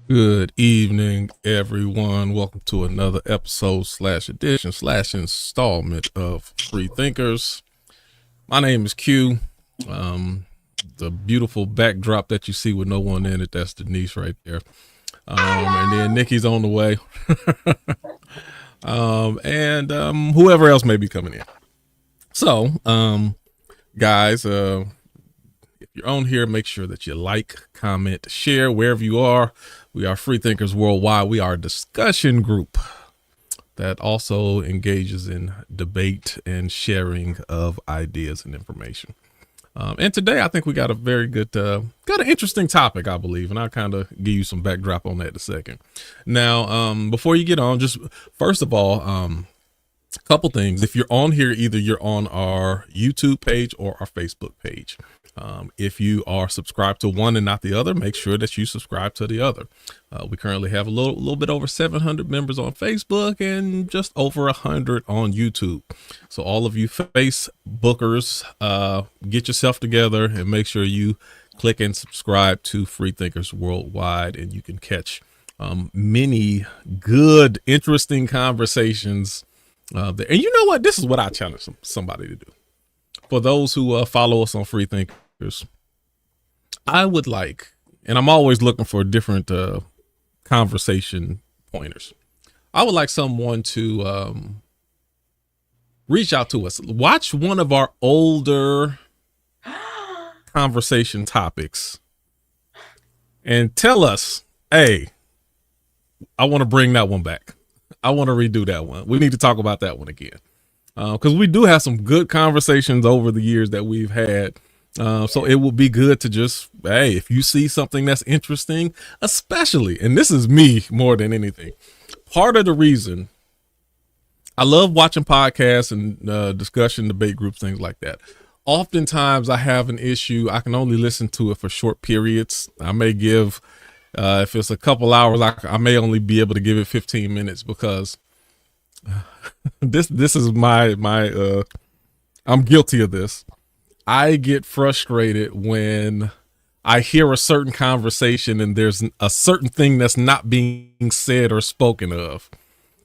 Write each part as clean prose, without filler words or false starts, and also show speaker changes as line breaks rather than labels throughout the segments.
Good evening, everyone. Welcome to another episode / edition / installment of Free Thinkers. My name is Q. The beautiful backdrop that you see with no one in it, that's Denise right there. And then Nikki's on the way. and whoever else may be coming in. So, guys, if you're on here, make sure that you like, comment, share wherever you are. We are Free Thinkers Worldwide. We are a discussion group that also engages in debate and sharing of ideas and information. And today I think we got a very good, got an interesting topic, I believe, and I'll kind of give you some backdrop on that in a second. Now, before you get on, just first of all, a couple things. If you're on here, either you're on our YouTube page or our Facebook page. If you are subscribed to one and not the other, make sure that you subscribe to the other. We currently have a little bit over 700 members on Facebook and just over 100 on YouTube. So all of you Facebookers, get yourself together and make sure you click and subscribe to Free Thinkers Worldwide, and you can catch many good, interesting conversations there. And you know what? This is what I challenge somebody to do. For those who follow us on Free Thinkers, I would like, and I'm always looking for different conversation pointers. I would like someone to reach out to us. Watch one of our older conversation topics and tell us, hey, I want to bring that one back. I want to redo that one. We need to talk about that one again. Because we do have some good conversations over the years that we've had. So it would be good to just, hey, if you see something that's interesting, especially, and this is me more than anything, part of the reason I love watching podcasts and discussion, debate groups, things like that. Oftentimes I have an issue. I can only listen to it for short periods. I may give, if it's a couple hours, I may only be able to give it 15 minutes because this is my I'm guilty of this. I get frustrated when I hear a certain conversation and there's a certain thing that's not being said or spoken of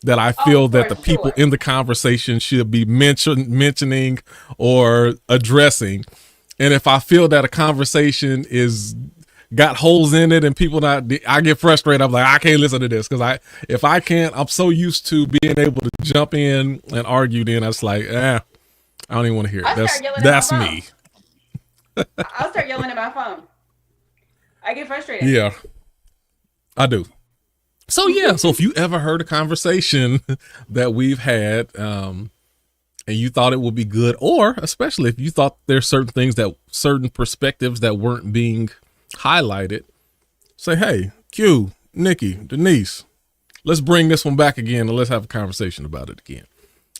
that I feel that the people in the conversation should be mentioning or addressing. And if I feel that a conversation is got holes in it and people I get frustrated. I'm like, I can't listen to this because if I can't, I'm so used to being able to jump in and argue. Then I was like, I don't even want to hear it. That's me.
I'll start yelling at my phone. I get frustrated.
Yeah, I do. So yeah, so if you ever heard a conversation that we've had, and you thought it would be good, or especially if you thought there's certain perspectives that weren't being highlighted, say, hey, Q, Nikki, Denise, let's bring this one back again and let's have a conversation about it again.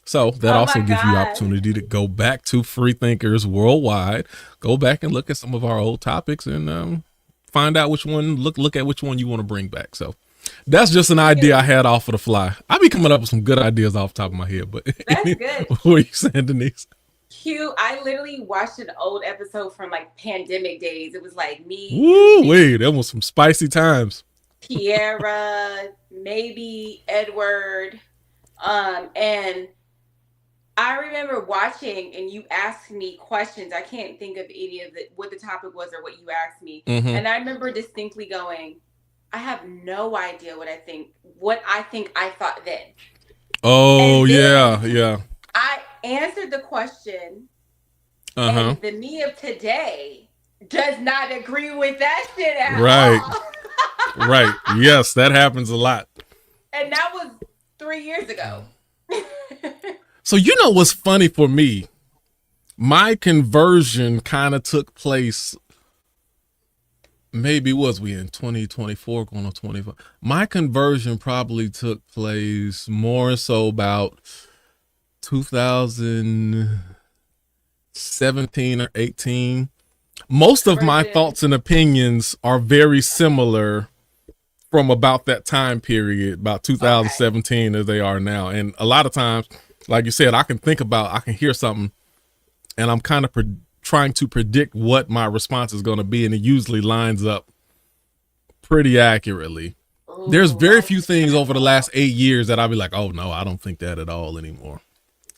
So that also gives you opportunity to go back to Free Thinkers Worldwide, go back and look at some of our old topics and find out which one, look at which one you want to bring back. So that's just an idea I had off of the fly. I be coming up with some good ideas off the top of my head, but
that's good.
What were you saying, Denise?
Q, I literally watched an old episode from like pandemic days. It was like me.
Woo, wait, that was some spicy times.
Kiera, maybe Edward. And I remember watching and you asked me questions. I can't think of any of what the topic was or what you asked me. Mm-hmm. And I remember distinctly going, I have no idea what I think I thought then.
Oh, yeah.
I answered the question, and the me of today does not agree with that shit at all.
Right. Yes, that happens a lot.
And that was 3 years ago.
So you know what's funny for me? My conversion kind of took place maybe was we in 2024 going on 25. My conversion probably took place more so about 2017 or 18. Most of my
Conversion.
thoughts and opinions are very similar from about that time period, about
Okay.
2017 as they are now. And a lot of times, like you said, I can hear something and I'm kind of trying to predict what my response is going to be. And it usually lines up pretty accurately. There's
Ooh,
very few things over the
understandable.
last 8 years that I'll be like, oh no, I don't think that at all anymore.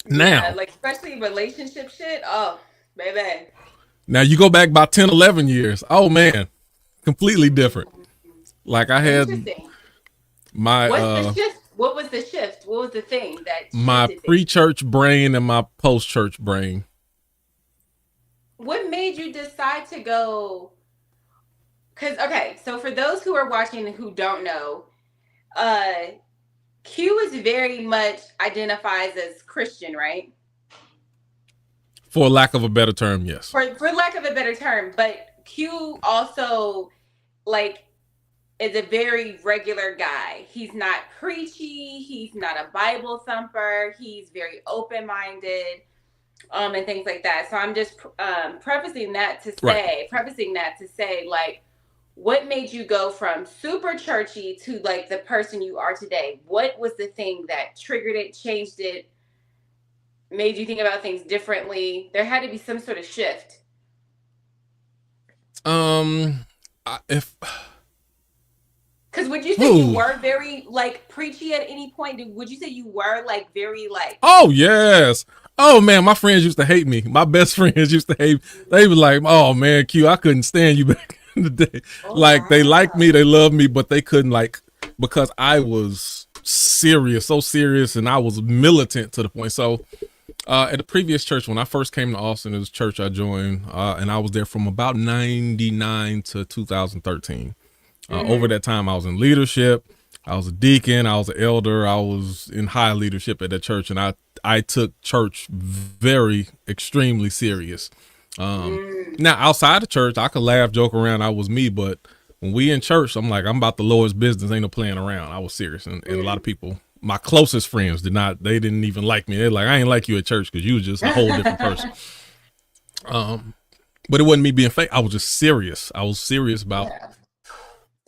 Yeah,
Now,
like especially relationship shit. Oh, baby.
now you go back about 10, 11 years. Oh man, completely different.
Mm,
Like I had
interesting.
my
What's the shift? What was the shift? What was the thing that
my
shifted things?
pre-church brain and my post-church brain.
What made you decide to go? Because okay, so for those who are watching who don't know, uh, Q is very much identifies as Christian, right?
For lack of a better term, yes.
For lack of a better term, but Q also like is a very regular guy. He's not preachy. He's not a Bible thumper. He's very open minded, and things like that. So I'm just
Right.
prefacing that to say, like, what made you go from super churchy to like the person you are today? What was the thing that triggered it, changed it, made you think about things differently? There had to be some sort of shift.
If
Because would you say you
ooh,
were very like preachy at any point? Would you say you were like very like,
oh yes. Oh man, my friends used to hate me. My best friends used to hate. They were like, "Oh man, Q, I couldn't stand you back in the day."
oh
Like they liked me,
wow.
they loved me, but they couldn't like because I was serious, so serious, and I was militant to the point. So at the previous church, when I first came to Austin, it was a church I joined, and I was there from about '99 to 2013. Over
Mm-hmm.
that time, I was in leadership. I was a deacon. I was an elder. I was in high leadership at that church, and I took church very extremely serious.
Mm,
Now outside the church, I could laugh, joke around. I was me, but when we in church, I'm like I'm about the Lord's business. Ain't no playing around. I was serious, and a lot of
mm.
people, my closest friends, did not. They didn't even like me. They're like, I ain't like you at church because you was just a whole different person. But it wasn't me being fake. I was just serious. I was serious about
Yeah.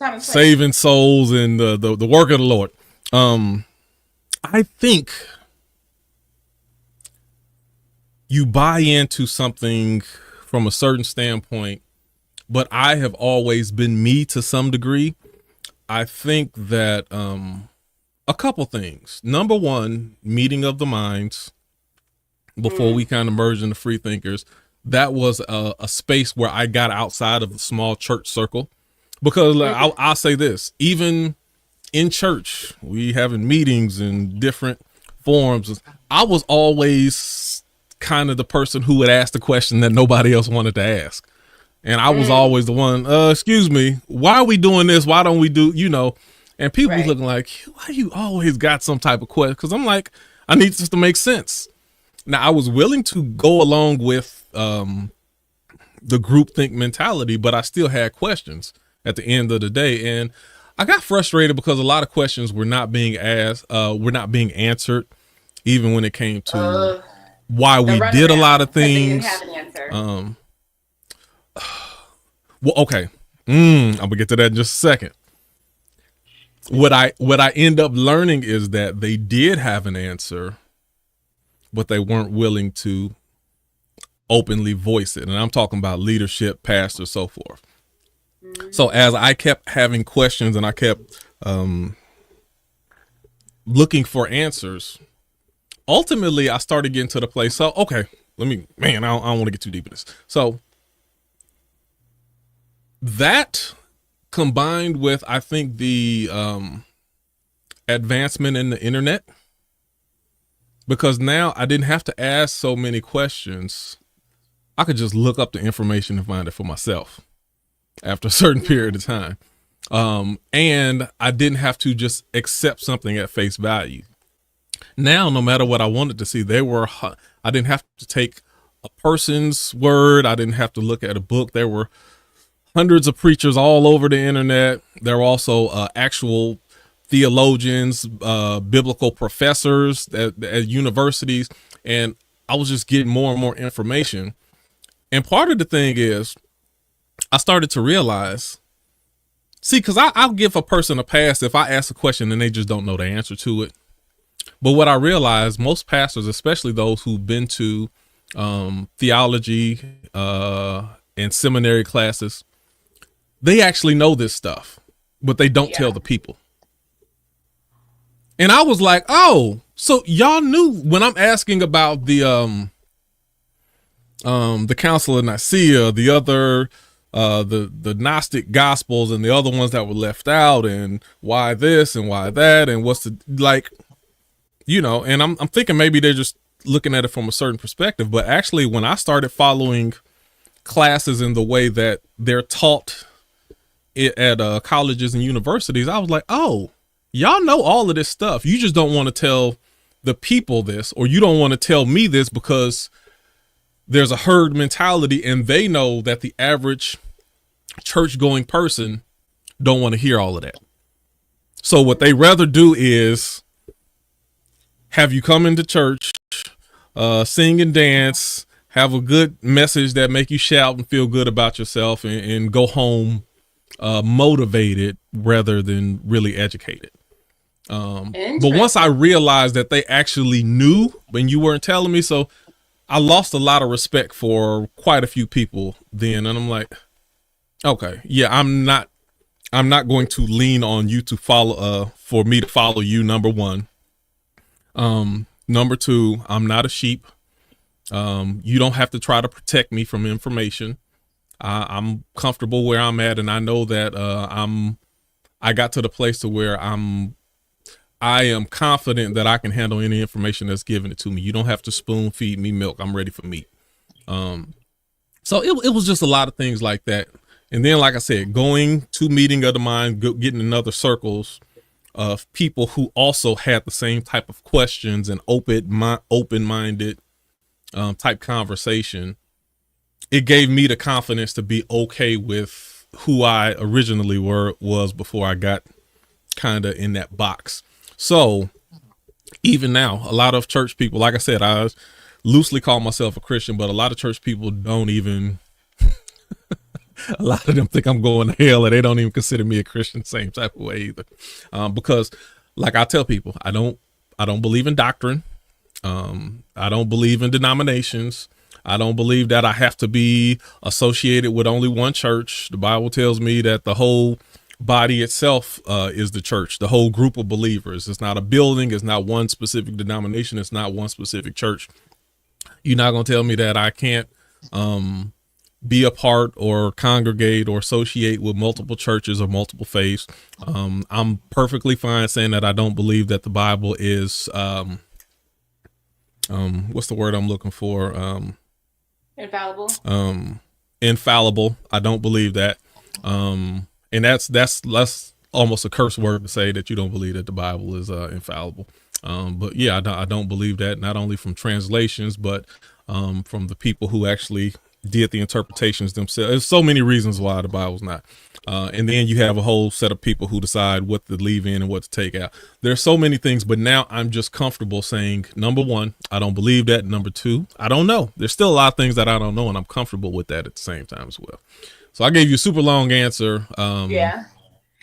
Time and place.
saving souls and the work of the Lord. Um, I think you buy into something from a certain standpoint, but I have always been me to some degree. I think that a couple things. Number one, meeting of the minds before we
Mm,
kind of merged into free thinkers. That was a space where I got outside of the small church circle because
mm,
I'll say this, even in church, we having meetings in different forms. I was always kind of the person who would ask the question that nobody else wanted to ask. And I was
mm.
always the one, excuse me, why are we doing this? Why don't we do, and people was
Right.
looking like, why you always got some type of question? Cause I'm like, I need this to make sense. Now I was willing to go along with, the group think mentality, but I still had questions at the end of the day. And I got frustrated because a lot of questions were not being asked, were not being answered, even when it came to
Uh,
why
the
we did a lot
runaround
of
because they didn't have
things.
an answer.
Um, well, okay. I'm gonna get to that in just a second. What I end up learning is that they did have an answer, but they weren't willing to openly voice it. And I'm talking about leadership, pastors, so forth. So
Mm,
as I kept having questions and I kept looking for answers, ultimately I started getting to the place. So okay, I don't want to get too deep in this. So that combined with I think the advancement in the internet, because now I didn't have to ask so many questions. I could just look up the information and find it for myself after a certain period of
mm.
time. And I didn't have to just accept something at face value. Now, no matter what I wanted to see, I didn't have to take a person's word. I didn't have to look at a book. There were hundreds of preachers all over the internet. There were also actual theologians, biblical professors at universities, and I was just getting more and more information. And part of the thing is, I started to realize, see, because I'll give a person a pass if I ask a question and they just don't know the answer to it. But what I realized, most pastors, especially those who've been to theology and seminary classes, they actually know this stuff, but they don't tell
Yeah.
the people. And I was like, oh, so y'all knew when I'm asking about the Council of Nicaea, the other the Gnostic Gospels and the other ones that were left out, and why this and why that, and what's the, like, and I'm thinking maybe they're just looking at it from a certain perspective, but actually when I started following classes in the way that they're taught at colleges and universities, I was like, oh, y'all know all of this stuff. You just don't want to tell the people this, or you don't want to tell me this because there's a herd mentality, and they know that the average church going person don't want to hear all of that. So what they rather do is have you come into church, sing and dance, have a good message that make you shout and feel good about yourself, and go home motivated rather than really educated. But once I
Interesting.
realized that they actually knew when you weren't telling me, so I lost a lot of respect for quite a few people then, and I'm like, okay, yeah, I'm not going to lean on you to follow for me to follow you, number one. Number two, I'm not a sheep. You don't have to try to protect me from information. I'm comfortable where I'm at, and I know that I got to the place to where I am confident that I can handle any information that's given it to me. You don't have to spoon feed me milk. I'm ready for meat. So it was just a lot of things like that. And then, like I said, going to meeting of the mind, getting in other circles of people who also had the same type of questions and open-minded type conversation. It gave me the confidence to be okay with who I originally was before I got kind of in that box. So even now, a lot of church people, like I said, I loosely call myself a Christian, but a lot of church people don't even, a lot of them think I'm going to hell, and they don't even consider me a Christian same type of way either. Because like I tell people, I don't believe in doctrine. I don't believe in denominations. I don't believe that I have to be associated with only one church. The Bible tells me that the whole body itself is the church, the whole group of believers. It's not a building. It's not one specific denomination. It's not one specific church. You're not going to tell me that I can't be a part or congregate or associate with multiple churches or multiple faiths. I'm perfectly fine saying that I don't believe that the Bible is what's the word I'm looking for?
Infallible.
Infallible. I don't believe that. And that's almost a curse word to say that you don't believe that the Bible is infallible. But yeah, I don't believe that, not only from translations, but from the people who actually did the interpretations themselves. There's so many reasons why the Bible's not. And then you have a whole set of people who decide what to leave in and what to take out. There's so many things, but now I'm just comfortable saying, number one, I don't believe that. Number two, I don't know. There's still a lot of things that I don't know, and I'm comfortable with that at the same time as well. So I gave you a super long answer,
Yeah.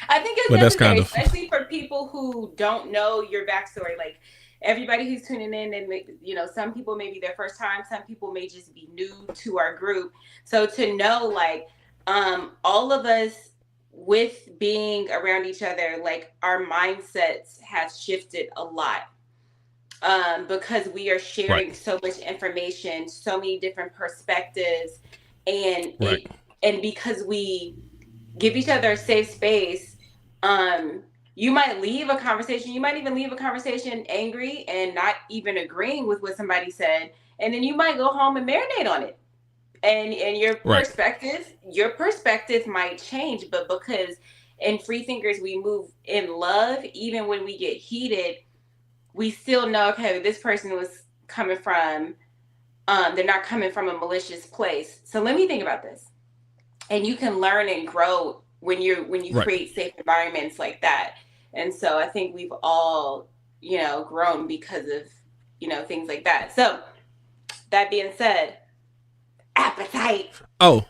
I think it's
but that's
necessary,
kind of
especially for people who don't know your backstory. Like everybody who's tuning in, and some people may be their first time, some people may just be new to our group. So to know, like, all of us with being around each other, like our mindsets have shifted a lot. Because we are
right,
sharing so much information, so many different perspectives, and
right,
because we give each other a safe space. You might leave a conversation, you might even leave a conversation angry and not even agreeing with what somebody said, and then you might go home and marinate on it, and
right,
your perspective might change. But because in free thinkers we move in love, even when we get heated, we still know, okay, this person was coming from they're not coming from a malicious place. So let me think about this. and you can learn and grow when you
Right.
create safe environments like that. And so I think we've all, grown because of, things like that. So that being said, appetite.
Oh,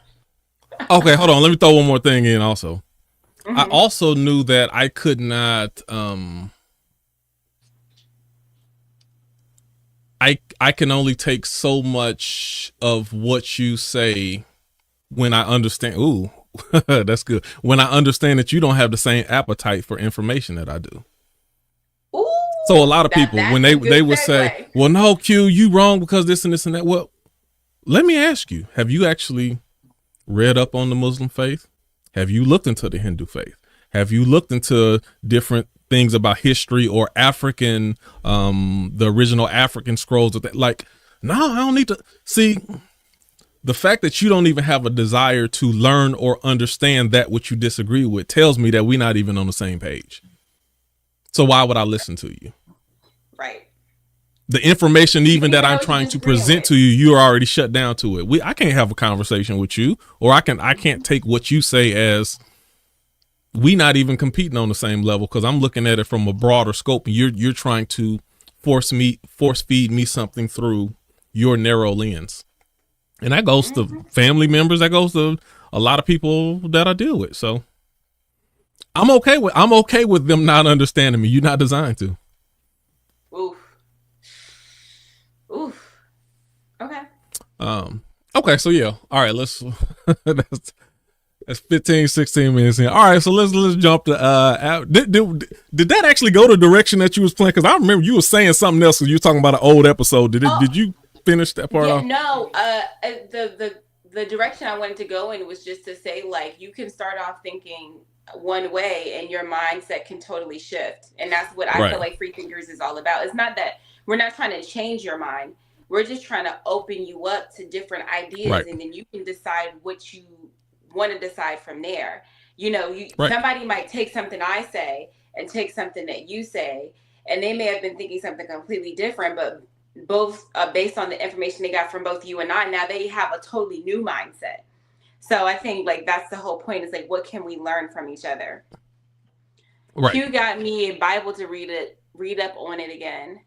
okay. Hold on. Let me throw one more thing in also. I
Hmm.
also knew that I could not, I can only take so much of what you say when I understand. Ooh, that's good. When I understand that you don't have the same appetite for information that I do. So a
Ooh,
lot of people, when
that's a
they
good
would say,
segue.
"Well, no, Q, you wrong because this and this and that." Well, let me ask you: have you actually read up on the Muslim faith? Have you looked into the Hindu faith? Have you looked into different things about history or African, the original African scrolls? Like, no, I don't need to see. The fact that you don't even have a desire to learn or understand that which you disagree with tells me that we're not even on the same page. So why would I listen to you?
Right.
The information
You
even
don't
that
even know
I'm
what you're
trying to
disagreeing
present
with.
to you, you are already shut down to it. I can't have a conversation with you, or I can't take what you say as we not even competing on the same level because I'm looking at it from a broader scope, and you're trying to force feed me something through your narrow lens, and that goes to
Hmm.
family members, that goes to a lot of people that I deal with. So I'm okay with them not understanding me. You're not designed to.
Oof. Oof. Okay.
Um, okay, so yeah, all right, let's that's That's 15, 16 minutes in. All right, so let's jump to did that actually go the direction that you was playing? Because I remember you were saying something else because you were talking about an old episode.
Oh,
Did you finish that part
yeah,
off?
no. The direction I wanted to go in was just to say, like, you can start off thinking one way and your mindset can totally shift. And that's what I feel
Right,
like Free Thinkers is all about. It's not that we're not trying to change your mind. We're just trying to open you up to different ideas,
right,
and then you can decide what you want to decide from there.
right,
Somebody might take something I say and take something that you say, and they may have been thinking something completely different, but both based on the information they got from both you and I, now they have a totally new mindset. So I think like that's the whole point, is like, what can we learn from each other?
right.
Q got me a Bible to read up on it again.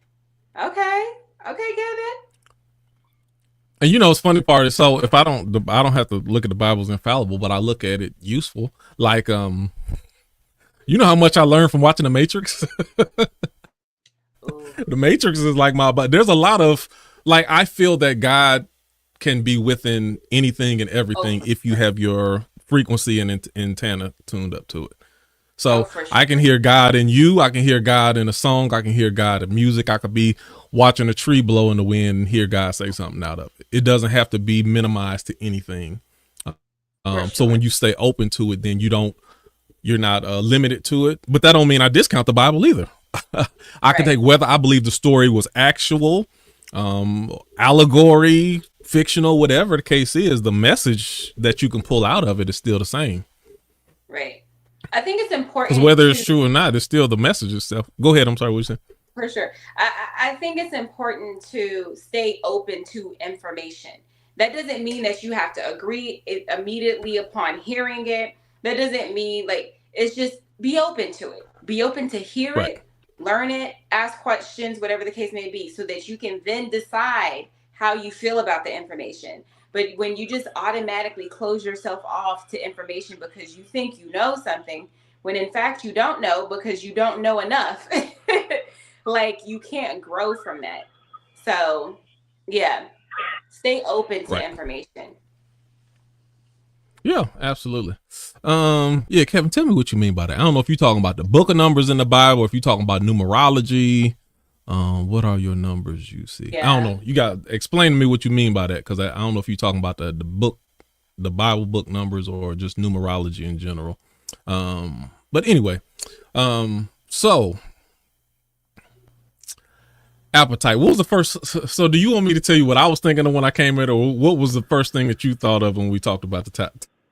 Okay. Okay, Kevin.
And you know, it's funny part is, so if I don't have to look at the Bible's infallible, but I look at it useful. Like, you know how much I learned from watching The Matrix.
Ooh.
The Matrix is like but there's a lot of, like, I feel that God can be within anything and
Oh,
everything
for
if you
sure.
have your frequency and antenna tuned up to it.
Oh,
So
for
I can
sure.
hear God in you. I can hear God in a song. I can hear God in music. I could be watching a tree blow in the wind and hear God say something out of it. It doesn't have to be minimized to anything.
For
So when
sure.
you stay open to it, then you're not limited to it. But that don't mean I discount the Bible either. I can
Right.
take whether I believe the story was actual, allegory, fictional, whatever the case is. The message that you can pull out of it is still the same.
Right. I think it's
Because
important
whether it's
to,
true or not, it's still the message itself. Go ahead. I'm sorry. What you saying?
for sure. I think it's important to stay open to information. That doesn't mean that you have to agree it immediately upon hearing it. That doesn't mean, like, it's just be open to it. Be open to hear
Right.
it, learn it, ask questions, whatever the case may be, so that you can then decide how you feel about the information. But when you just automatically close yourself off to information because you think you know something, when in fact you don't know because you don't know enough, like, you can't grow from that. So, yeah, stay open to
Right.
information.
Yeah, absolutely. Yeah, Kevin, tell me what you mean by that. I don't know if you're talking about the book of numbers in the Bible, or if you're talking about numerology. What are your numbers you see? I don't
Yeah.
know. You got explain to me what you mean by that, because I don't know if you're talking about the book, the Bible book numbers, or just numerology in general. But anyway, so appetite. What was the first? So, do you want me to tell you what I was thinking of when I came in, or what was the first thing that you thought of when we talked about the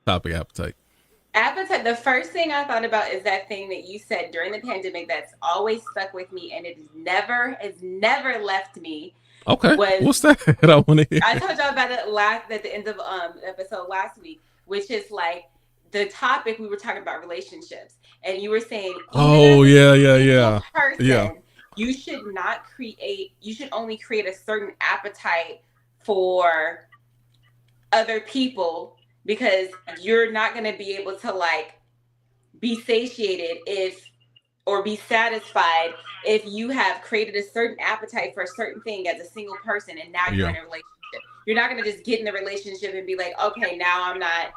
topic appetite?
Appetite. The first thing I thought about is that thing that you said during the pandemic that's always stuck with me, and it has never left me.
Okay,
Was
what's that? I want to
I
hear.
told y'all about it last at the end of episode last week. which is like the topic we were talking about relationships. And you were saying, even as
Oh
a
yeah, yeah,
single
yeah, yeah.
person, you should only create a certain appetite for other people, because you're not going to be able to like be satiated if or be satisfied if you have created a certain appetite for a certain thing as a single person and now you're
Yeah.
in a relationship. You're not going to just get in the relationship and be like, okay, now I'm not,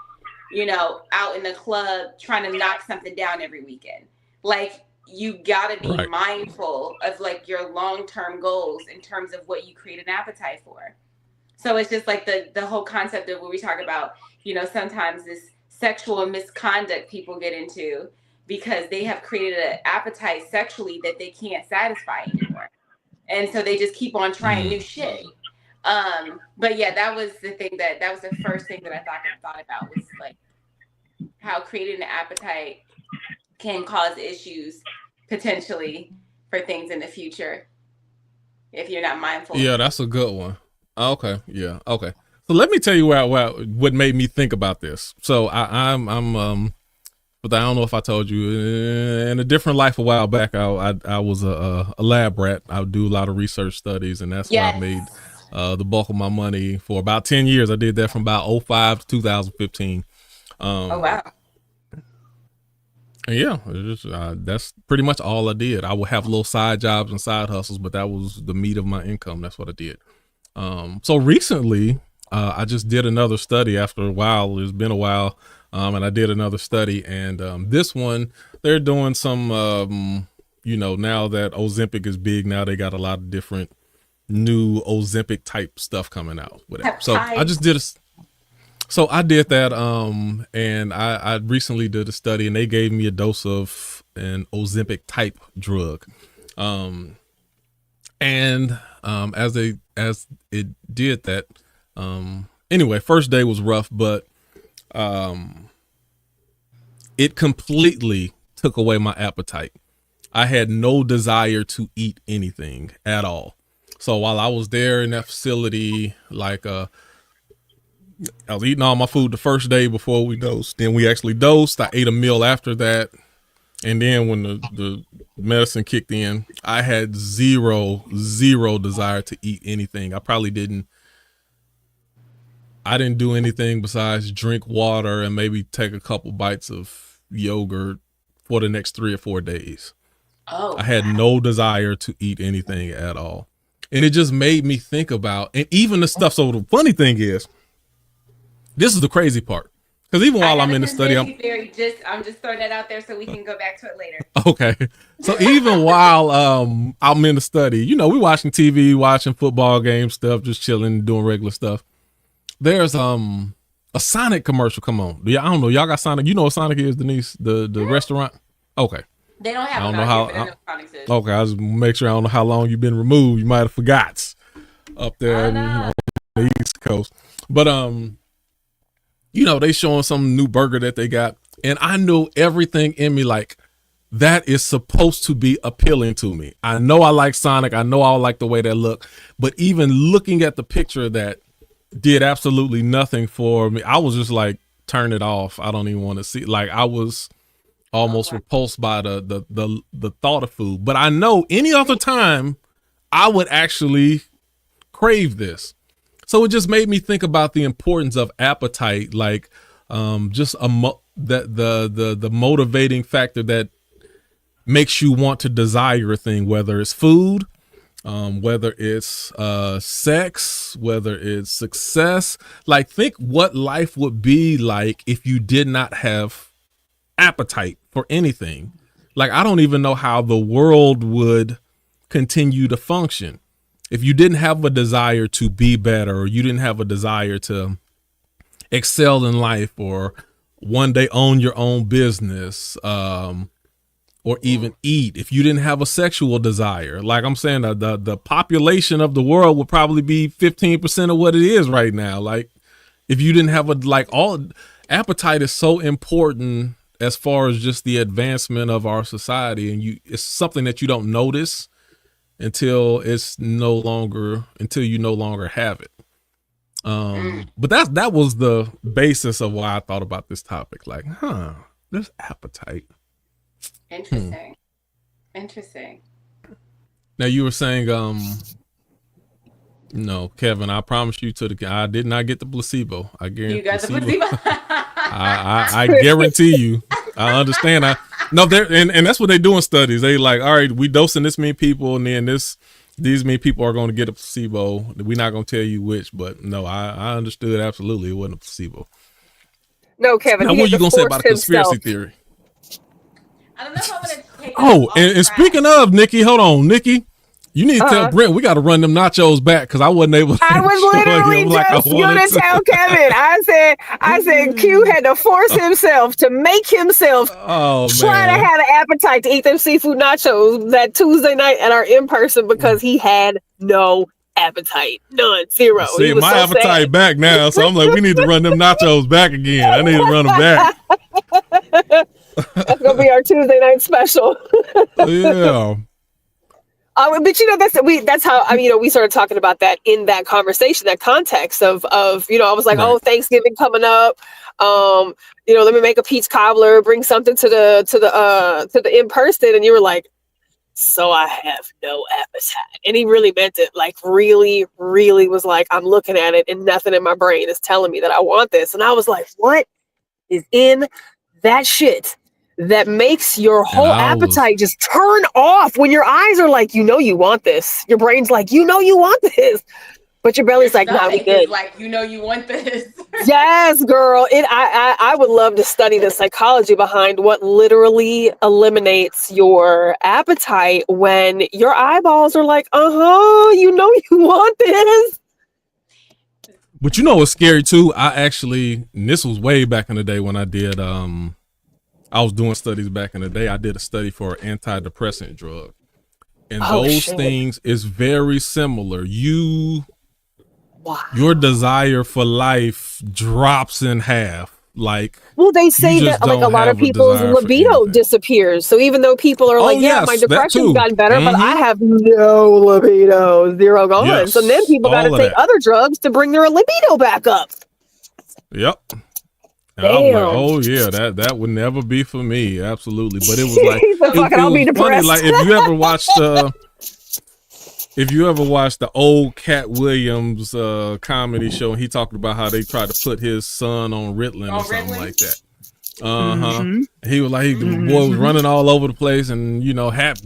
you know, out in the club trying to knock something down every weekend. Like, you got to be
Right.
mindful of like your long-term goals in terms of what you create an appetite for. So it's just like the whole concept of what we talk about, you know, sometimes this sexual misconduct people get into because they have created an appetite sexually that they can't satisfy anymore. And so they just keep on trying new
Mm.
shit. But yeah, that was the thing that was the first thing that I thought about was like how creating an appetite can cause issues potentially for things in the future if you're not mindful of
Yeah,
it.
that's a good one. Okay. Yeah. Okay. So let me tell you what made me think about this. So I'm but I don't know if I told you in a different life a while back. I was a lab rat. I would do a lot of research studies, and that's where I made
Yes.
the bulk of my money for about 10 years. I did that from about '05 to 2015.
Oh
Um,
wow.
and yeah, that's pretty much all I did. I would have little side jobs and side hustles, but that was the meat of my income. That's what I did. So recently, I just did another study after a while. It's been a while. And I did another study, and this one, they're doing some, now that Ozempic is big, now they got a lot of different new Ozempic type stuff coming out, whatever. So I just
Peptides.
did so I did that, and I recently did a study, and they gave me a dose of an Ozempic type drug. Um, and as it did that, anyway, first day was rough, but um it completely took away my appetite. I had no desire to eat anything at all. So while I was there in that facility, like I was eating all my food the first day before we dosed. Then we actually dosed. I ate a meal after that. And then when the medicine kicked in, I had zero desire to eat anything. I didn't do anything besides drink water and maybe take a couple bites of yogurt for the next 3 or 4 days. I
Oh
had
wow.
no desire to eat anything at all. And it just made me think about, and even the stuff. So the funny thing is, this is the crazy part. Because even
I
while
have
I'm
a
in the study,
conspiracy theory. I'm just throwing that out there so we can go back to it later.
okay. So even while I'm in the study, we watching TV, watching football game stuff, just chilling, doing regular stuff. There's a Sonic commercial come on. I don't know. Y'all got Sonic. You know what Sonic is, Denise? The restaurant? Okay.
They don't
I
have
don't
them
know
out here, but I
how
know Sonics is.
okay, I just make sure. I don't know how long you've been removed. You might have forgot up there
Oh
on
no.
the East Coast. But they showing some new burger that they got, and I knew everything in me like that is supposed to be appealing to me. I know I like Sonic. I know I like the way they look, but even looking at the picture of that did absolutely nothing for me. I was just like, turn it off. I don't even want to see. Like I was
Oh
almost
wow.
repulsed by the thought of food. But I know any other time I would actually crave this. So it just made me think about the importance of appetite, like just that the motivating factor that makes you want to desire a thing, whether it's food, whether it's sex, whether it's success. Like think what life would be like if you did not have appetite for anything. Like I don't even know how the world would continue to function if you didn't have a desire to be better, or you didn't have a desire to excel in life, or one day own your own business, or even eat. If you didn't have a sexual desire, like I'm saying, the population of the world would probably be 15% of what it is right now. Like if you didn't have all appetite is so important as far as just the advancement of our society, and it's something that you don't notice until you no longer have it.
Mm,
But that was the basis of why I thought about this topic. Like, this appetite. Hmm.
interesting. Interesting.
Now you were saying, no, Kevin, I promise you I did not get the placebo. I
You
guarantee
got the
placebo.
placebo.
I guarantee you. I understand. No, and that's what they do in studies. They like, all right, we dosing this many people, and then these many people are going to get a placebo. We're not going to tell you which, but no, I understood absolutely it wasn't a placebo.
No, Kevin,
Now,
he
what are
had
you
to
gonna say
force
about a conspiracy
himself.
theory?
I don't know if I'm gonna take us
Oh,
off
and
track.
speaking of Nikki, hold on, Nikki. You need to tell
Uh-uh.
Brent we got to run them nachos back because I wasn't able to
I was
enjoy
literally
him like I
just
wanted
gonna tell
to.
Kevin. I said Q had to force himself to make himself
Oh
try to
man.
have an appetite to eat them seafood nachos that Tuesday night at our in person because he had no appetite. None. Zero. He
See,
was
my
so sad.
appetite back now, so I'm like, we need to run them nachos back again. I need to run them back.
That's gonna be our Tuesday night special.
Yeah.
But that's how we started talking about that in that conversation, that context of I was like, oh,
Right.
Thanksgiving coming up, let me make a peach cobbler, bring something to the in person, and you were like, so I have no appetite, and he really meant it, like really, really was like, I'm looking at it, and nothing in my brain is telling me that I want this, and I was like, what is in that shit that makes your
And
whole
I was
appetite just turn off when your eyes are like, you want this. Your brain's like, you want this. But your
Your
belly's like, nah, we
stomach is
good.
like, you want this.
Yes, girl. I would love to study the psychology behind what literally eliminates your appetite when your eyeballs are like, you want this.
but you know what's scary too? And this was way back in the day when I was doing studies back in the day. I did a study for an antidepressant drug. And
Oh
those
shit.
things is very similar.
Wow.
Your desire for life drops in half. Like
Well, they
you
say
just
that like a
don't
lot of
have a
people's
desire for
libido
anything.
disappears. So even though people are like,
Oh
yeah, my
yes, that
depression's
too.
gotten better, but I
Mm-hmm.
have no libido, zero gone. So then
Yes,
people got to
all of
take
that.
other drugs to bring their libido back up.
Yep. And I was like,
Damn.
oh yeah, that would never be for me. Absolutely. But it was like
He's like, fuck it,
it
I'll be
was funny. Like
depressed.
if you ever watched the old Cat Williams comedy show, and he talked about how they tried to put his son on Ritalin or
On
something
Ritalin.
like that. Uh-huh.
Mm-hmm.
He was like, the boy was
Mm-hmm.
running all over the place and,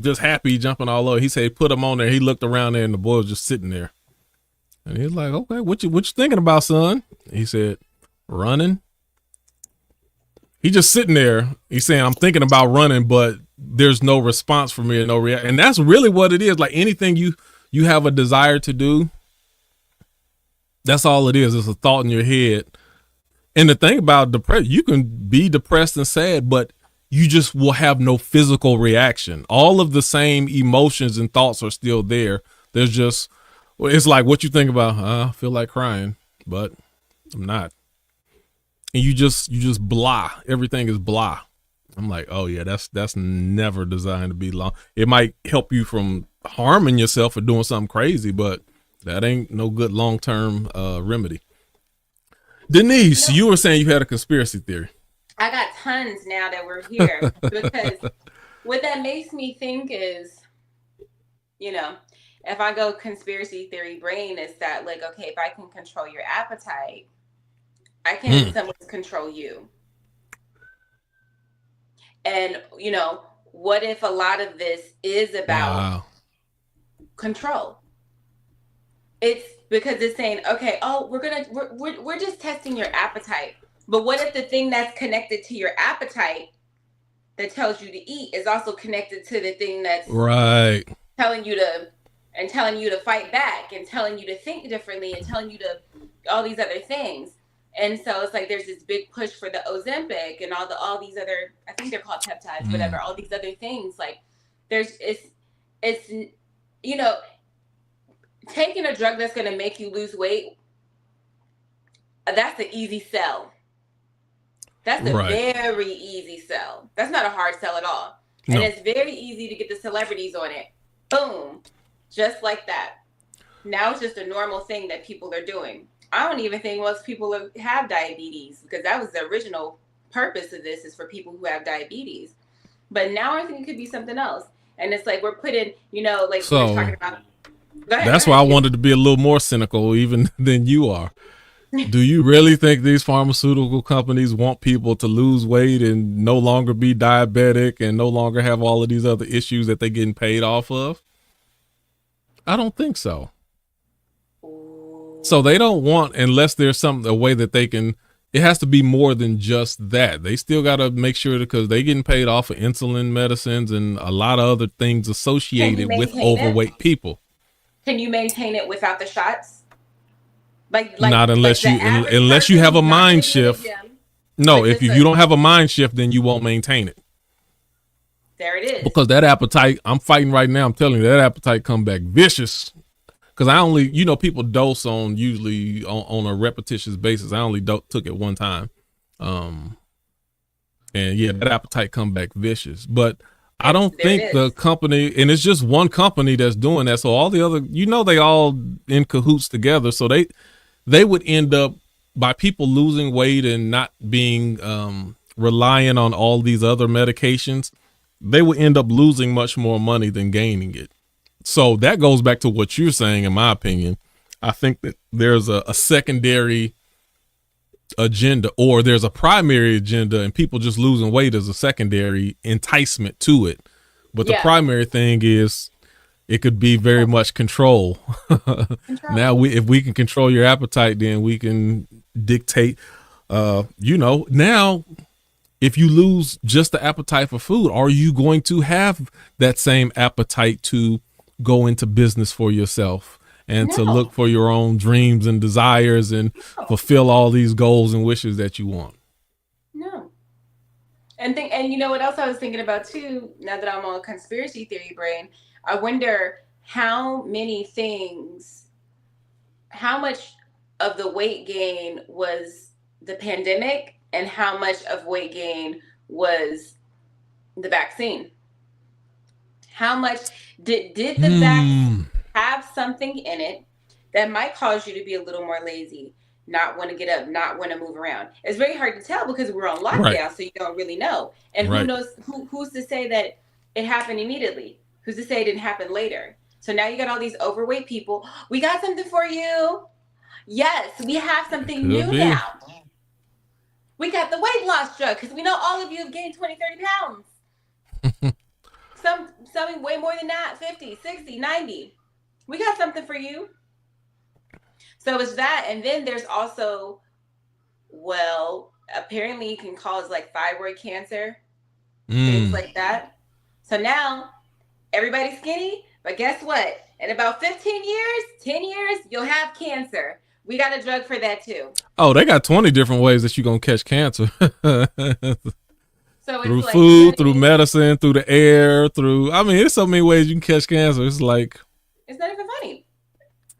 just happy jumping all over. He said he put him on there. He looked around there and the boy was just sitting there. And he was like, okay, what you thinking about, son? He said, running. He just sitting there. He's saying, I'm thinking about running, but there's no response from me and no reaction. And that's really what it is. Like anything you have a desire to do, that's all it is. It's a thought in your head. And the thing about depression, you can be depressed and sad, but you just will have no physical reaction. All of the same emotions and thoughts are still there. There's just, it's like what you think about, I feel like crying, but I'm not. And you just blah. Everything is blah. I'm like, oh yeah, that's never designed to be long. It might help you from harming yourself or doing something crazy, but that ain't no good long-term remedy. Denise, you were saying you had a conspiracy theory.
I got tons now that we're here because what that makes me think is, if I go conspiracy theory brain, is that like, okay, if I can control your appetite, I can in some ways control you. And, what if a lot of this is about control? It's because it's saying, okay, oh, we're just testing your appetite. But what if the thing that's connected to your appetite that tells you to eat is also connected to the thing that's
right
telling you to fight back and telling you to think differently and telling you to all these other things. And so it's like there's this big push for the Ozempic and all these other, I think they're called peptides, whatever, all these other things. Like it's taking a drug that's going to make you lose weight, that's an easy sell. That's a very easy sell. That's not a hard sell at all. No. And it's very easy to get the celebrities on it. Boom. Just like that. Now it's just a normal thing that people are doing. I don't even think most people have diabetes, because that was the original purpose of this, is for people who have diabetes. But now I think it could be something else. And it's like we're putting, like we were
So
talking about. Go ahead,
that's why I
go ahead.
wanted to be a little more cynical even than you are. Do you really think these pharmaceutical companies want people to lose weight and no longer be diabetic and no longer have all of these other issues that they're getting paid off of? I don't think so. So they don't want, unless there's a way that they can, it has to be more than just that. They still got to make sure, because they getting paid off of insulin medicines and a lot of other things
Can you
associated with
maintain it?
overweight people.
Can you maintain it without the shots? Like
Not
like
unless
the
you
average
unless you
person
have a
who's not going
mind
to be in the
shift.
gym.
No,
Like
if
just
you don't have a mind shift, then you won't maintain it.
there it is.
Because that appetite, I'm fighting right now. I'm telling you, that appetite come back vicious. Because I only, people dose on usually on a repetitious basis. I only took it one time. And yeah, that appetite come back vicious. But I don't
There it
think the
is.
company, and it's just one company that's doing that. So all the other, they all in cahoots together. So they would end up, by people losing weight and not being reliant on all these other medications, they would end up losing much more money than gaining it. So that goes back to what you're saying, in my opinion. I think that there's a secondary agenda, or there's a primary agenda, and people just losing weight as a secondary enticement to it. But the primary thing is, it could be very much control. Now, if we can control your appetite, then we can dictate. Now, if you lose just the appetite for food, are you going to have that same appetite to go into business for yourself and to look for your own dreams and desires and fulfill all these goals and wishes that you want?
No. And you know what else I was thinking about too, now that I'm on conspiracy theory brain? I wonder how much of the weight gain was the pandemic and how much of weight gain was the vaccine. How much did the vaccine have something in it that might cause you to be a little more lazy, not want to get up, not want to move around? It's very hard to tell because we're on lockdown, so you don't really know. And who knows, who's to say that it happened immediately? Who's to say it didn't happen later? So now you got all these overweight people. We got something for you. Yes, we have something new now. We got the weight loss drug, because we know all of you have gained 20, 30 pounds. Some way more than that, 50, 60, 90. We got something for you. So it's that. And then there's also, apparently you can cause like thyroid cancer, things like that. So now everybody's skinny, but guess what? In about 15 years, 10 years, you'll have cancer. We got a drug for that too.
Oh, they got 20 different ways that you're going to catch cancer.
So
through food, through medicine, through the air, there's so many ways you can catch cancer. It's like,
it's not even funny.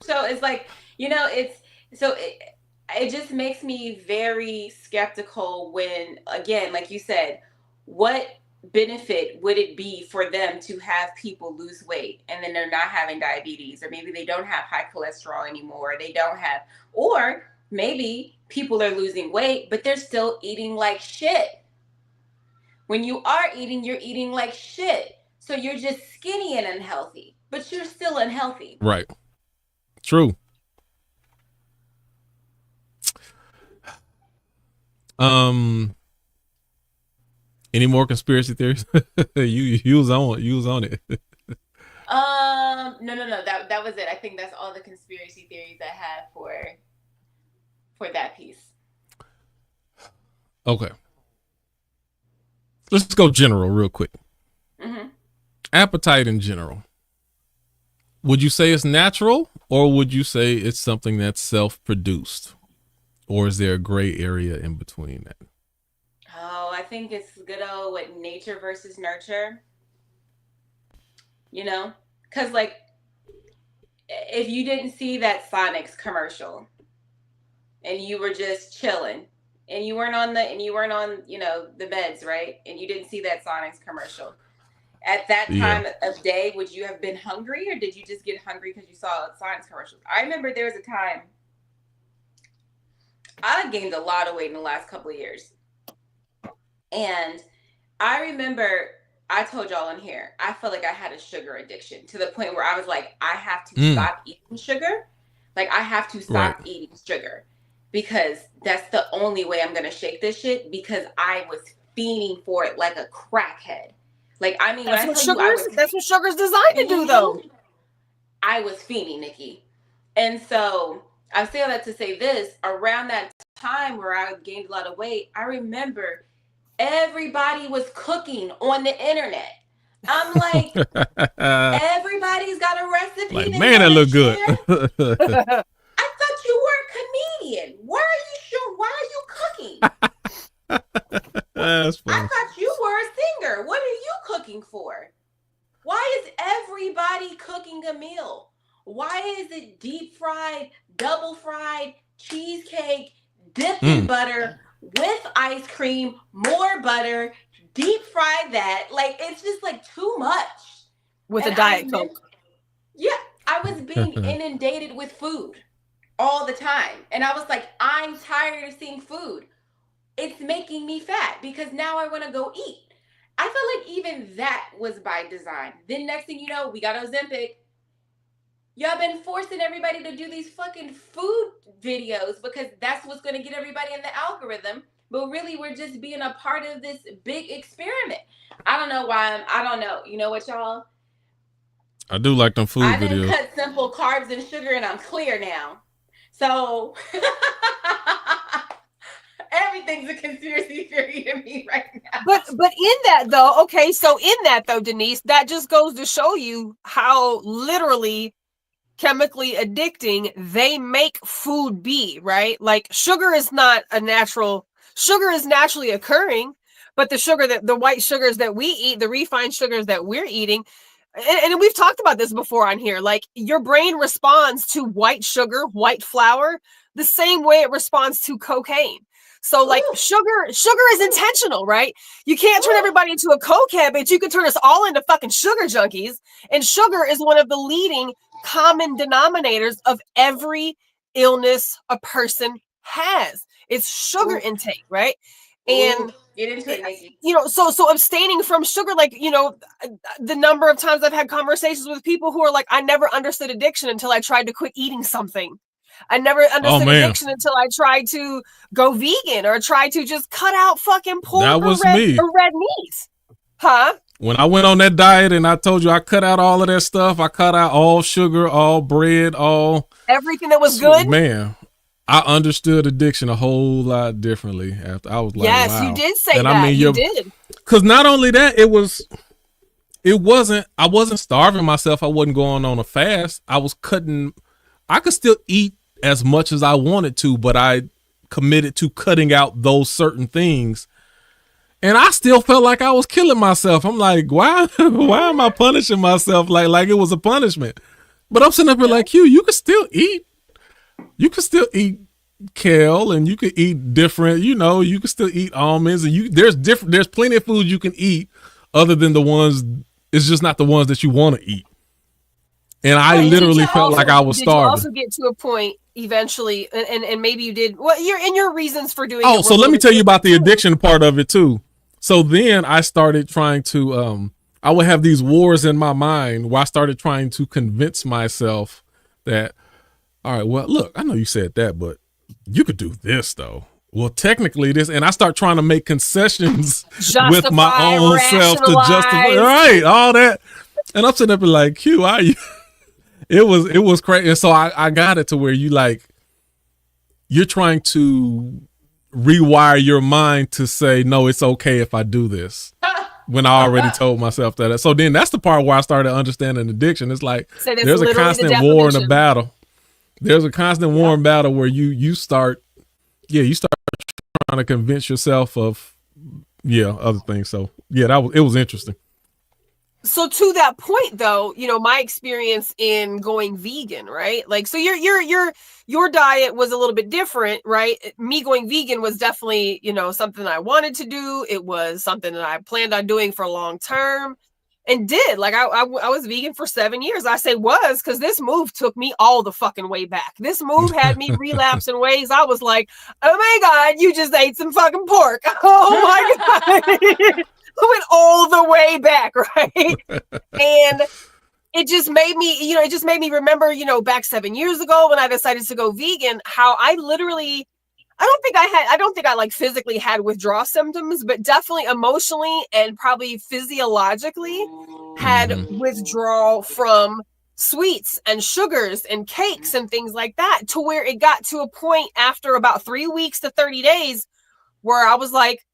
So it's like, it just makes me very skeptical when, again, like you said, what benefit would it be for them to have people lose weight and then they're not having diabetes, or maybe they don't have high cholesterol anymore, or maybe people are losing weight but they're still eating like shit. When you are eating, you're eating like shit, so you're just skinny and unhealthy, but you're still unhealthy.
Right. True. Any more conspiracy theories? you was on it.
No. That was it. I think that's all the conspiracy theories I have for that piece.
Okay. Let's go general real quick. Appetite in general. Would you say it's natural, or would you say it's something that's self-produced? Or is there a gray area in between that?
Oh, I think it's good old nature versus nurture. Because like, if you didn't see that Sonic's commercial and you were just chilling and you weren't on the meds, right? And you didn't see that Sonic's commercial at that time of day, would you have been hungry, or did you just get hungry because you saw Sonic's commercials? I remember there was a time I gained a lot of weight in the last couple of years. And I remember I told y'all in here, I felt like I had a sugar addiction to the point where I was like, I have to stop eating sugar. Like, I have to stop eating sugar because that's the only way I'm going to shake this shit, because I was fiending for it like a crackhead. Like, I mean,
that's what sugar's designed to do, though.
I was fiending, Nikki. And so I say all that to say this, around that time where I gained a lot of weight, I remember everybody was cooking on the internet. I'm like, everybody's got a recipe.
Like, man, that look good.
I thought you were a comedian. Why are you cooking?
That's funny.
I thought you were a singer. What are you cooking for? Why is everybody cooking a meal? Why is it deep fried, double fried, cheesecake, dipped in butter, with ice cream, more butter, deep fry that? Like, it's just like too much.
With a Diet Coke.
Yeah, I was being inundated with food all the time. And I was like, I'm tired of seeing food. It's making me fat because now I want to go eat. I feel like even that was by design. Then next thing you know, we got Ozempic. Y'all been forcing everybody to do these fucking food videos because that's what's going to get everybody in the algorithm. But really, we're just being a part of this big experiment. I don't know why. I don't know. You know what, y'all?
I do like them food videos.
I didn't cut simple carbs and sugar, and I'm clear now. So everything's a conspiracy theory to me right now.
But in that though, Denise, that just goes to show you how literally chemically addicting they make food be, right? Like, sugar is naturally occurring, but the white sugars that we eat, the refined sugars that we're eating, and we've talked about this before on here, like, your brain responds to white sugar, white flour, the same way it responds to cocaine. So, like, sugar is intentional, right? You can't turn everybody into a cokehead, but you can turn us all into fucking sugar junkies. And sugar is one of the leading common denominators of every illness a person has. It's sugar intake, right? And
get into it, Nikki.
So abstaining from sugar, like, the number of times I've had conversations with people who are like, I never understood addiction until I tried to quit eating something. I never understood addiction until I tried to go vegan or try to just cut out fucking pork or red meat. Huh?
When I went on that diet and I told you I cut out all of that stuff, I cut out all sugar, all bread,
everything that was good.
Man, I understood addiction a whole lot differently after. I was like,
yes,
wow.
You did say that. You did.
Because not only that, I wasn't starving myself. I wasn't going on a fast. I could still eat as much as I wanted to, but I committed to cutting out those certain things. And I still felt like I was killing myself. I'm like, why am I punishing myself like it was a punishment? But I'm sitting up here like, you can still eat. You can still eat kale, and you can eat different, you can still eat almonds, and there's plenty of food you can eat other than the ones, it's just not the ones that you want to eat. And I literally felt like I was starving.
Did you also get to a point eventually, and maybe you did, well, your reasons for doing
it. So let me tell you about the addiction part of it too. So then I started trying to, I would have these wars in my mind where I started trying to convince myself that, all right, well, look, I know you said that, but you could do this though. Well, technically this, and I start trying to make concessions with my own self to justify, right, all that. And I'm sitting up and like, Q, are you? It was crazy. And so I got it to where you're trying to rewire your mind to say, no, it's okay if I do this. When I already told myself that. So then that's the part where I started understanding addiction. It's like, there's a constant war and a battle. There's a constant war and battle where you start trying to convince yourself of, other things. So it was interesting.
So to that point though, my experience in going vegan, right? Like, so your diet was a little bit different, right? Me going vegan was definitely, something I wanted to do. It was something that I planned on doing for long term. and did. Like I was vegan for 7 years. I say was because this move took me all the fucking way back. This move had me relapse in ways I was like, oh my God, you just ate some fucking pork. Oh my God. I went all the way back, right? And it just made me, it just made me remember, back 7 years ago when I decided to go vegan, how I literally, I don't think I like physically had withdrawal symptoms, but definitely emotionally and probably physiologically had withdrawal from sweets and sugars and cakes and things like that, to where it got to a point after about 3 weeks to 30 days where I was like,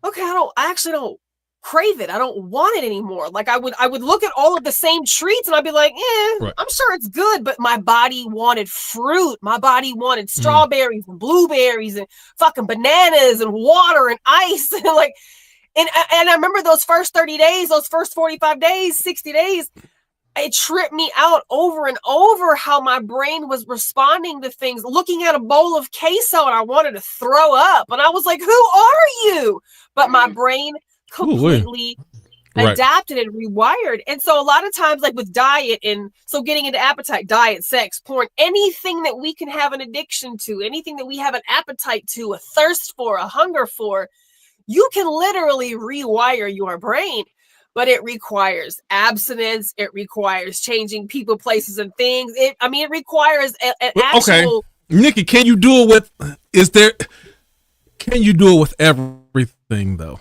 okay, I actually don't crave it. I don't want it anymore. Like I would look at all of the same treats and I'd be like,
Right.
I'm sure it's good, but my body wanted fruit. My body wanted strawberries and blueberries and fucking bananas and water and ice and like, and I remember those first 30 days, those first 45 days, 60 days, it tripped me out over and over how my brain was responding to things, looking at a bowl of queso and I wanted to throw up. And I was like, who are you? But my brain completely adapted and rewired. And so a lot of times, like with diet, and so getting into appetite, diet, sex, porn, anything that we can have an addiction to, anything that we have an appetite to, a thirst for, a hunger for, you can literally rewire your brain. But it requires abstinence. It requires changing people, places, and things. It requires an actual.
Okay, Nikki, can you do it with? Can you do it with everything though?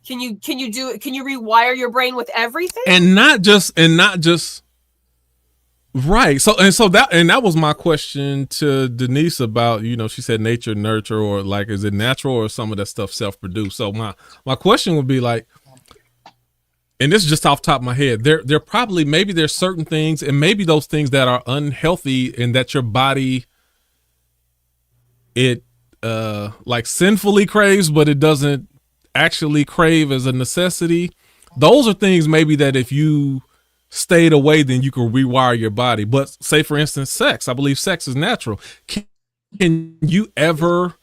Can you do it? Can you rewire your brain with everything?
And not just right. So that was my question to Denise about, she said nature, nurture, or like, is it natural or some of that stuff self-produced? So my question would be like, and this is just off the top of my head, there probably, maybe there's certain things, and maybe those things that are unhealthy and that your body, it like sinfully craves, but it doesn't actually crave as a necessity. Those are things maybe that if you stayed away, then you can rewire your body. But say for instance, sex, I believe sex is natural. Can you ever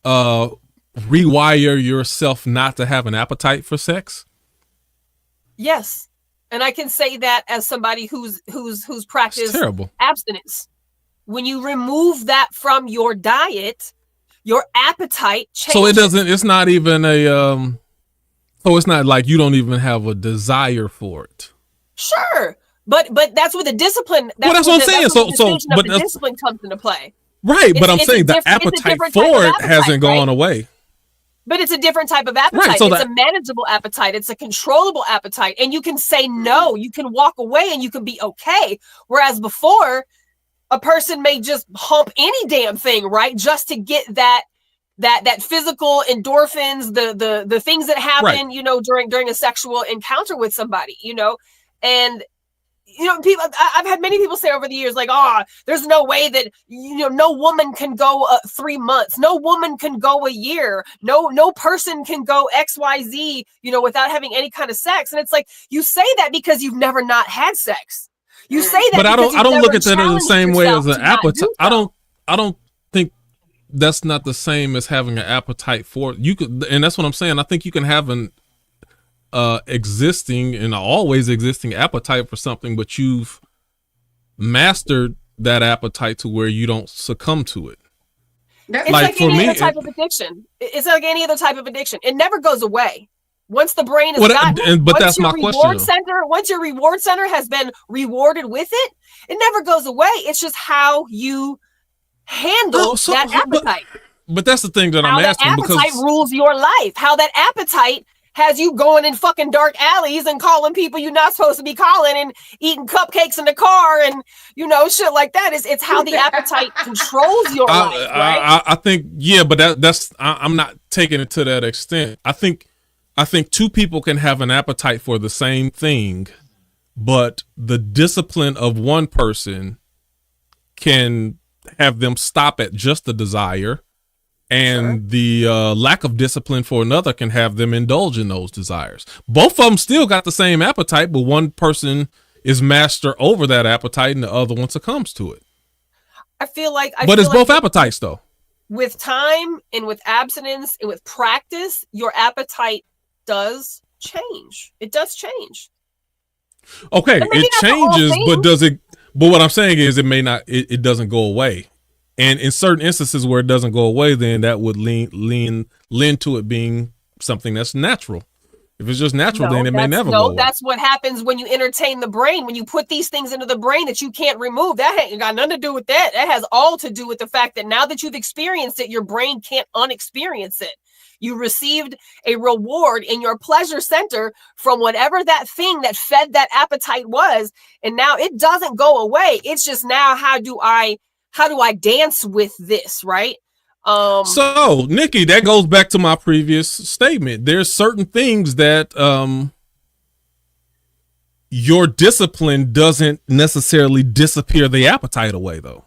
rewire yourself not to have an appetite for sex?
Yes. And I can say that as somebody who's practiced abstinence. When you remove that from your diet, your appetite changes.
So it's not even so it's not like you don't even have a desire for it.
Sure. But that's where the discipline,
that's what I'm saying.
But the discipline comes into play.
Right, but I'm saying the appetite for it hasn't gone away.
But it's a different type of appetite. Right, so it's a manageable appetite. It's a controllable appetite. And you can say no. You can walk away and you can be okay. Whereas before, a person may just hump any damn thing, right? Just to get that physical endorphins, the things that happen, right, during a sexual encounter with somebody, and people, I've had many people say over the years, like, there's no way that, no woman can go 3 months. No woman can go a year. No person can go XYZ, without having any kind of sex. And it's like, you say that because you've never not had sex. You say that,
but I don't look at that in the same way as an appetite. I don't think that's not the same as having an appetite for it. You could, and that's what I'm saying. I think you can have an existing and always existing appetite for something, but you've mastered that appetite to where you don't succumb to it.
It's like any other type of addiction. It's like any other type of addiction. It never goes away. Once the brain is gotten,
but that's my question.
Once your reward center has been rewarded with it, it never goes away. It's just how you handle that appetite.
But that's the thing that I'm asking, because
appetite rules your life. How that appetite has you going in fucking dark alleys and calling people you're not supposed to be calling and eating cupcakes in the car and shit like that. It's how the appetite controls your life, right?
I think, but that's I'm not taking it to that extent. I think two people can have an appetite for the same thing, but the discipline of one person can have them stop at just the desire, and the lack of discipline for another can have them indulge in those desires. Both of them still got the same appetite, but one person is master over that appetite and the other one succumbs to it. But it's both appetites though.
With time and with abstinence and with practice, your appetite does change. It does change.
Okay, it changes, but does it? But what I'm saying is, it may not. It doesn't go away, and in certain instances where it doesn't go away, then that would lend to it being something that's natural. If it's just natural, then it may never go away.
That's what happens when you entertain the brain. When you put these things into the brain that you can't remove, that ain't got nothing to do with that. That has all to do with the fact that now that you've experienced it, your brain can't unexperience it. You received a reward in your pleasure center from whatever that thing that fed that appetite was, and now it doesn't go away. It's just now, how do I dance with this, right?
So, Nikki, that goes back to my previous statement. There's certain things that your discipline doesn't necessarily disappear the appetite away, though.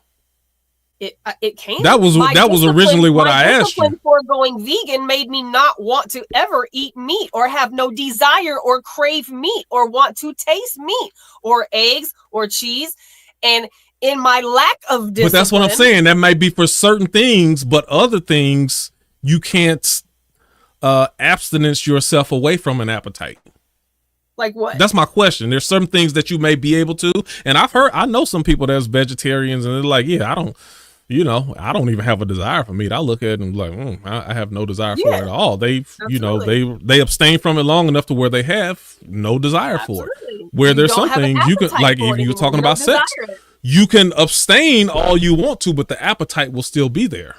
It can.
That was originally what I asked you.
For going vegan made me not want to ever eat meat, or have no desire or crave meat, or want to taste meat or eggs or cheese. And in my lack of discipline, but
that's what I'm saying. That might be for certain things, but other things you can't abstinence yourself away from an appetite.
Like what?
That's my question. There's some things that you may be able to, and I know some people that's vegetarians, and they're like, yeah, I don't even have a desire for meat. I look at it and like, I have no desire for it at all. They abstain from it long enough to where they have no desire for it. Where there's some things you can, like, even you were talking about sex, you can abstain all you want to, but the appetite will still be there.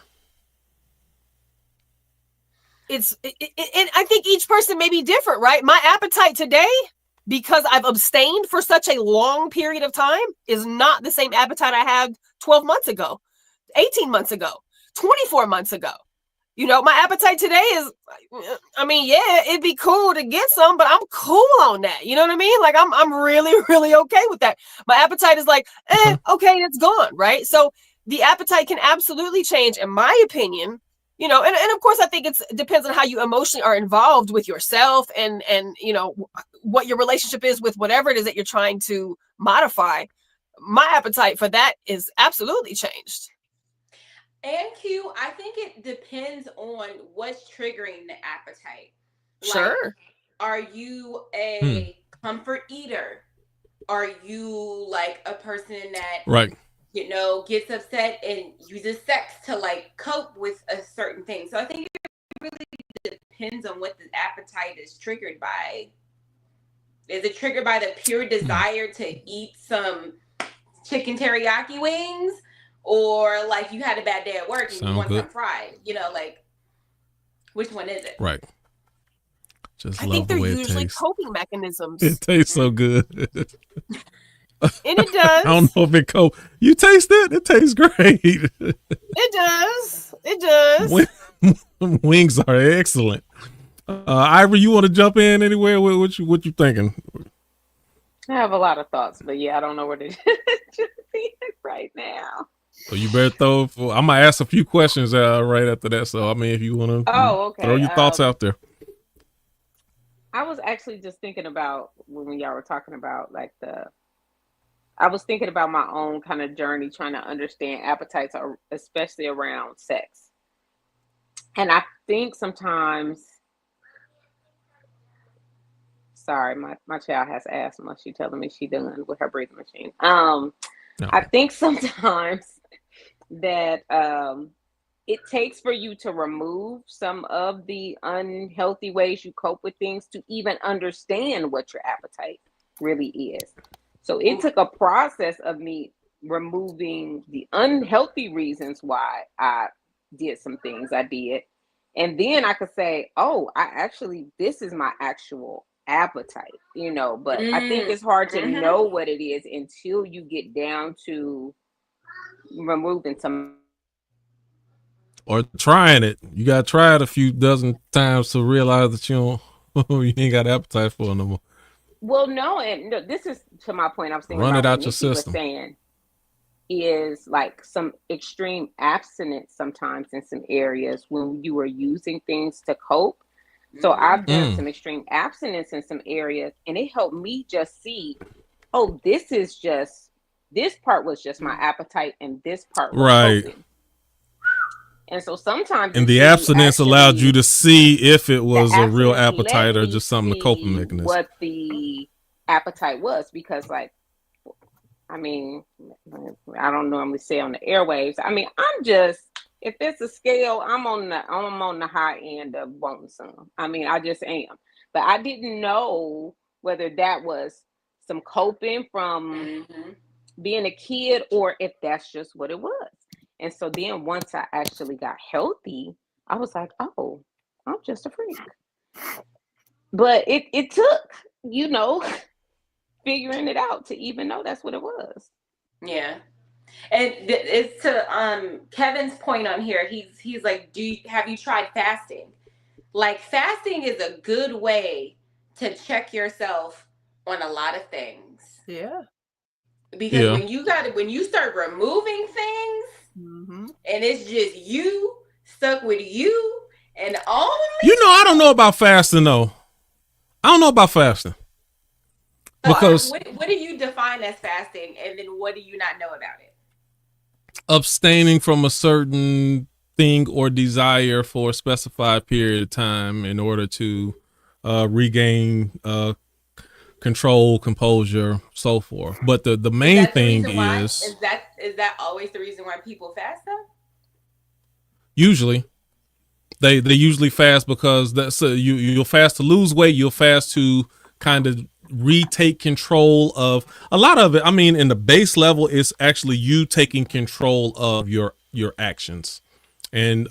And I think each person may be different, right? My appetite today, because I've abstained for such a long period of time, is not the same appetite I had 12 months ago, 18 months ago, 24 months ago. My appetite today is, it'd be cool to get some, but I'm cool on that. You know what I mean? Like, I'm really, really okay with that. My appetite is like, okay, it's gone, right? So the appetite can absolutely change, in my opinion. And of course, I think it depends on how you emotionally are involved with yourself, and what your relationship is with whatever it is that you're trying to modify. My appetite for that is absolutely changed.
And Q, I think it depends on what's triggering the appetite.
Sure.
Are you a comfort eater? Are you like a person that gets upset and uses sex to like cope with a certain thing? So I think it really depends on what the appetite is triggered by. Is it triggered by the pure desire to eat some chicken teriyaki wings? Or like you had a bad day at work and you want some fried, like, which one is it?
Right.
I think they're usually coping mechanisms.
It tastes so good.
And it does.
I don't know if it You taste it? It tastes great.
It does. It does.
Wings are excellent. Ivory, you want to jump in anywhere? What you thinking?
I have a lot of thoughts, but I don't know where to jump in right now.
So you better I'm going to ask a few questions right after that. So, if you want to throw your thoughts out there.
I was actually just thinking about when y'all were talking about I was thinking about my own kind of journey trying to understand appetites, especially around sex. And I think sometimes, sorry, my child has asthma. She's telling me she's done with her breathing machine. I think sometimes that it takes for you to remove some of the unhealthy ways you cope with things to even understand what your appetite really is. So it took a process of me removing the unhealthy reasons why I did some things I did. And then I could say, this is my actual appetite, but I think it's hard to know what it is until you get down to removing some
or trying it. You got to try it a few dozen times to realize that you ain't got appetite for it no more.
Well, no, this is to my point. I was thinking
run it out
your
system.
Saying is like some extreme abstinence sometimes in some areas when you are using things to cope. So I've done some extreme abstinence in some areas, and it helped me just see, this part was just my appetite, and this part was coping. And so sometimes
And the abstinence allowed you to see if it was a real appetite or just something to coping mechanism.
What the appetite was, because like, I mean, I don't normally say on the airwaves. I mean, I'm just, if it's a scale, I'm on the high end of wanting some. I mean, I just am. But I didn't know whether that was some coping from being a kid or if that's just what it was. And so then once I actually got healthy, I was like, oh, I'm just a freak. But it took, you know, figuring it out to even know that's what it was.
Yeah. And it's to Kevin's point on here. He's like, have you tried fasting? Like, fasting is a good way to check yourself on a lot of things.
Yeah.
Because when you start removing things, and it's just you stuck with you and only.
You know, I don't know about fasting though. I don't know about fasting.
So
because
what do you define as fasting, and then what do you not know about it?
Abstaining from a certain thing or desire for a specified period of time in order to regain control, composure, so forth. But the main thing is
that always the reason why people fast though?
Usually. They usually fast because that's you'll fast to lose weight, you'll fast to kind of retake control of a lot of it. I mean, in the base level, it's actually you taking control of your actions and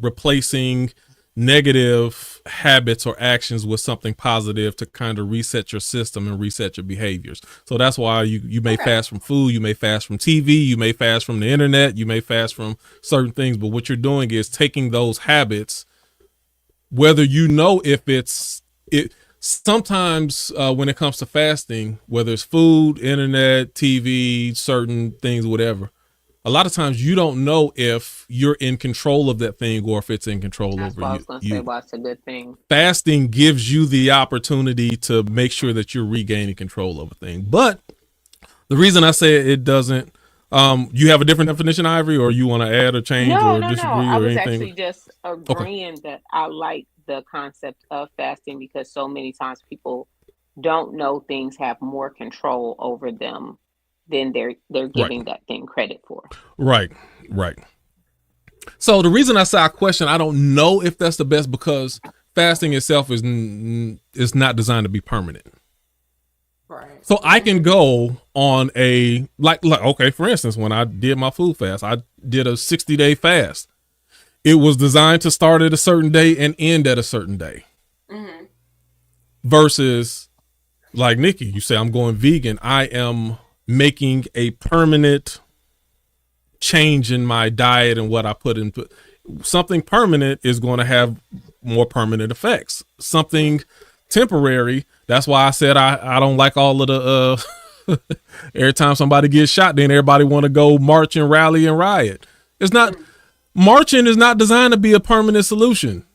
replacing negative habits or actions with something positive to kind of reset your system and reset your behaviors. So that's why you may fast from food, you may fast from TV, you may fast from the internet, you may fast from certain things, but what you're doing is taking those habits, whether you know if it sometimes when it comes to fasting, whether it's food, internet, TV, certain things, whatever, a lot of times you don't know if you're in control of that thing or if it's in control over you.
I was going to say, well, it's a good thing.
Fasting gives you the opportunity to make sure that you're regaining control of a thing. But the reason I say it doesn't, you have a different definition, Ivory, or you want to add or change or disagree or anything?
I was actually just agreeing that I like the concept of fasting because so many times people don't know things have more control over them than they're giving that thing credit for. Right.
So the reason I say I question, I don't know if that's the best, because fasting itself is not designed to be permanent.
Right.
So I can go on a like okay, for instance, when I did my food fast, I did a 60-day fast. It was designed to start at a certain day and end at a certain day. Mm-hmm. Versus like Nikki, you say I'm going vegan. I am making a permanent change in my diet and what I put into something. Permanent is going to have more permanent effects. Something temporary, that's why I said I don't like all of the every time somebody gets shot, then everybody want to go march and rally and riot. It's not, marching is not designed to be a permanent solution.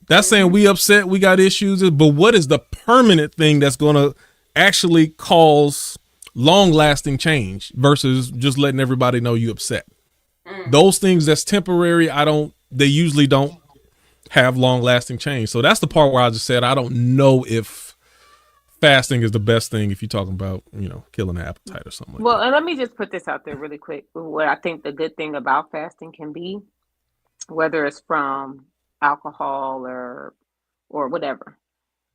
That's saying we upset, we got issues, but what is the permanent thing that's going to actually cause long-lasting change versus just letting everybody know you upset? Those things that's temporary, they usually don't have long-lasting change. So that's the part where I just said I don't know if fasting is the best thing if you're talking about, killing an appetite or something like that.
Well, and let me just put this out there really quick. What I think the good thing about fasting can be, whether it's from alcohol or whatever,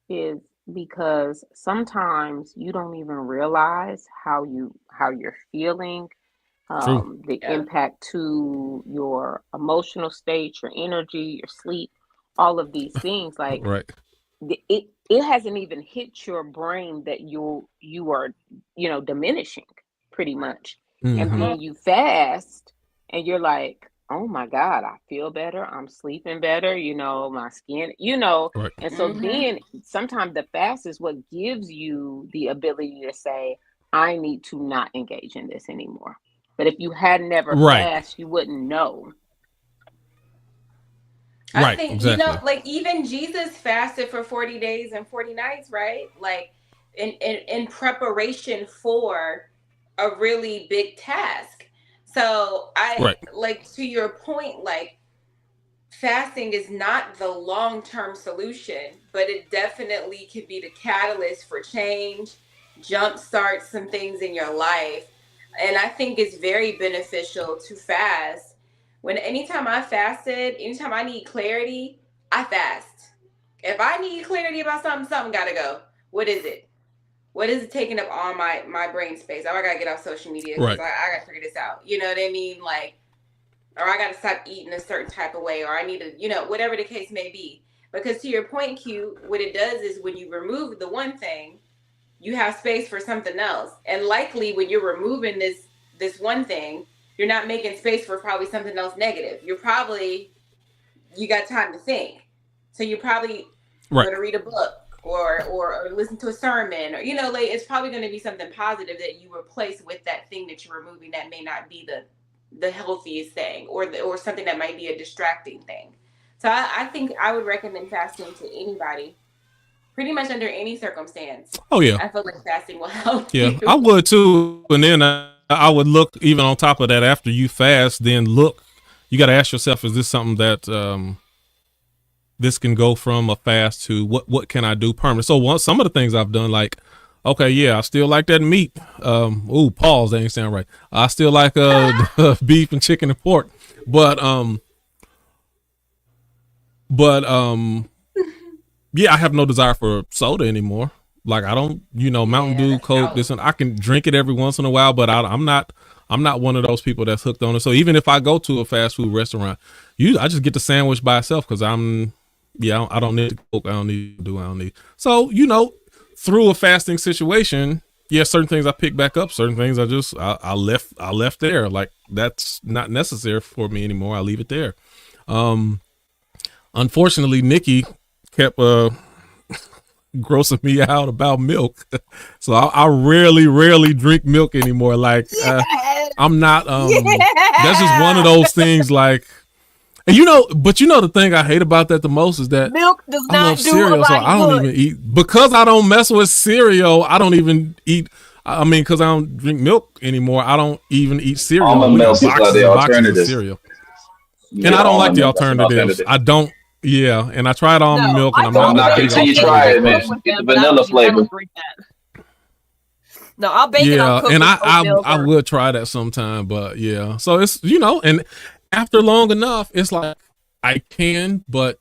is because sometimes you don't even realize how you're feeling, the impact to your emotional state, your energy, your sleep, all of these things. Like it hasn't even hit your brain that you are diminishing pretty much. Mm-hmm. And then you fast and you're like, oh my God, I feel better. I'm sleeping better, my skin, and so then sometimes the fast is what gives you the ability to say, I need to not engage in this anymore. But if you had never fast, you wouldn't know.
I think, exactly. Like even Jesus fasted for 40 days and 40 nights, right? Like in preparation for a really big task. So like to your point, like fasting is not the long-term solution, but it definitely can be the catalyst for change, jumpstart some things in your life. And I think it's very beneficial to fast. Anytime I fasted, anytime I need clarity, I fast. If I need clarity about something, something gotta go. What is it? What is it taking up all my brain space? Oh, I gotta get off social media because I gotta figure this out. You know what I mean? Like, or I gotta stop eating a certain type of way, or I need to, whatever the case may be. Because to your point, Q, what it does is when you remove the one thing, you have space for something else. And likely when you're removing this one thing, you're not making space for probably something else negative. You got time to think. So you probably going to read a book or listen to a sermon, or like it's probably going to be something positive that you replace with that thing that you're removing that may not be the healthiest thing, or something that might be a distracting thing. So I think I would recommend fasting to anybody, pretty much under any circumstance.
Oh yeah,
I feel like fasting will help.
Yeah, I would too. And then I would look, even on top of that, after you fast, then look. You got to ask yourself: is this something that this can go from a fast to what can I do permanent? So some of the things I've done, like, okay, yeah, I still like that meat. Pause, that ain't sound right. I still like beef and chicken and pork, but yeah, I have no desire for soda anymore. Like, I don't, Mountain Dew, Coke, this, and I can drink it every once in a while, but I'm not one of those people that's hooked on it. So even if I go to a fast food restaurant, I just get the sandwich by itself because I don't need Coke. I don't need. So, through a fasting situation, certain things I pick back up, certain things I left there. Like, that's not necessary for me anymore. I leave it there. Unfortunately, Nikki kept grossing me out about milk. So I rarely drink milk anymore. Like, I'm not, that's just one of those things, like, and but the thing I hate about that the most is that
milk does not do
cereal, so I don't even eat, because I don't mess with cereal. I don't even eat. I mean, because I don't drink milk anymore, I don't even eat cereal.
Almond milk is like the alternative.
Cereal. And I don't like the alternatives. I don't. Yeah, and I tried almond milk, and I'm not
until you try it, man. Get the vanilla flavor.
No, I'll bake it on
and I would try that sometime, but yeah. So it's and after long enough, it's like I can, but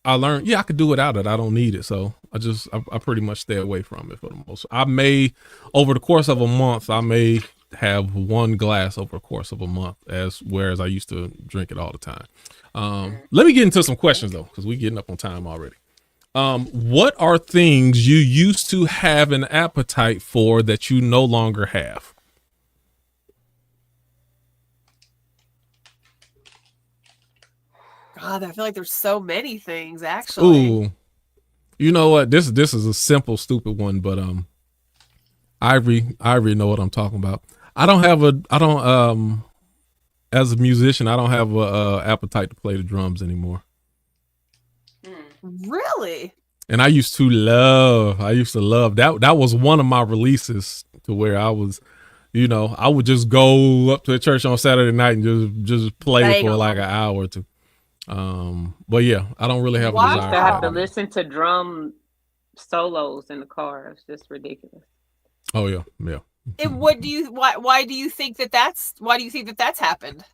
I learned I could do without it. I don't need it, so I pretty much stay away from it for the most. I may, over the course of a month, I may have one glass over the course of a month, whereas I used to drink it all the time. Let me get into some questions though, because we're getting up on time already. What are things you used to have an appetite for that you no longer have?
God, I feel like there's so many things, actually.
Ooh, you know what? This is a simple, stupid one, but Ivory know what I'm talking about. As a musician, I don't have a appetite to play the drums anymore.
Really?
And I used to love that. That was one of my releases, to where I was, I would just go up to the church on Saturday night and just play for like an hour or two. But yeah, I don't really have a desire.
I have to listen to drum solos in the car. It's just ridiculous.
Oh yeah.
And why do you think that's happened?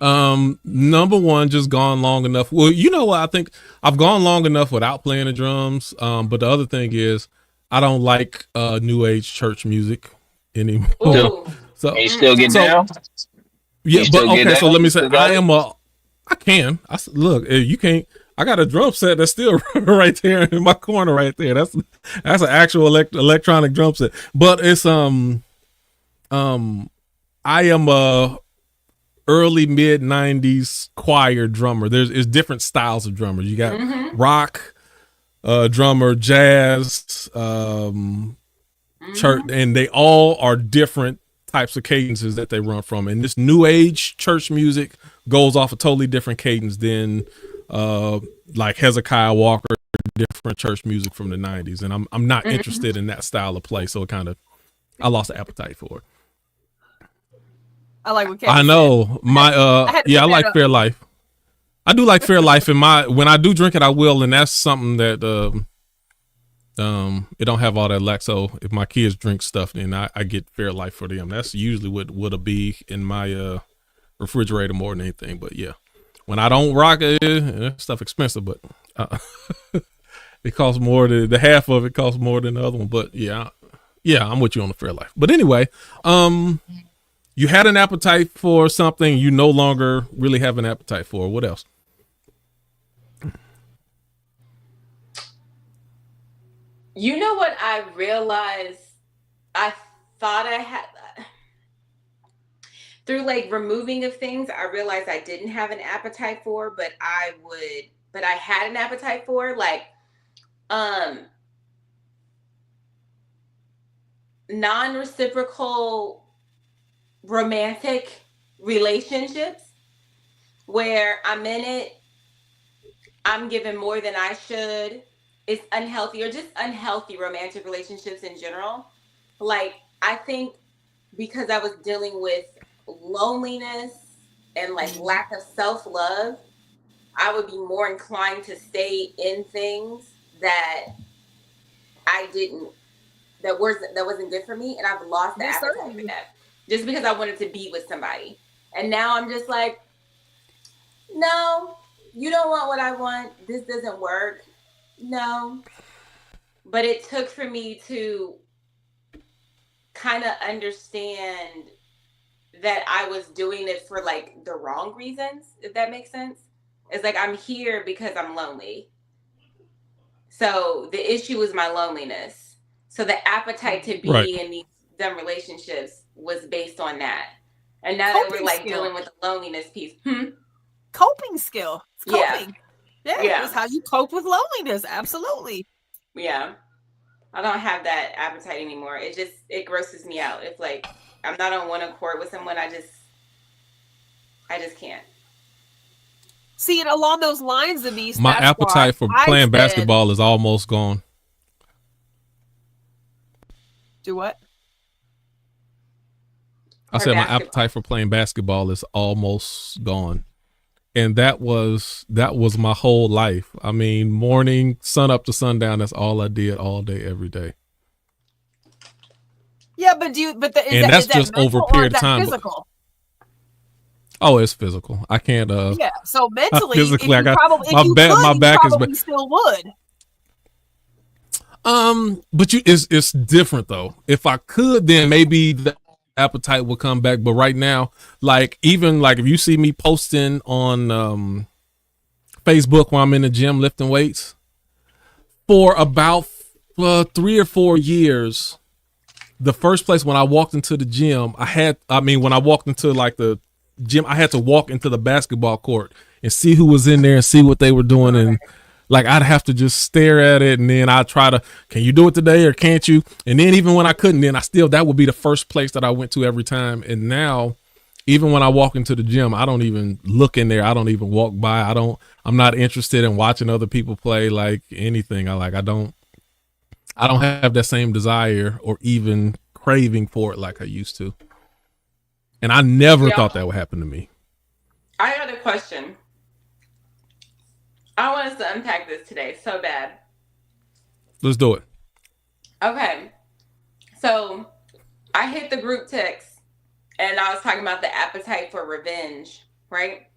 Number one, just gone long enough. Well, what? I think I've gone long enough without playing the drums. But the other thing is, I don't like new age church music anymore.
Ooh. So you still get down?
Yeah, but okay. So let me say, I can. Look, you can't. I got a drum set that's still right there in my corner right there. That's an actual electronic drum set. But it's I am a early mid 90s choir drummer. There's different styles of drummers. You got rock drummer, jazz, church, and they all are different types of cadences that they run from. And this new age church music goes off a totally different cadence than like Hezekiah Walker, different church music from the 90s. And I'm not interested in that style of play. So I lost the appetite for it.
I like what
I know. I like Fair Life. I do like Fairlife when I do drink it, I will, and that's something that it don't have all that lac. So if my kids drink stuff, then I get Fairlife for them. That's usually what would be in my refrigerator more than anything. But yeah, when I don't rock it, that stuff expensive, but it costs more. The half of it costs more than the other one. But yeah, I'm with you on the Fairlife. But anyway, you had an appetite for something you no longer really have an appetite for. What else?
You know what I realized? I thought I had through like removing of things. I realized I didn't have an appetite for, but I had an appetite for, like non-reciprocal romantic relationships where I'm in it, I'm giving more than I should. It's unhealthy, or just unhealthy romantic relationships in general. Like, I think because I was dealing with loneliness and like lack of self-love, I would be more inclined to stay in things that that wasn't good for me, and I've lost the appetite for that just because I wanted to be with somebody. And now I'm just like, no, you don't want what I want. This doesn't work. No. But it took for me to kind of understand that I was doing it for like the wrong reasons, if that makes sense. It's like, I'm here because I'm lonely. So the issue was my loneliness. So the appetite to be in these dumb relationships was based on that. And now that we're like dealing with the loneliness piece.
Coping skill. It's coping.
Yeah.
That's how you cope with loneliness. Absolutely.
Yeah. I don't have that appetite anymore. It grosses me out. If like I'm not on one accord with someone, I just can't.
See, and along those lines, Denise,
my appetite for playing basketball is almost gone.
Do what?
I said my appetite for playing basketball is almost gone. And that was my whole life. I mean, morning, sun up to sundown, that's all I did all day, every day.
Yeah, but
that's just over a period of time.
Physical?
Oh, it's physical. I can't.
Yeah. So mentally,
physically, my
back is still would.
But it's different though. If I could, then maybe the appetite will come back. But right now, like even like if you see me posting on Facebook while I'm in the gym lifting weights, for about 3 or 4 years, the first place when I walked into the gym, when I walked into like the gym, I had to walk into the basketball court and see who was in there and see what they were doing. And like, I'd have to just stare at it. And then I'd try to, can you do it today or can't you? And then even when I couldn't, then that would be the first place that I went to every time. And now, even when I walk into the gym, I don't even look in there. I don't even walk by. I'm not interested in watching other people play like anything. I don't have that same desire or even craving for it like I used to. And I never thought that would happen to me.
I got a question. I want us to unpack this today so bad.
Let's do it.
Okay. So I hit the group text and I was talking about the appetite for revenge, right?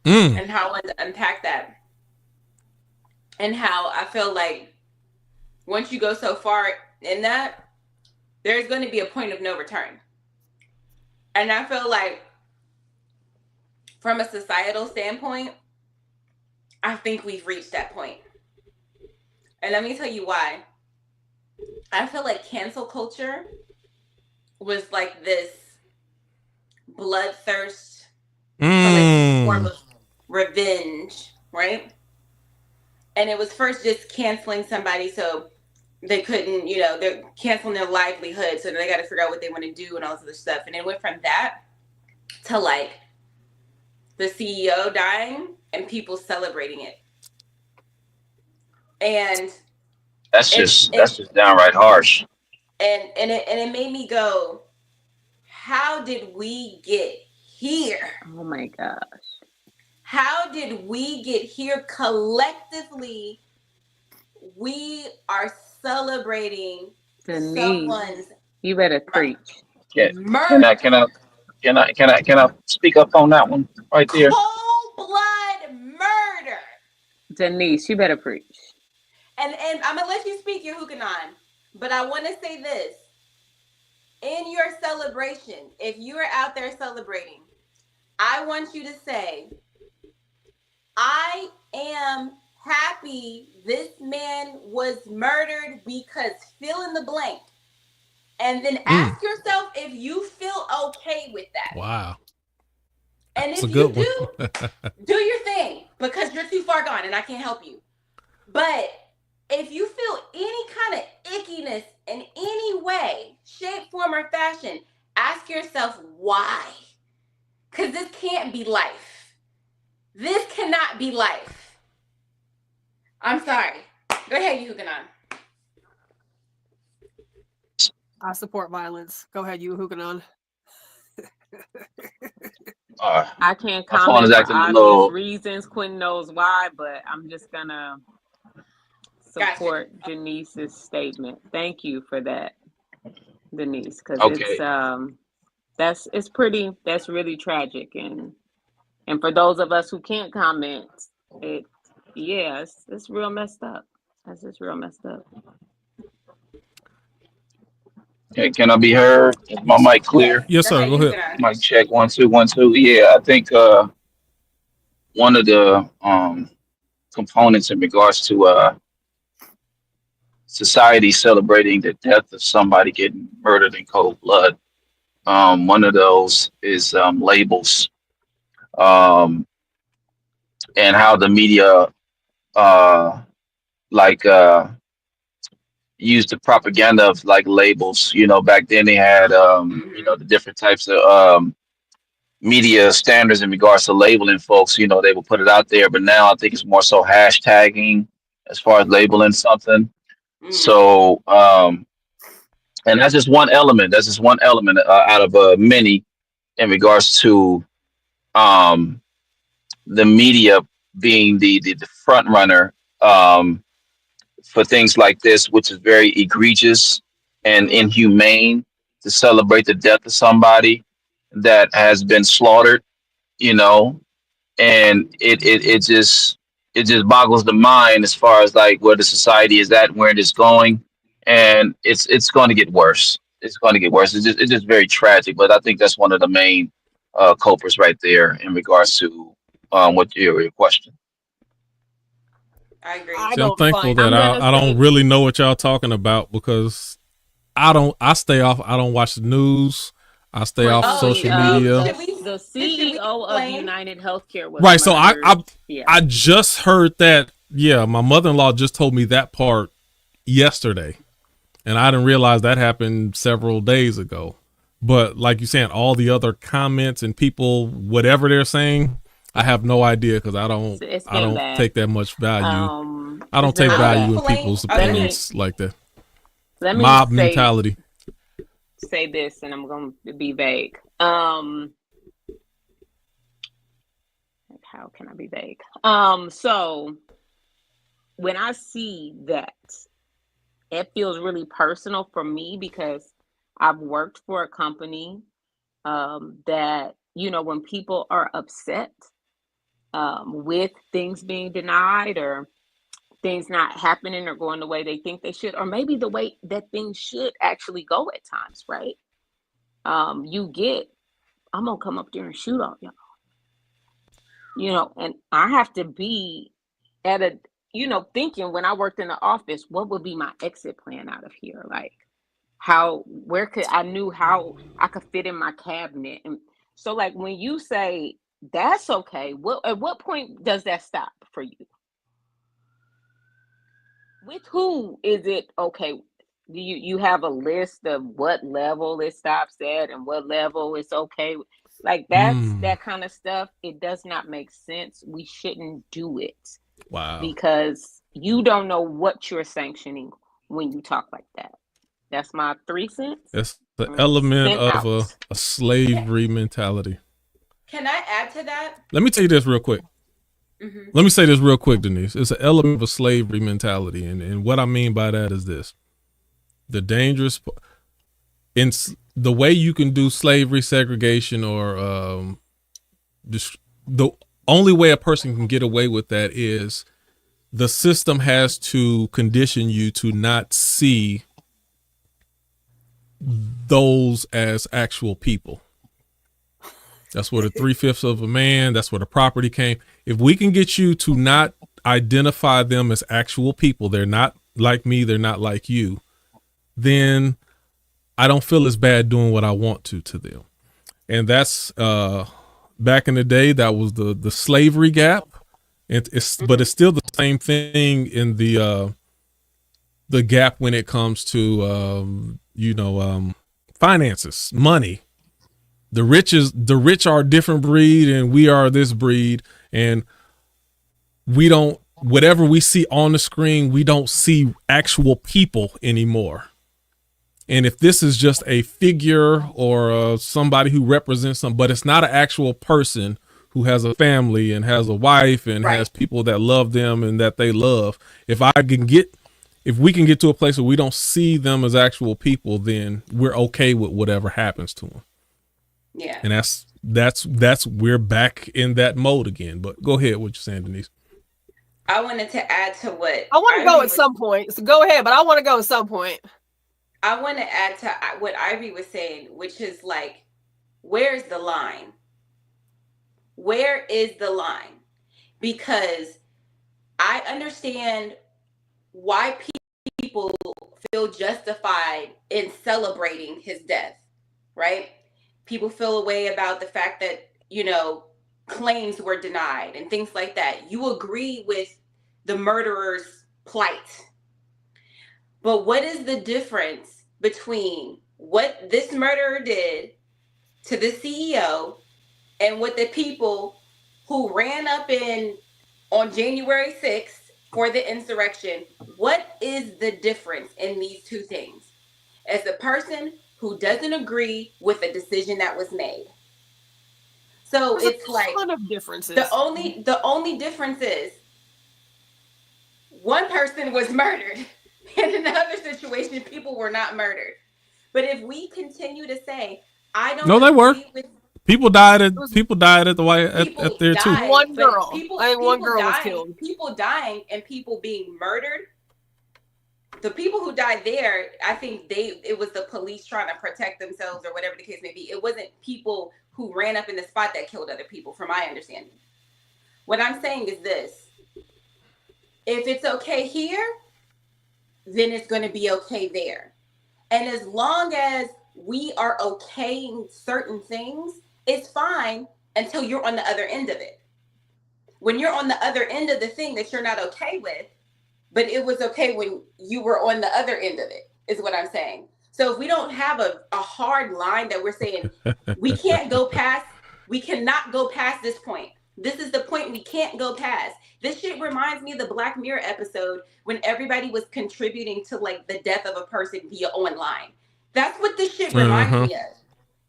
And how I wanted to unpack that. And how I feel like once you go so far in that, there's going to be a point of no return. And I feel like from a societal standpoint, I think we've reached that point. And let me tell you why. I feel like cancel culture was like this bloodthirst for like form of revenge, right? And it was first just canceling somebody so they couldn't, they're canceling their livelihood, so they got to figure out what they want to do and all this other stuff. And it went from that to like the CEO dying and people celebrating it. And
that's just downright harsh.
And it made me go, how did we get here?
Oh my gosh.
How did we get here collectively? We are celebrating
Denise,
someone's
you better preach.
murder.
Can I speak up on that one right there?
Cold blood murder.
Denise, you better preach.
And I'm gonna let you speak your Hukanon, but I want to say this: in your celebration, if you are out there celebrating, I want you to say, "I am happy this man was murdered because fill in the blank," and then ask yourself if you feel okay with that.
Wow.
And
That's
if
a
you
good
do, do your thing, because you're too far gone and I can't help you. But if you feel any kind of ickiness in any way, shape, form, or fashion, ask yourself why. Because this can't be life. This cannot be life. I'm sorry. Go ahead, Hukanon.
I support violence. Go ahead, you Hukanon.
I can't
My phone is
comment for
acting a
obvious
little.
reasons. Quinn knows why, but I'm just gonna support Denise's statement. Thank you for that, Denise, because
Okay.
that's really tragic, and for those of us who can't comment, it's real messed up. That's just real messed up.
Okay, can I be heard? Is my mic clear?
Yes,
Go
sir.
ahead,
Go ahead.
Hukanon.
Mic check 1 2 1 2. Yeah, I think one of the components in regards to society celebrating the death of somebody getting murdered in cold blood. One of those is labels, um, and how the media uh, like used the propaganda of like labels. You know, back then they had the different types of media standards in regards to labeling folks. You know, they would put it out there, but now I think it's more so hashtagging as far as labeling something. So, and that's just one element. That's just one element out of many in regards to um, the media being the front runner for things like this, which is very egregious and inhumane to celebrate the death of somebody that has been slaughtered. You know, and it just boggles the mind as far as like where the society is at, where it is going, and it's going to get worse. It's going to get worse. It's just very tragic. But I think that's one of the main culprits right there in regards to what your question.
I agree.
See, I'm thankful that I don't really know what y'all talking about because I stay off. I don't watch the news. I stay off social media.
The CEO of United Healthcare was
right. So
murdered.
I just heard that. Yeah, my mother-in-law just told me that part yesterday, and I didn't realize that happened several days ago. But like you saying, all the other comments and people, whatever they're saying, I have no idea because I don't take that much value. I don't take value in people's opinions like that. Mob mentality.
Say this, and I'm going to be vague. How can I be vague? So when I see that, it feels really personal for me because I've worked for a company that, when people are upset with things being denied or things not happening or going the way they think they should, or maybe the way that things should actually go at times, right? I'm gonna come up there and shoot all y'all. And I have to be at a, thinking when I worked in the office, what would be my exit plan out of here? Like I knew how I could fit in my cabinet. And so like when you say that's okay, at what point does that stop for you? With who is it okay? Do you have a list of what level it stops at and what level it's okay? Like that kind of stuff. It does not make sense. We shouldn't do it.
Wow.
Because you don't know what you're sanctioning when you talk like that. That's my 3 cents.
That's the element of a slavery mentality.
Can I add to that?
Let me tell you this real quick.
Mm-hmm.
Let me say this real quick, Denise. It's an element of a slavery mentality. And what I mean by that is this. The dangerous, in the way you can do slavery, segregation, or the only way a person can get away with that is the system has to condition you to not see those as actual people. That's where the 3/5 of a man, that's where the property came. If we can get you to not identify them as actual people, they're not like me, they're not like you, then I don't feel as bad doing what I want to them. And that's back in the day, that was the slavery gap. But it's still the same thing in the gap when it comes to finances, money. The rich are a different breed, and we are this breed, and we don't, whatever we see on the screen, we don't see actual people anymore. And if this is just a figure or somebody who represents some, but it's not an actual person who has a family and has a wife and has people that love them and that they love. If we can get to a place where we don't see them as actual people, then we're okay with whatever happens to them.
Yeah.
And that's we're back in that mode again. But go ahead, what you're saying, Denise.
I wanted to add to what
I want to go at some point. So go ahead, but I want to go at some point.
I want to add to what Ivy was saying, which is like, where's the line? Where is the line? Because I understand why people feel justified in celebrating his death, right? People feel a way about the fact that, claims were denied and things like that. You agree with the murderer's plight. But what is the difference between what this murderer did to the CEO and what the people who ran up on January 6th for the insurrection? What is the difference in these two things? As a person who doesn't agree with the decision that was made. So it's like
a ton of differences.
The only difference is one person was murdered. In another situation, people were not murdered. But if we continue to say, I don't
No, they were. People died at the White at there too.
One girl. One girl was killed.
People dying and people being murdered. The people who died there, I think it was the police trying to protect themselves or whatever the case may be. It wasn't people who ran up in the spot that killed other people, from my understanding. What I'm saying is this. If it's okay here, then it's going to be okay there. And as long as we are okaying certain things, it's fine until you're on the other end of it. When you're on the other end of the thing that you're not okay with, but it was okay when you were on the other end of it, is what I'm saying. So if we don't have a hard line that we're saying we cannot go past this point. This is the point we can't go past. This shit reminds me of the Black Mirror episode when everybody was contributing to like the death of a person via online. That's what this shit reminds me of.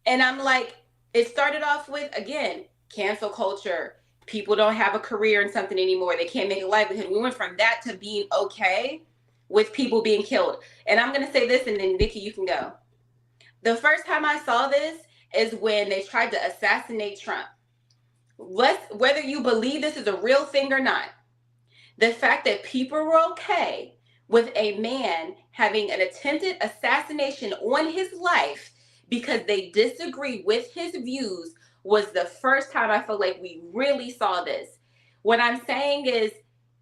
And I'm like, it started off with, again, cancel culture. People don't have a career in something anymore. They can't make a livelihood. We went from that to being okay with people being killed. And I'm going to say this, and then Nikki, you can go. The first time I saw this is when they tried to assassinate Trump. Whether you believe this is a real thing or not, the fact that people were okay with a man having an attempted assassination on his life because they disagree with his views was the first time I feel like we really saw this. What I'm saying is,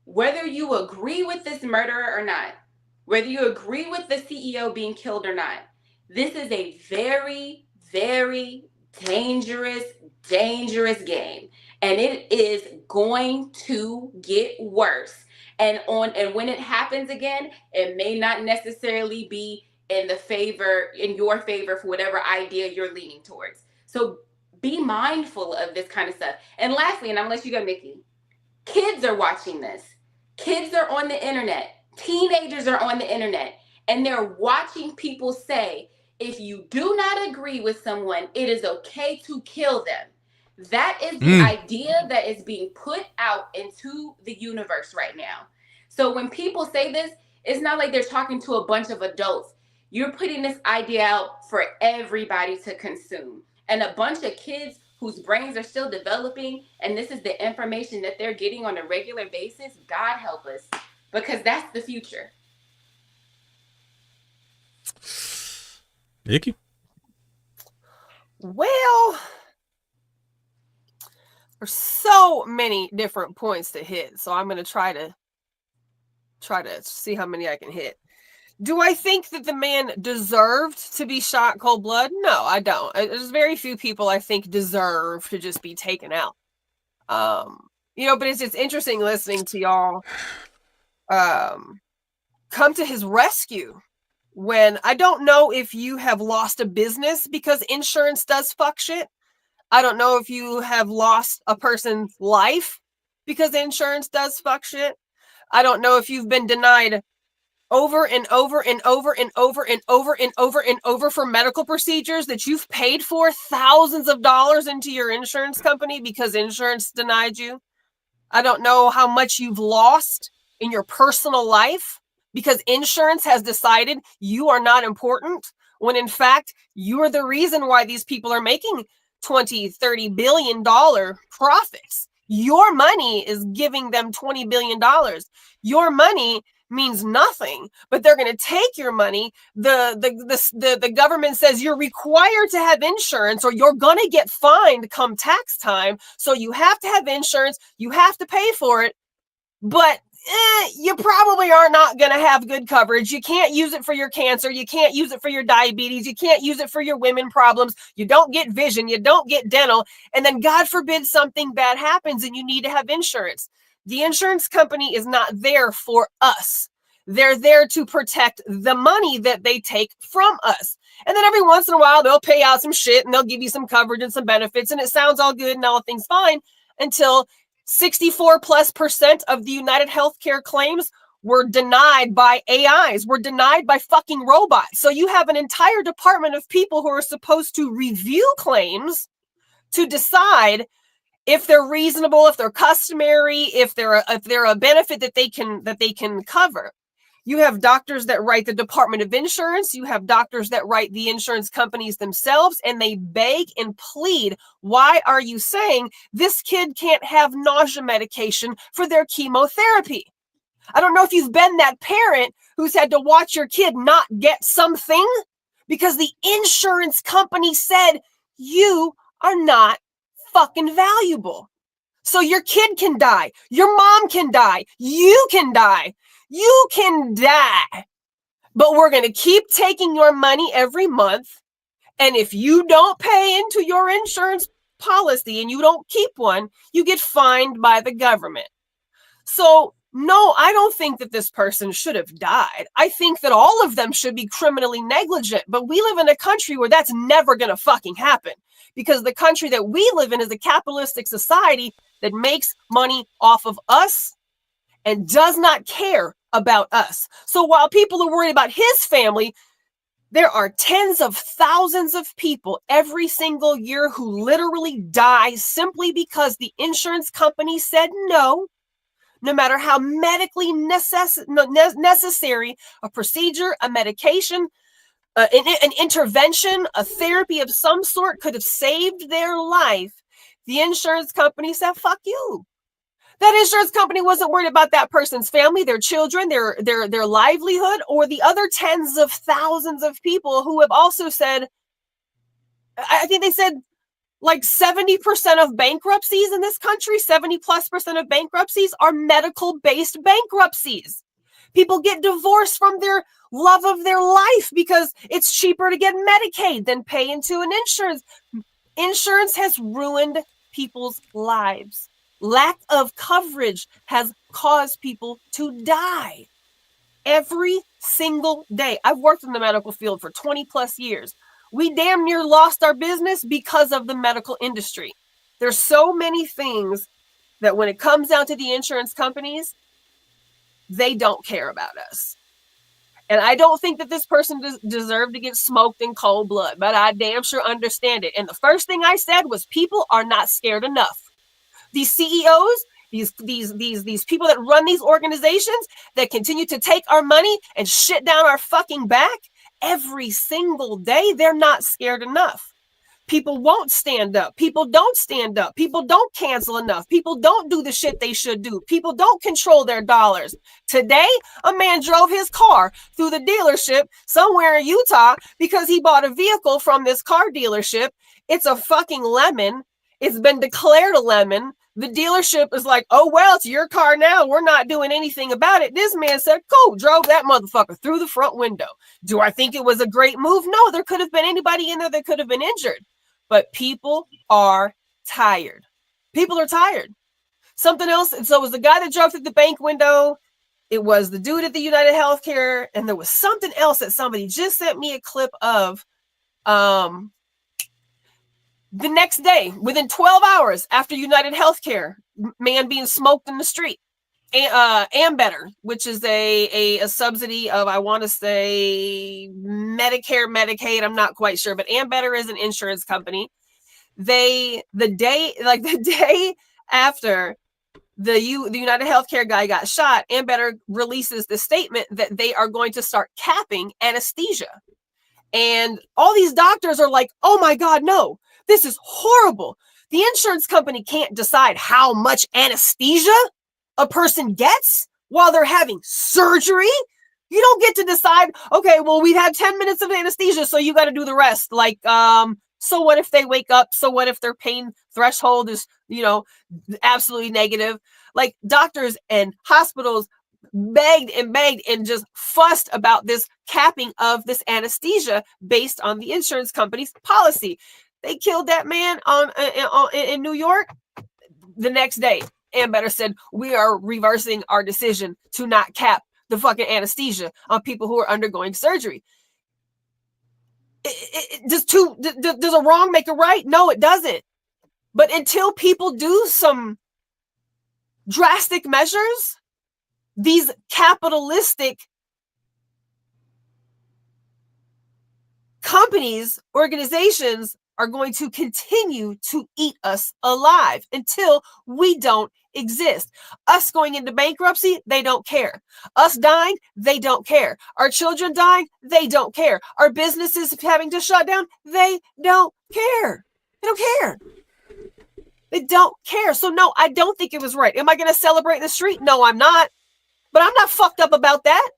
whether you agree with this murderer or not, whether you agree with the CEO being killed or not, this is a very, very dangerous game. And it is going to get worse. And when it happens again, it may not necessarily be in your favor for whatever idea you're leaning towards. So be mindful of this kind of stuff. And lastly, and I'm gonna let you go, Nikki, kids are watching this. Kids are on the internet. Teenagers are on the internet. And they're watching people say, if you do not agree with someone, it is okay to kill them. That is the idea that is being put out into the universe right now. So when people say this, it's not like they're talking to a bunch of adults. You're putting this idea out for everybody to consume. And a bunch of kids whose brains are still developing, and this is the information that they're getting on a regular basis, God help us, because that's the future.
Nikki?
Well, there's so many different points to hit, so I'm going to try to see how many I can hit. Do I think that the man deserved to be shot cold blood? No, I don't. There's very few people I think deserve to just be taken out. But it's just interesting listening to y'all come to his rescue when I don't know if you have lost a business because insurance does fuck shit. I don't know if you have lost a person's life because insurance does fuck shit. I don't know if you've been denied over and over and over and over and over and over and over for medical procedures that you've paid for thousands of dollars into your insurance company because insurance denied you. I don't know how much you've lost in your personal life because insurance has decided you are not important, when in fact, you are the reason why these people are making $20-30 billion profits. Your money is giving them $20 billion. Your money means nothing, but they're going to take your money. The government says you're required to have insurance or you're going to get fined come tax time. So you have to have insurance. You have to pay for it, but you probably are not going to have good coverage. You can't use it for your cancer. You can't use it for your diabetes. You can't use it for your women problems. You don't get vision. You don't get dental. And then God forbid something bad happens and you need to have insurance. The insurance company is not there for us. They're there to protect the money that they take from us. And then every once in a while, they'll pay out some shit and they'll give you some coverage and some benefits. And it sounds all good and all things fine until 64+% of the United Healthcare claims were denied by AIs, were denied by fucking robots. So you have an entire department of people who are supposed to review claims to decide if they're reasonable, if they're customary, if they're a benefit that they can cover. You have doctors that write the Department of Insurance. You have doctors that write the insurance companies themselves, and they beg and plead. Why are you saying this kid can't have nausea medication for their chemotherapy? I don't know if you've been that parent who's had to watch your kid not get something because the insurance company said you are not fucking valuable. So your kid can die. Your mom can die. You can die. You can die. But we're going to keep taking your money every month. And if you don't pay into your insurance policy and you don't keep one, you get fined by the government. So no, I don't think that this person should have died. I think that all of them should be criminally negligent. But we live in a country where that's never going to fucking happen. Because the country that we live in is a capitalistic society that makes money off of us and does not care about us. So while people are worried about his family, there are tens of thousands of people every single year who literally die simply because the insurance company said no matter how medically necessary a procedure, a medication, an intervention, a therapy of some sort could have saved their life. The insurance company said, fuck you. That insurance company wasn't worried about that person's family, their children, their livelihood, or the other tens of thousands of people who have also said, I think they said like 70% of bankruptcies in this country, 70+% of bankruptcies are medical-based bankruptcies. People get divorced from their love of their life because it's cheaper to get Medicaid than pay into an insurance. Insurance has ruined people's lives. Lack of coverage has caused people to die every single day. I've worked in the medical field for 20 plus years. We damn near lost our business because of the medical industry. There's so many things that when it comes down to the insurance companies, they don't care about us. And I don't think that this person deserved to get smoked in cold blood, but I damn sure understand it. And the first thing I said was people are not scared enough. These CEOs, these people that run these organizations that continue to take our money and shit down our fucking back every single day, they're not scared enough. People won't stand up. People don't stand up. People don't cancel enough. People don't do the shit they should do. People don't control their dollars. Today, a man drove his car through the dealership somewhere in Utah because he bought a vehicle from this car dealership. It's a fucking lemon. It's been declared a lemon. The dealership is like, oh, well, it's your car now. We're not doing anything about it. This man said, cool, drove that motherfucker through the front window. Do I think it was a great move? No, there could have been anybody in there that could have been injured. But people are tired. People are tired. Something else. And so it was the guy that drove through the bank window. It was the dude at the United Healthcare. And there was something else that somebody just sent me a clip of. The next day, within 12 hours after United Healthcare, man being smoked in the street. Ambetter, which is a subsidy of, I want to say, Medicare, Medicaid, I'm not quite sure, but Ambetter is an insurance company. The day after the United Healthcare guy got shot, Ambetter releases the statement that they are going to start capping anesthesia. And all these doctors are like, oh my God, no, this is horrible. The insurance company can't decide how much anesthesia a person gets while they're having surgery. You don't get to decide, okay, well, we've had 10 minutes of anesthesia, so you got to do the rest. Like, so what if they wake up? So what if their pain threshold is, absolutely negative? Like, doctors and hospitals begged and just fussed about this capping of this anesthesia based on the insurance company's policy. They killed that man in New York. The next day, Ambetter said, we are reversing our decision to not cap the fucking anesthesia on people who are undergoing surgery. Does a wrong make a right? No, it doesn't. But until people do some drastic measures, these capitalistic companies, organizations are going to continue to eat us alive until we don't exist. Us going into bankruptcy, they don't care. Us dying, they don't care. Our children dying, they don't care. Our businesses having to shut down, they don't care. They don't care. They don't care. So no, I don't think it was right. Am I going to celebrate in the street? No, I'm not. But I'm not fucked up about that.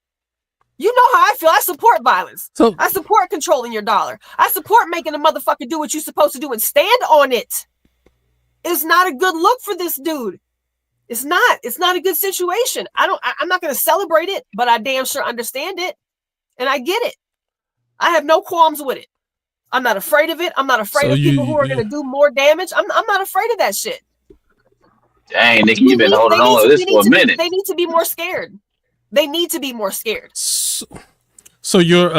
You know how I feel. I support violence. So I support controlling your dollar. I support making a motherfucker do what you're supposed to do and stand on it. It's not a good look for this dude. It's not. It's not a good situation. I'm not going to celebrate it, but I damn sure understand it. And I get it. I have no qualms with it. I'm not afraid of it. I'm not afraid of people who are going to do more damage. I'm not afraid of that shit.
Dang, Nikki, you've been holding on to this for a minute.
They need to be more scared. They need to be more scared.
So you're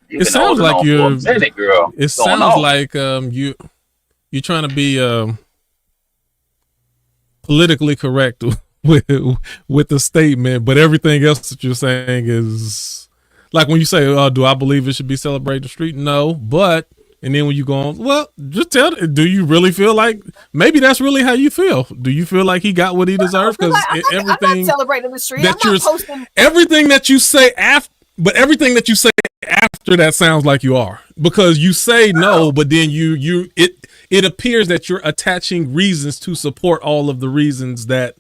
it sounds like you're minute, girl. It sounds like you're trying to be politically correct with the statement, but everything else that you're saying is like when you say, do I believe it should be celebrated in the street? No, but and then when you go on, well, just do you really feel like maybe that's really how you feel? Do you feel like he got what he deserved? Because everything
I'm not celebrating the street. I'm not posting
everything that you say after, but everything that you say after that sounds like you are, because you say no, but then it appears that you're attaching reasons to support all of the reasons that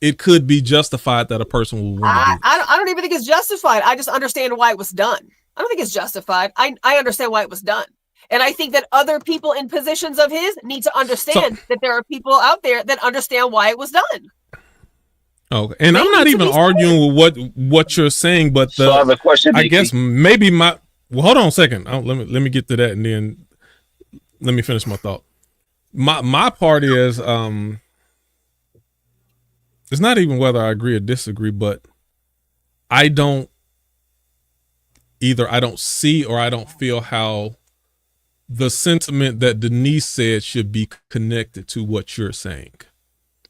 it could be justified that a person will want to do.
I don't even think it's justified. I just understand why it was done. I don't think it's justified. I understand why it was done. And I think that other people in positions of his need to understand that there are people out there that understand why it was done.
Okay, and I'm not even arguing with what you're saying, but
so I have a question.
I guess maybe hold on a second. Let me get to that, and then let me finish my thought. My part is it's not even whether I agree or disagree, but I don't see or I don't feel how the sentiment that Denise said should be connected to what you're saying,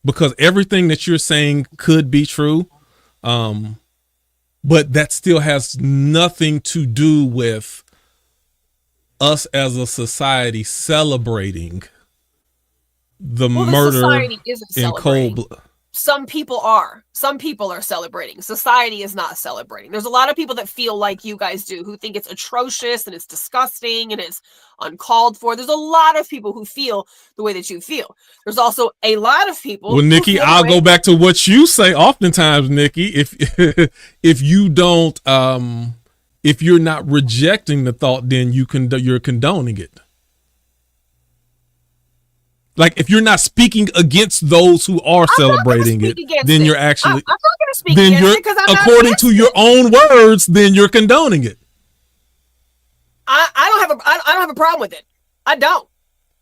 because everything that you're saying could be true. but that still has nothing to do with us as a society celebrating the murder
society isn't
in cold blood.
Some people are. Some people are celebrating. Society is not celebrating. There's a lot of people that feel like you guys do, who think it's atrocious and it's disgusting and it's uncalled for. There's a lot of people who feel the way that you feel. There's also a lot of people.
Well, Nikki, I'll go back to what you say oftentimes, Nikki. If you don't, if you're not rejecting the thought, then you're condoning it. Like, if you're not speaking against those who are celebrating it, then you're actually. I'm not going to speak against it because I'm according to your own words, then you're condoning it.
I don't have a problem with it. I don't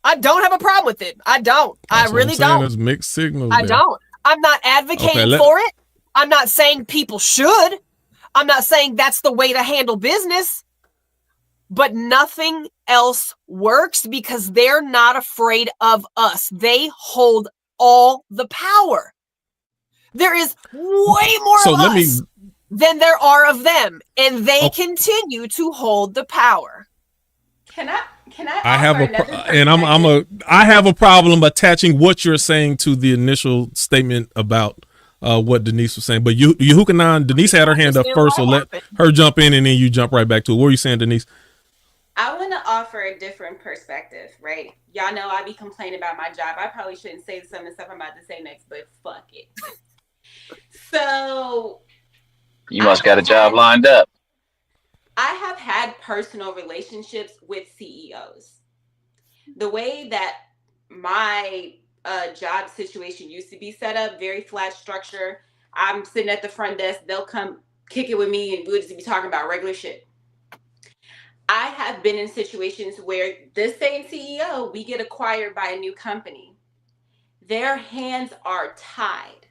have a problem with it. I don't. I really don't.
There's mixed signals.
I don't. I'm not advocating for it. I'm not saying people should. I'm not saying that's the way to handle business. But nothing else works because they're not afraid of us. They hold all the power. There is way more of us than there are of them, and they continue to hold the power.
Can I have
I have a problem attaching what you're saying to the initial statement about what Denise was saying. But Yehukanan, Denise had her hand up first, so let her jump in, and then you jump right back to it. What were you saying, Denise?
I want to offer a different perspective, right? Y'all know I be complaining about my job. I probably shouldn't say some of the stuff I'm about to say next, but fuck it. So
you must got a job lined up.
I have had personal relationships with CEOs. The way that my job situation used to be set up, very flat structure. I'm sitting at the front desk. They'll come kick it with me and we'll just be talking about regular shit. I have been in situations where this same CEO, we get acquired by a new company. Their hands are tied.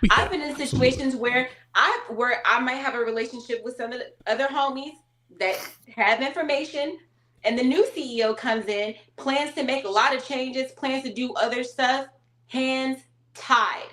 Yeah, I've been in situations where I might have a relationship with some of the other homies that have information, and the new CEO comes in, plans to make a lot of changes, plans to do other stuff, hands tied.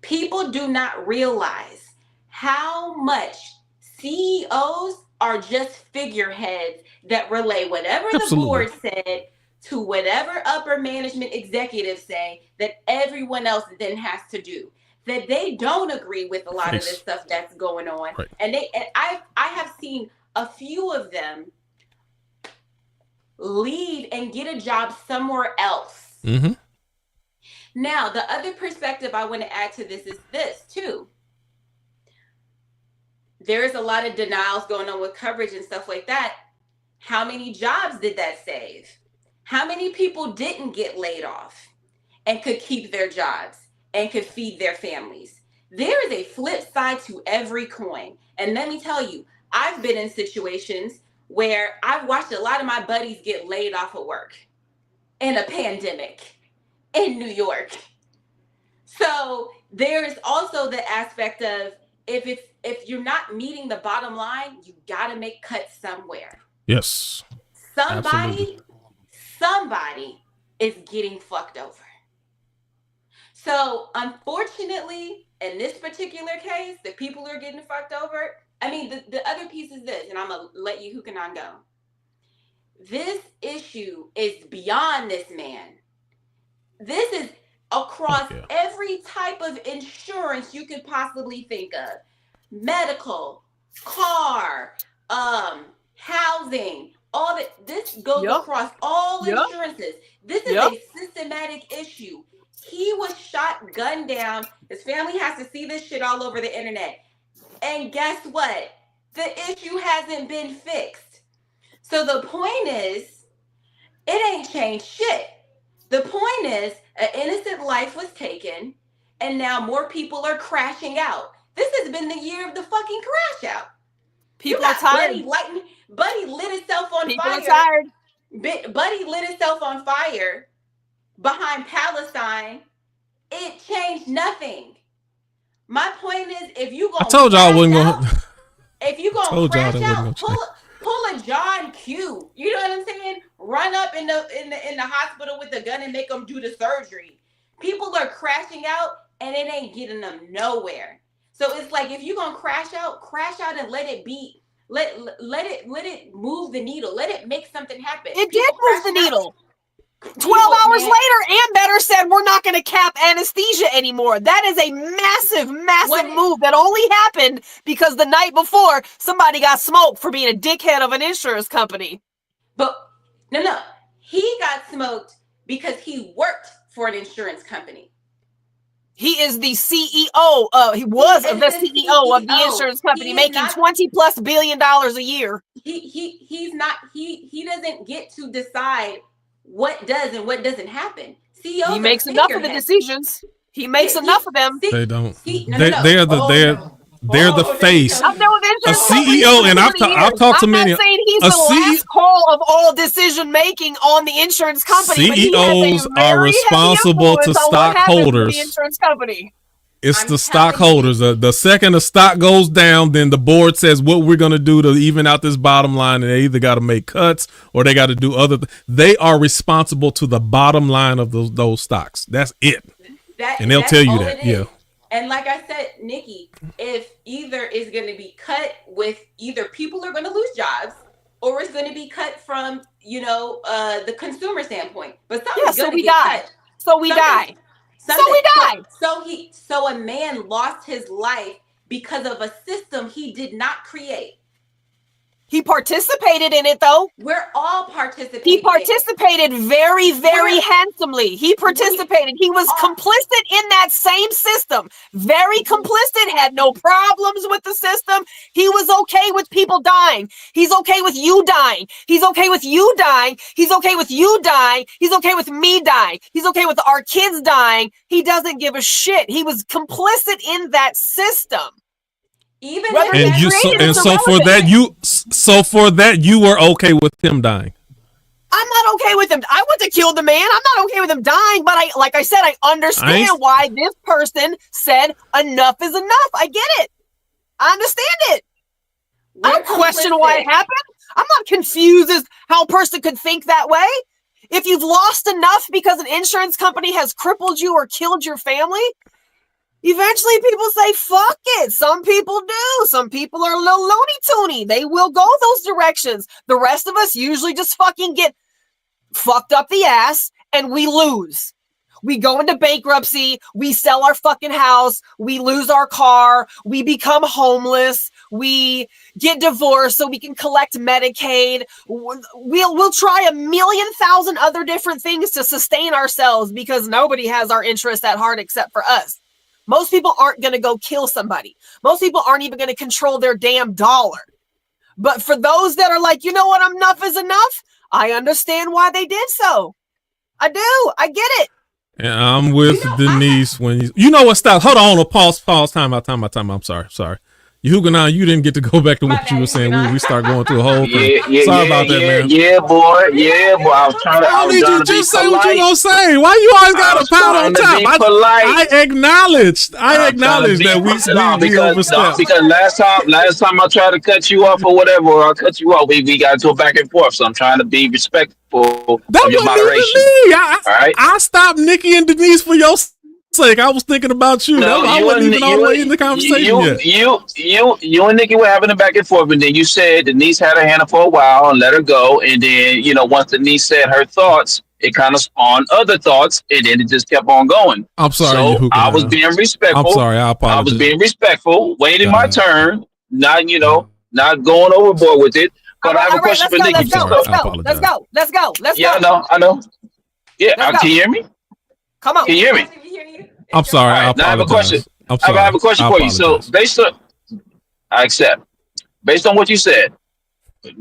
People do not realize how much CEOs are just figureheads that relay whatever the board said to whatever upper management executives say that everyone else then has to do. That they don't agree with a lot of this stuff that's going on. Right. And I have seen a few of them leave and get a job somewhere else.
Mm-hmm.
Now, the other perspective I want to add to this is this too. There's a lot of denials going on with coverage and stuff like that. How many jobs did that save? How many people didn't get laid off and could keep their jobs and could feed their families? There is a flip side to every coin. And let me tell you, I've been in situations where I've watched a lot of my buddies get laid off of work in a pandemic in New York. So there's also the aspect of if you're not meeting the bottom line, you got to make cuts somewhere.
Yes.
Somebody is getting fucked over. So unfortunately, in this particular case, the people who are getting fucked over, I mean, the other piece is this, and I'm going to let Yehukanan go. This issue is beyond this man. This is across every type of insurance you could possibly think of. Medical, car, housing, all that. This goes across all insurances. This is a systematic issue. He was shot, gunned down. His family has to see this shit all over the internet. And guess what? The issue hasn't been fixed. So the point is, it ain't changed shit. The point is, an innocent life was taken, and now more people are crashing out. This has been the year of the fucking crash out.
People are tired.
Buddy lit himself on fire.
People are tired.
Buddy lit himself on fire behind Palestine. It changed nothing. My point is, if you gonna,
I told y'all I wasn't gonna.
If you gonna crash out, pull a John Q. You know what I'm saying? Run up in the hospital with a gun and make them do the surgery. People are crashing out, and it ain't getting them nowhere. So it's like, if you're gonna crash out and let it be, let it move the needle, let it make something happen.
It
People
did move the
crashing out.
needle. 12 hours later, Ambetter said we're not going to cap anesthesia anymore. That is a massive move that only happened because the night before somebody got smoked for being a dickhead of an insurance company.
But no, he got smoked because he worked for an insurance company.
He is the CEO of, he was the CEO of the insurance company, making $20+ billion a year.
He's not, he doesn't get to decide what does and what doesn't happen. CEOs,
he makes enough of the decisions. He makes enough of them.
They don't. They're the face.
I've known
a CEO, and I've talked to many.
I'm not saying he's the last call of all decision making on the insurance company.
CEOs are responsible to stockholders.
The insurance company.
It's the stockholders. The second the stock goes down, then the board says what we're going to do to even out this bottom line, and they either got to make cuts or they got to do other. They are responsible to the bottom line of those stocks. That's it. And they'll tell you that. Yeah.
And like I said, Nikki, if either is going to be cut with either people are going to lose jobs, or it's going to be cut from the consumer standpoint. But something's going to get cut.
So we die.
So a man lost his life because of a system he did not create.
He participated in it, though.
We're all participating.
He participated very handsomely. He participated. He was complicit in that same system. Very complicit. Had no problems with the system. He was okay with people dying. He's okay with you dying. He's okay with you dying. He's okay with you dying. He's okay with me dying. He's okay with our kids dying. He doesn't give a shit. He was complicit in that system.
Even
so for that you were okay with him dying.
I'm not okay with him. I wouldn't have killed the man. I'm not okay with him dying, but I understand why this person said enough is enough. I get it. I understand it. I don't question why it happened. I'm not confused as how a person could think that way. If you've lost enough because an insurance company has crippled you or killed your family, eventually people say, fuck it. Some people do. Some people are a little loony-toony. They will go those directions. The rest of us usually just fucking get fucked up the ass and we lose. We go into bankruptcy. We sell our fucking house. We lose our car. We become homeless. We get divorced so we can collect Medicaid. We'll try 1,000,000 other different things to sustain ourselves because nobody has our interests at heart except for us. Most people aren't going to go kill somebody. Most people aren't even going to control their damn dollar. But for those that are like, you know what, enough is enough, I understand why they did so. I do. I get it.
And I'm with Denise when you know what, stop. Hold on, pause, time out. I'm sorry. Huguenot, you didn't get to go back to what you were saying. We start going through a whole thing. Sorry about that, man.
Yeah, boy. I was trying to.
I need you to just say what you're gonna say. Why you always got a pound on top? I acknowledge that we overstepped.
Because last time I tried to cut you off or whatever, or I cut you off, we got into a back and forth. So I'm trying to be respectful of your moderation. All right.
I stopped Nikki and Denise for your sake. I was thinking about you. No, I wasn't even all the way in the conversation yet.
You and Nikki were having a back and forth, and then you said Denise had her hand up for a while and let her go, and then once Denise said her thoughts, it kind of spawned other thoughts, and then it just kept on going.
I'm sorry.
So I was being respectful.
I'm sorry. I apologize.
I was being respectful, waiting my turn, not going overboard with it. But I have a question for Nikki.
Let's go.
Yeah, I know. Yeah, can you hear me?
Come on.
Can you hear me?
I'm sorry.
Right,
I have a question.
I have a question for you. So I accept. Based on what you said,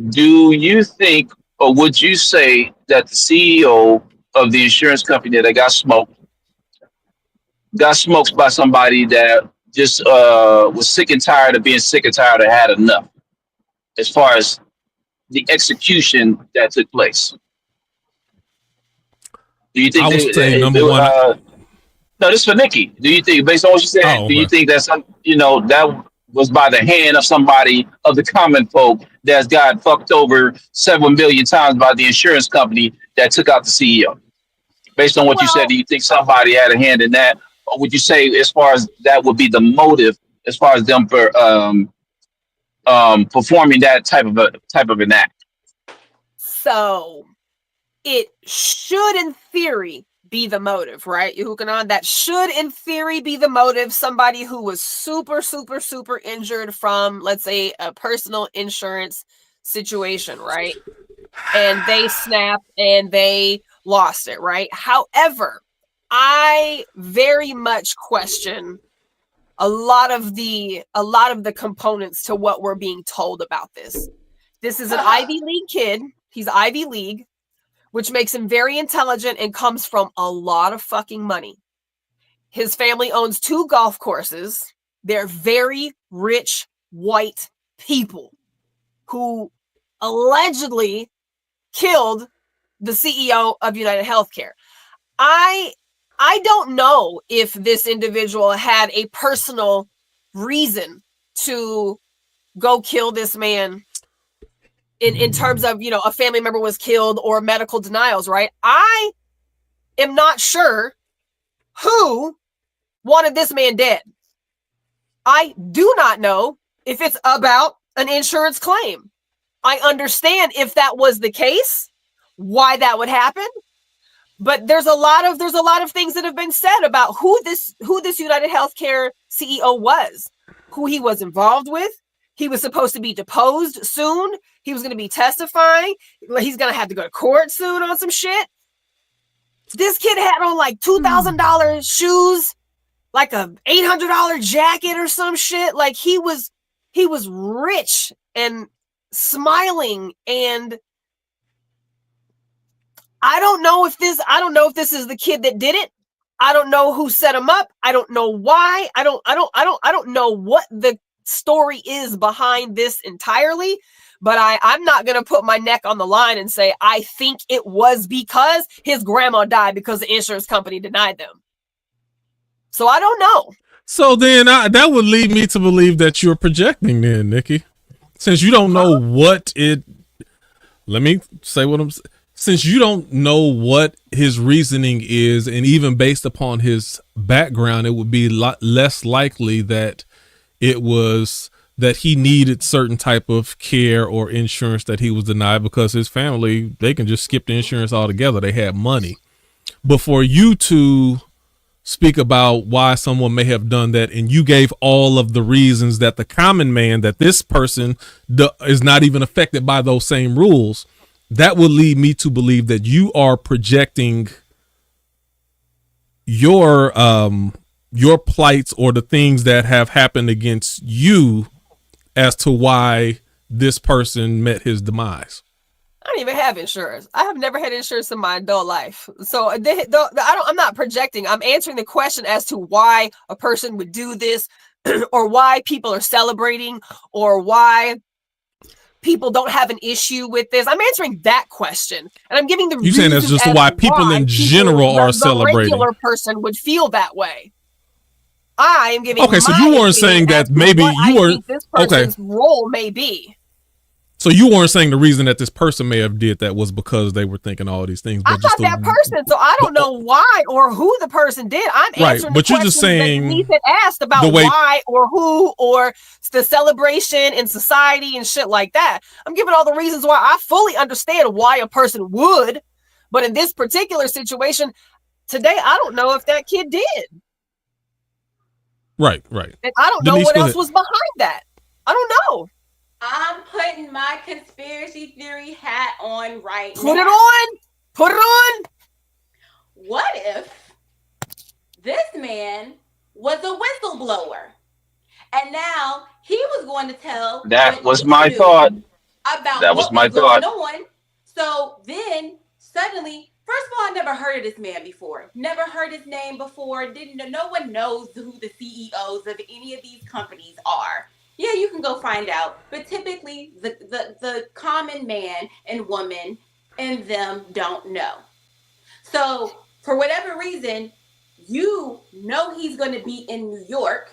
do you think, or would you say that the CEO of the insurance company that got smoked by somebody that just was sick and tired of being sick and tired and had enough, as far as the execution that took place? Do you think
I would say number one?
No, this is for Nikki. Do you think, based on what you said, do you think that that was by the hand of somebody of the common folk that's got fucked over 7 million times by the insurance company that took out the CEO? Based on what you said, do you think somebody had a hand in that? Or would you say, as far as that would be the motive as far as them performing that type of an act?
So it should, in theory, be the motive, right? You hooking on? That should, in theory, be the motive. Somebody who was super, super, super injured from, let's say, a personal insurance situation, right? And they snapped and they lost it, right? However, I very much question a lot of the components to what we're being told about this. This is an Ivy League kid. He's Ivy League, which makes him very intelligent and comes from a lot of fucking money. His family owns 2 golf courses. They're very rich white people who allegedly killed the CEO of United Healthcare. I don't know if this individual had a personal reason to go kill this man in terms of, a family member was killed or medical denials, right? I am not sure who wanted this man dead. I do not know if it's about an insurance claim. I understand if that was the case, why that would happen. But there's a lot of things that have been said about who this United Healthcare CEO was, who he was involved with. He was supposed to be deposed soon. He was going to be testifying. He's going to have to go to court soon on some shit. This kid had on like $2,000 shoes, like a $800 jacket or some shit. Like he was rich and smiling, and I don't know if this is the kid that did it. I don't know who set him up. I don't know why. I don't know what the story is behind this entirely, but I'm not going to put my neck on the line and say I think it was because his grandma died because the insurance company denied them. So I don't know.
So then that would lead me to believe that you're projecting then, Nikki. Since you don't know what it, let me say what I'm saying. Since you don't know what his reasoning is, and even based upon his background, it would be a lot less likely that it was that he needed certain type of care or insurance that he was denied, because his family, they can just skip the insurance altogether. They had money. But for you to speak about why someone may have done that, and you gave all of the reasons that the common man, that this person is not even affected by those same rules, that would lead me to believe that you are projecting your plights or the things that have happened against you as to why this person met his demise.
I don't even have insurance. I have never had insurance in my adult life. So I'm not projecting. I'm answering the question as to why a person would do this, or why people are celebrating, or why people don't have an issue with this. I'm answering that question, and I'm giving the reasons.
You saying that's just why people in general are celebrating.
The regular person would feel that way. I am giving.
Okay, so you weren't saying that maybe you weren't.
This person's role may be.
So you weren't saying the reason that this person may have did that was because they were thinking all these things. But
I'm not that person, so I don't know why or who the person did. I'm answering
but
the
you're just saying
that Denise had asked about why or who or the celebration in society and shit like that. I'm giving all the reasons why I fully understand why a person would, but in this particular situation today, I don't know if that kid did.
Right.
And I don't know what else was behind that. I don't know.
I'm putting my conspiracy theory hat on right now.
Put it on.
What if this man was a whistleblower, and now he was going to tell?
That was my thought.
About that was my thought. On. So then suddenly, first of all, I never heard of this man before. Never heard his name before. No one knows who the CEOs of any of these companies are. Yeah, you can go find out. But typically, the common man and woman and them don't know. So, for whatever reason, you know he's going to be in New York.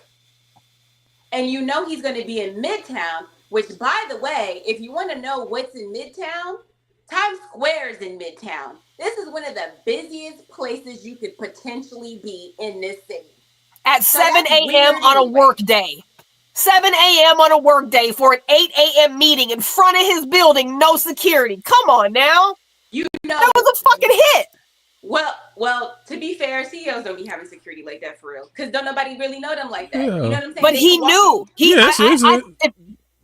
And you know he's going to be in Midtown. Which, by the way, if you want to know what's in Midtown, Times Square is in Midtown. This is one of the busiest places you could potentially be in this city.
At 7 a.m. on a work day. 7 a.m. on a work day for an 8 a.m. meeting in front of his building, no security. Come on now. That was a fucking hit.
Well, to be fair, CEOs don't be having security like that for real, because don't nobody really know them like that.
Yeah.
You know what I'm saying?
But he knew.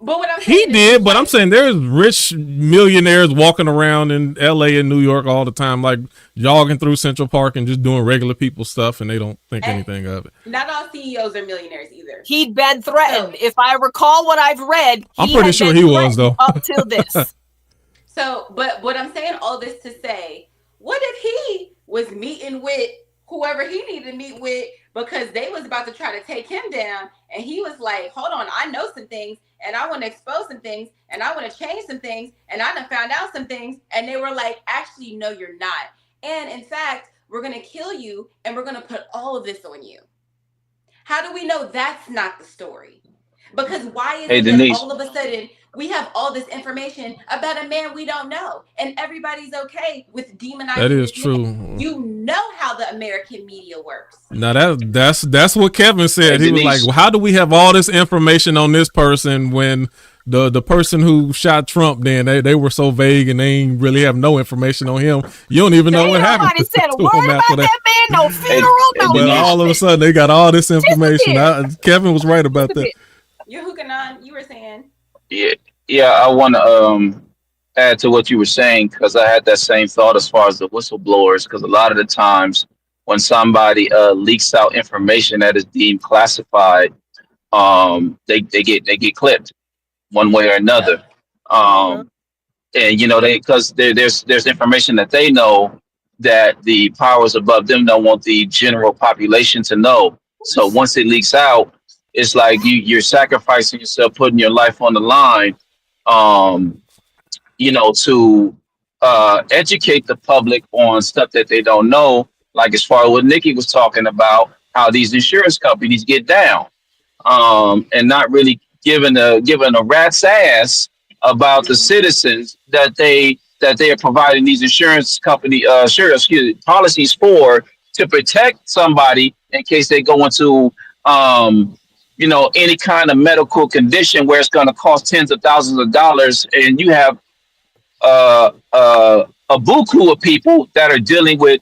But what I'm
he
saying
did, but I'm saying there's rich millionaires walking around in LA and New York all the time, like jogging through Central Park and just doing regular people stuff, and they don't think anything of it.
Not all CEOs are millionaires either.
He'd been threatened. If I recall what I've read,
I'm pretty sure he was, though.
Up till this.
So, but what I'm saying all this to say, what if he was meeting with whoever he needed to meet with because they was about to try to take him down, and he was like, hold on, I know some things, and I want to expose some things, and I want to change some things, and I done found out some things, and they were like, actually, no, you're not. And in fact, we're going to kill you, and we're going to put all of this on you. How do we know that's not the story? Because why is it that all of a sudden we have all this information about a man we don't know, and everybody's okay with demonizing?
That is true.
Man? You know how the American media works.
Now that's what Kevin said. He was like, well, how do we have all this information on this person when the person who shot Trump, then they were so vague and they ain't really have no information on him. You don't even know what happened.
Nobody said a word about that man, no funeral, no
but all of a sudden they got all this information. Kevin was right about that.
Yahukanon, you were saying?
Yeah. I want to add to what you were saying, because I had that same thought as far as the whistleblowers. Because a lot of the times when somebody leaks out information that is deemed classified, they get clipped one way or another. And because there's information that they know that the powers above them don't want the general population to know. So once it leaks out, it's like you're sacrificing yourself, putting your life on the line, to educate the public on stuff that they don't know. Like as far as what Nikki was talking about, how these insurance companies get down, and not really giving a rat's ass about the citizens that they are providing these insurance company policies for, to protect somebody in case they go into any kind of medical condition where it's going to cost tens of thousands of dollars, and you have a buku of people that are dealing with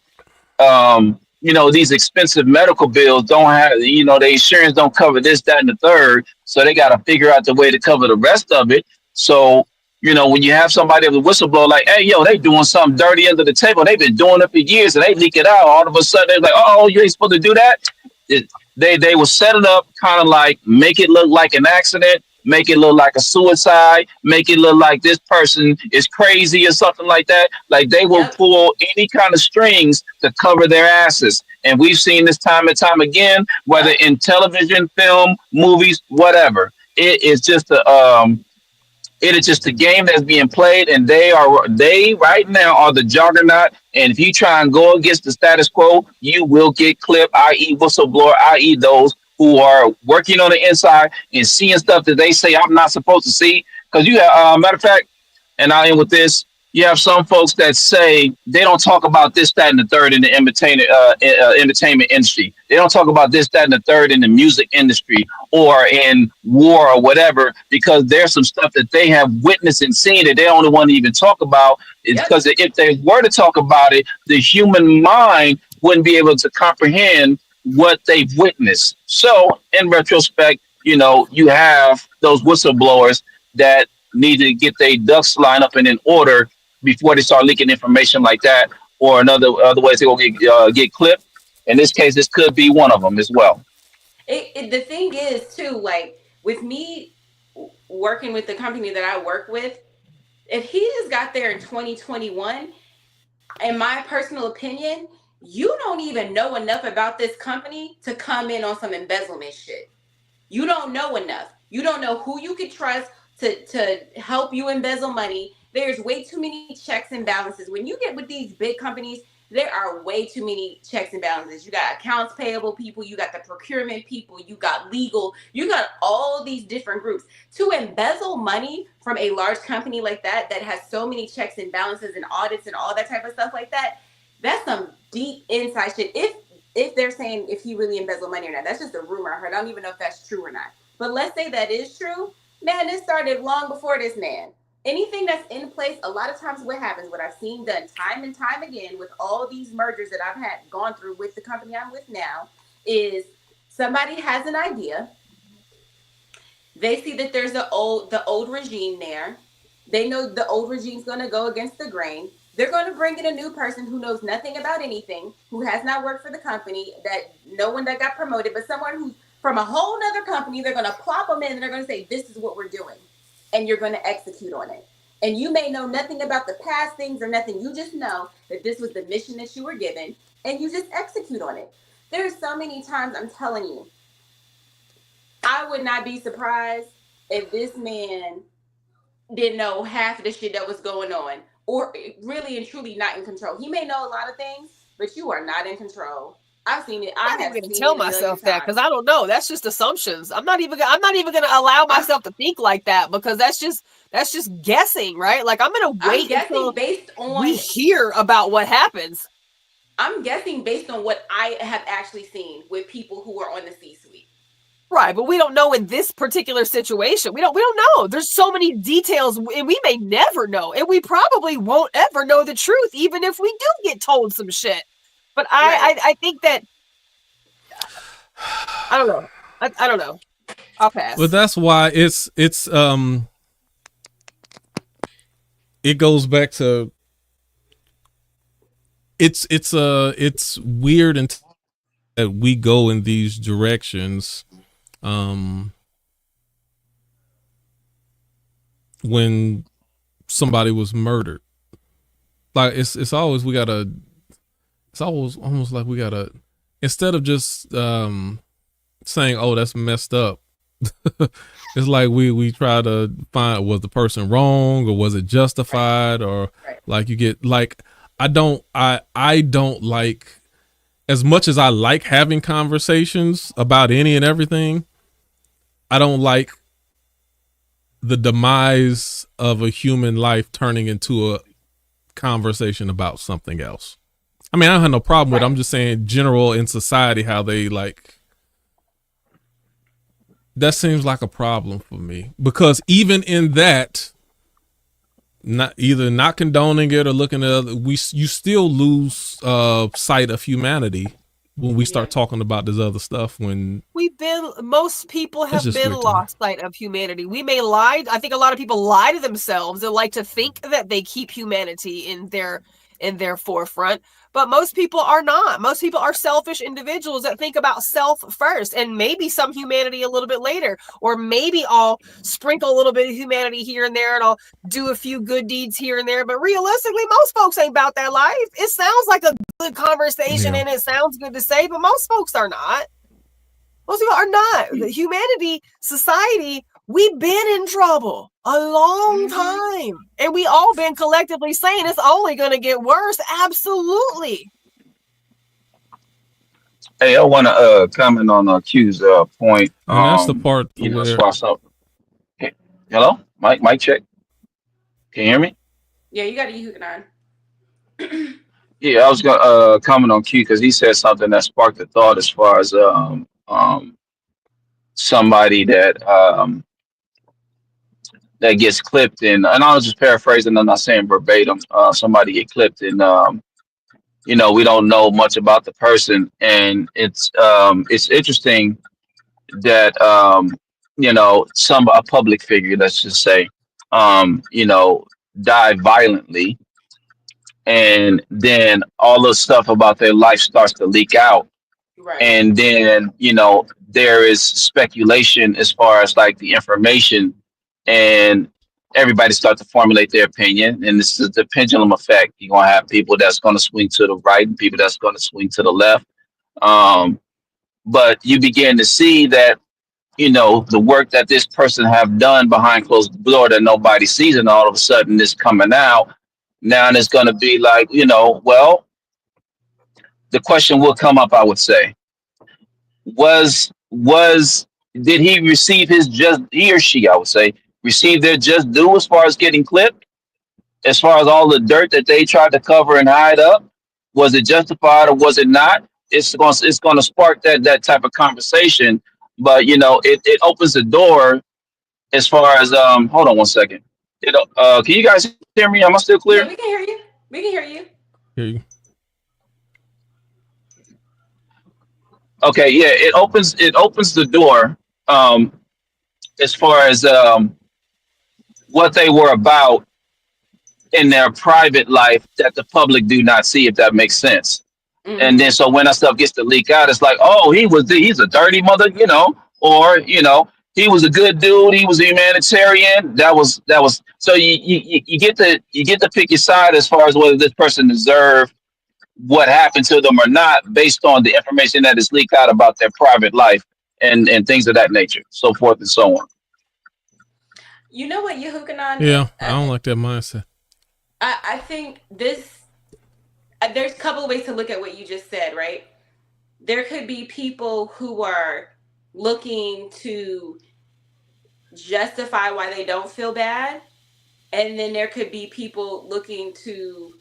these expensive medical bills, don't have the insurance don't cover this, that, and the third, so they got to figure out the way to cover the rest of it. So when you have somebody with a whistleblower like, hey, they doing something dirty under the table, they've been doing it for years, and they leak it out, all of a sudden they're like, oh, you ain't supposed to do that. They will set it up kind of like make it look like an accident, make it look like a suicide, make it look like this person is crazy or something like that. Like they will pull any kind of strings to cover their asses. And we've seen this time and time again, whether in television, film, movies, whatever. It is just a game that's being played, and they right now are the juggernaut. And if you try and go against the status quo, you will get clipped, i.e. whistleblower, i.e. those who are working on the inside and seeing stuff that they say I'm not supposed to see. Because you have, matter of fact, and I'll end with this, you have some folks that say they don't talk about this, that, and the third in the entertainment industry. They don't talk about this, that, and the third in the music industry or in war or whatever, because there's some stuff that they have witnessed and seen that they don't want to even talk about. It's because if they were to talk about it, the human mind wouldn't be able to comprehend what they've witnessed. So in retrospect, you have those whistleblowers that need to get their ducks lined up and in order before they start leaking information like that, or other ways they will get clipped. In this case, this could be one of them as well.
The thing is too, like with me working with the company that I work with, if he just got there in 2021, in my personal opinion, you don't even know enough about this company to come in on some embezzlement shit. You don't know enough. You don't know who you could trust to help you embezzle money. There's way too many checks and balances. When you get with these big companies, there are way too many checks and balances. You got accounts payable people, you got the procurement people, you got legal, you got all these different groups. To embezzle money from a large company like that has so many checks and balances and audits and all that type of stuff like that, that's some deep inside shit. If they're saying if he really embezzled money or not, that's just a rumor I heard. I don't even know if that's true or not. But let's say that is true. Man, this started long before this man. Anything that's in place, a lot of times what happens, what I've seen done time and time again with all these mergers that I've had gone through with the company I'm with now, is somebody has an idea. They see that there's the old regime there. They know the old regime's going to go against the grain. They're going to bring in a new person who knows nothing about anything, who has not worked for the company, that no one that got promoted, but someone who's from a whole nother company. They're going to plop them in and they're going to say, this is what we're doing. And you're going to execute on it. And you may know nothing about the past things or nothing. You just know that this was the mission that you were given and you just execute on it. There's so many times, I'm telling you, I would not be surprised if this man didn't know half of the shit that was going on, or really and truly not in control. He may know a lot of things, but you are not in control. I've seen it.
I'm not even gonna tell myself that because I don't know. That's just assumptions. I'm not even gonna allow myself to think like that because that's just guessing, right? Like I'm gonna wait until
based on
we hear about what happens.
I'm guessing based on what I have actually seen with people who are on the C-suite.
Right, but we don't know in this particular situation. We don't know. There's so many details, and we may never know, and we probably won't ever know the truth, even if we do get told some shit. But I think that I don't know. I don't know. I'll pass.
But that's why it goes back to it's weird and that we go in these directions when somebody was murdered. Like it's always almost like we gotta, instead of just saying, oh, that's messed up, it's like we try to find, was the person wrong or was it justified, or like you get like, I don't like, as much as I like having conversations about any and everything, I don't like the demise of a human life turning into a conversation about something else. I mean, I don't have no problem with it. I'm just saying general in society, how they like, that seems like a problem for me, because even in that, not condoning it or looking at other, you still lose sight of humanity when we start talking about this other stuff. When
most people have been lost sight of humanity. We may lie. I think a lot of people lie to themselves. They like to think that they keep humanity in their forefront. But most people are not. Most people are selfish individuals that think about self first, and maybe some humanity a little bit later, or maybe I'll sprinkle a little bit of humanity here and there and I'll do a few good deeds here and there. But realistically, most folks ain't about that life. It sounds like a good conversation and it sounds good to say, but most folks are not. Most people are not. The humanity, society, we've been in trouble a long time. And we all been collectively saying it's only going to get worse. Absolutely.
Hey, I want to comment on Q's point.
And that's the part
where... Hello? Mic check. Can you hear me?
Yeah, you got to use it on.
Yeah, I was going to comment on Q because he said something that sparked a thought as far as somebody that gets clipped in, and I'll just paraphrasing, I'm not saying verbatim, somebody get clipped in, we don't know much about the person, and it's interesting that a public figure, let's just say, died violently, and then all the stuff about their life starts to leak out.
Right.
And then, there is speculation as far as like the information, and everybody starts to formulate their opinion. And this is the pendulum effect. You're going to have people that's going to swing to the right and people that's going to swing to the left. But you begin to see that, the work that this person have done behind closed door that nobody sees, and all of a sudden it's coming out. Now it's going to be like, well, the question will come up, I would say, did he receive he or she, I would say, receive their just due as far as getting clipped, as far as all the dirt that they tried to cover and hide up? Was it justified or was it not? It's going to spark that type of conversation. but it opens the door as far as hold on one second. Can you guys hear me? Am I still clear?
Yeah, we can hear you. We can hear you.
Hear you.
Okay, yeah, it opens the door um as far as what they were about in their private life that the public do not see, if that makes sense. And then
Mm-hmm.
so when that stuff gets to leak out, it's like, oh, he's a dirty mother, or he was a good dude, he was a humanitarian. That was so you get to pick your side as far as whether this person deserved what happened to them or not, based on the information that is leaked out about their private life and things of that nature, so forth and so on.
You know what you're hooking on?
Yeah, I don't like that mindset.
I think this. There's a couple of ways to look at what you just said, right? There could be people who are looking to justify why they don't feel bad, and then there could be people looking to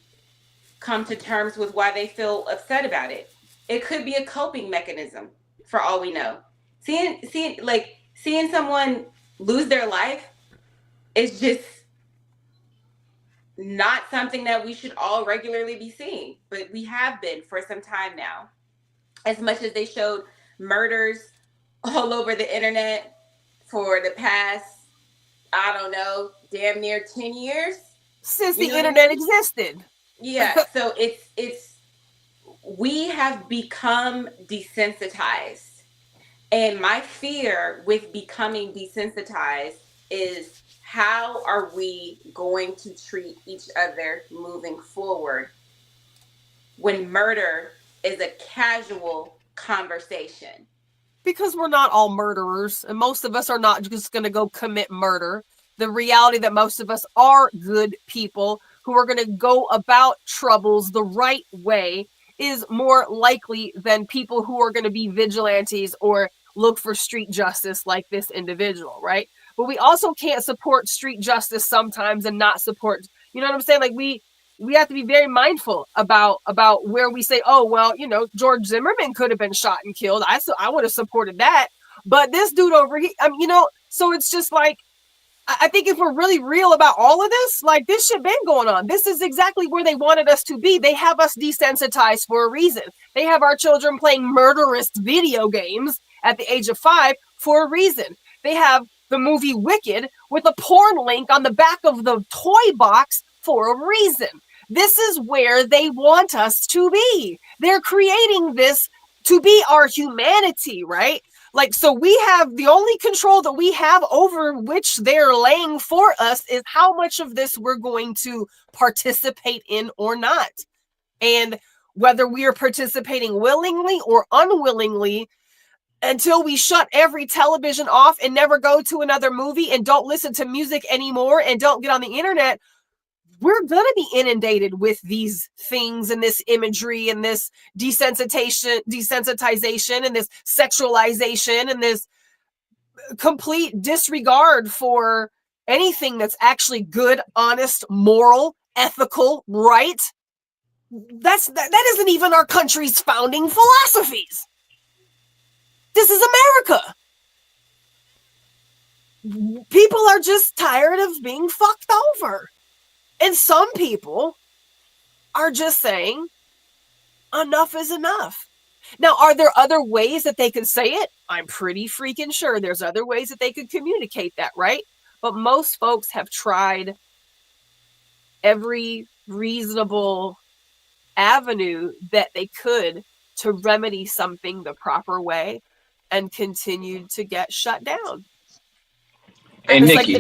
come to terms with why they feel upset about it. It could be a coping mechanism for all we know. Seeing someone lose their life is just not something that we should all regularly be seeing, but we have been for some time now. As much as they showed murders all over the internet for the past, I don't know, damn near 10 years.
Since
You
the
know what I
internet
mean?
existed.
Yeah. So it's we have become desensitized. And my fear with becoming desensitized is, how are we going to treat each other moving forward when murder is a casual conversation?
Because we're not all murderers, and most of us are not just going to go commit murder. The reality that most of us are good people who are going to go about troubles the right way is more likely than people who are going to be vigilantes or look for street justice like this individual, right? But we also can't support street justice sometimes and not support, you know what I'm saying? Like we have to be very mindful about where we say, oh well, George Zimmerman could have been shot and killed. I would have supported that, but this dude over here, so it's just like, I think if we're really real about all of this, like, this shit been going on. This is exactly where they wanted us to be. They have us desensitized for a reason. They have our children playing murderous video games at the age of 5 for a reason. They have the movie Wicked with a porn link on the back of the toy box for a reason. This is where they want us to be. They're creating this to be our humanity, right? Like, so we have the only control that we have over which they're laying for us is how much of this we're going to participate in or not. And whether we are participating willingly or unwillingly, until we shut every television off and never go to another movie and don't listen to music anymore and don't get on the internet, we're going to be inundated with these things and this imagery and this desensitization and this sexualization and this complete disregard for anything that's actually good, honest, moral, ethical, right? That isn't even our country's founding philosophies. This is America. People are just tired of being fucked over. And some people are just saying, enough is enough. Now, are there other ways that they could say it? I'm pretty freaking sure there's other ways that they could communicate that, right? But most folks have tried every reasonable avenue that they could to remedy something the proper way and continued to get shut down.
Hey,
It's
Nikki,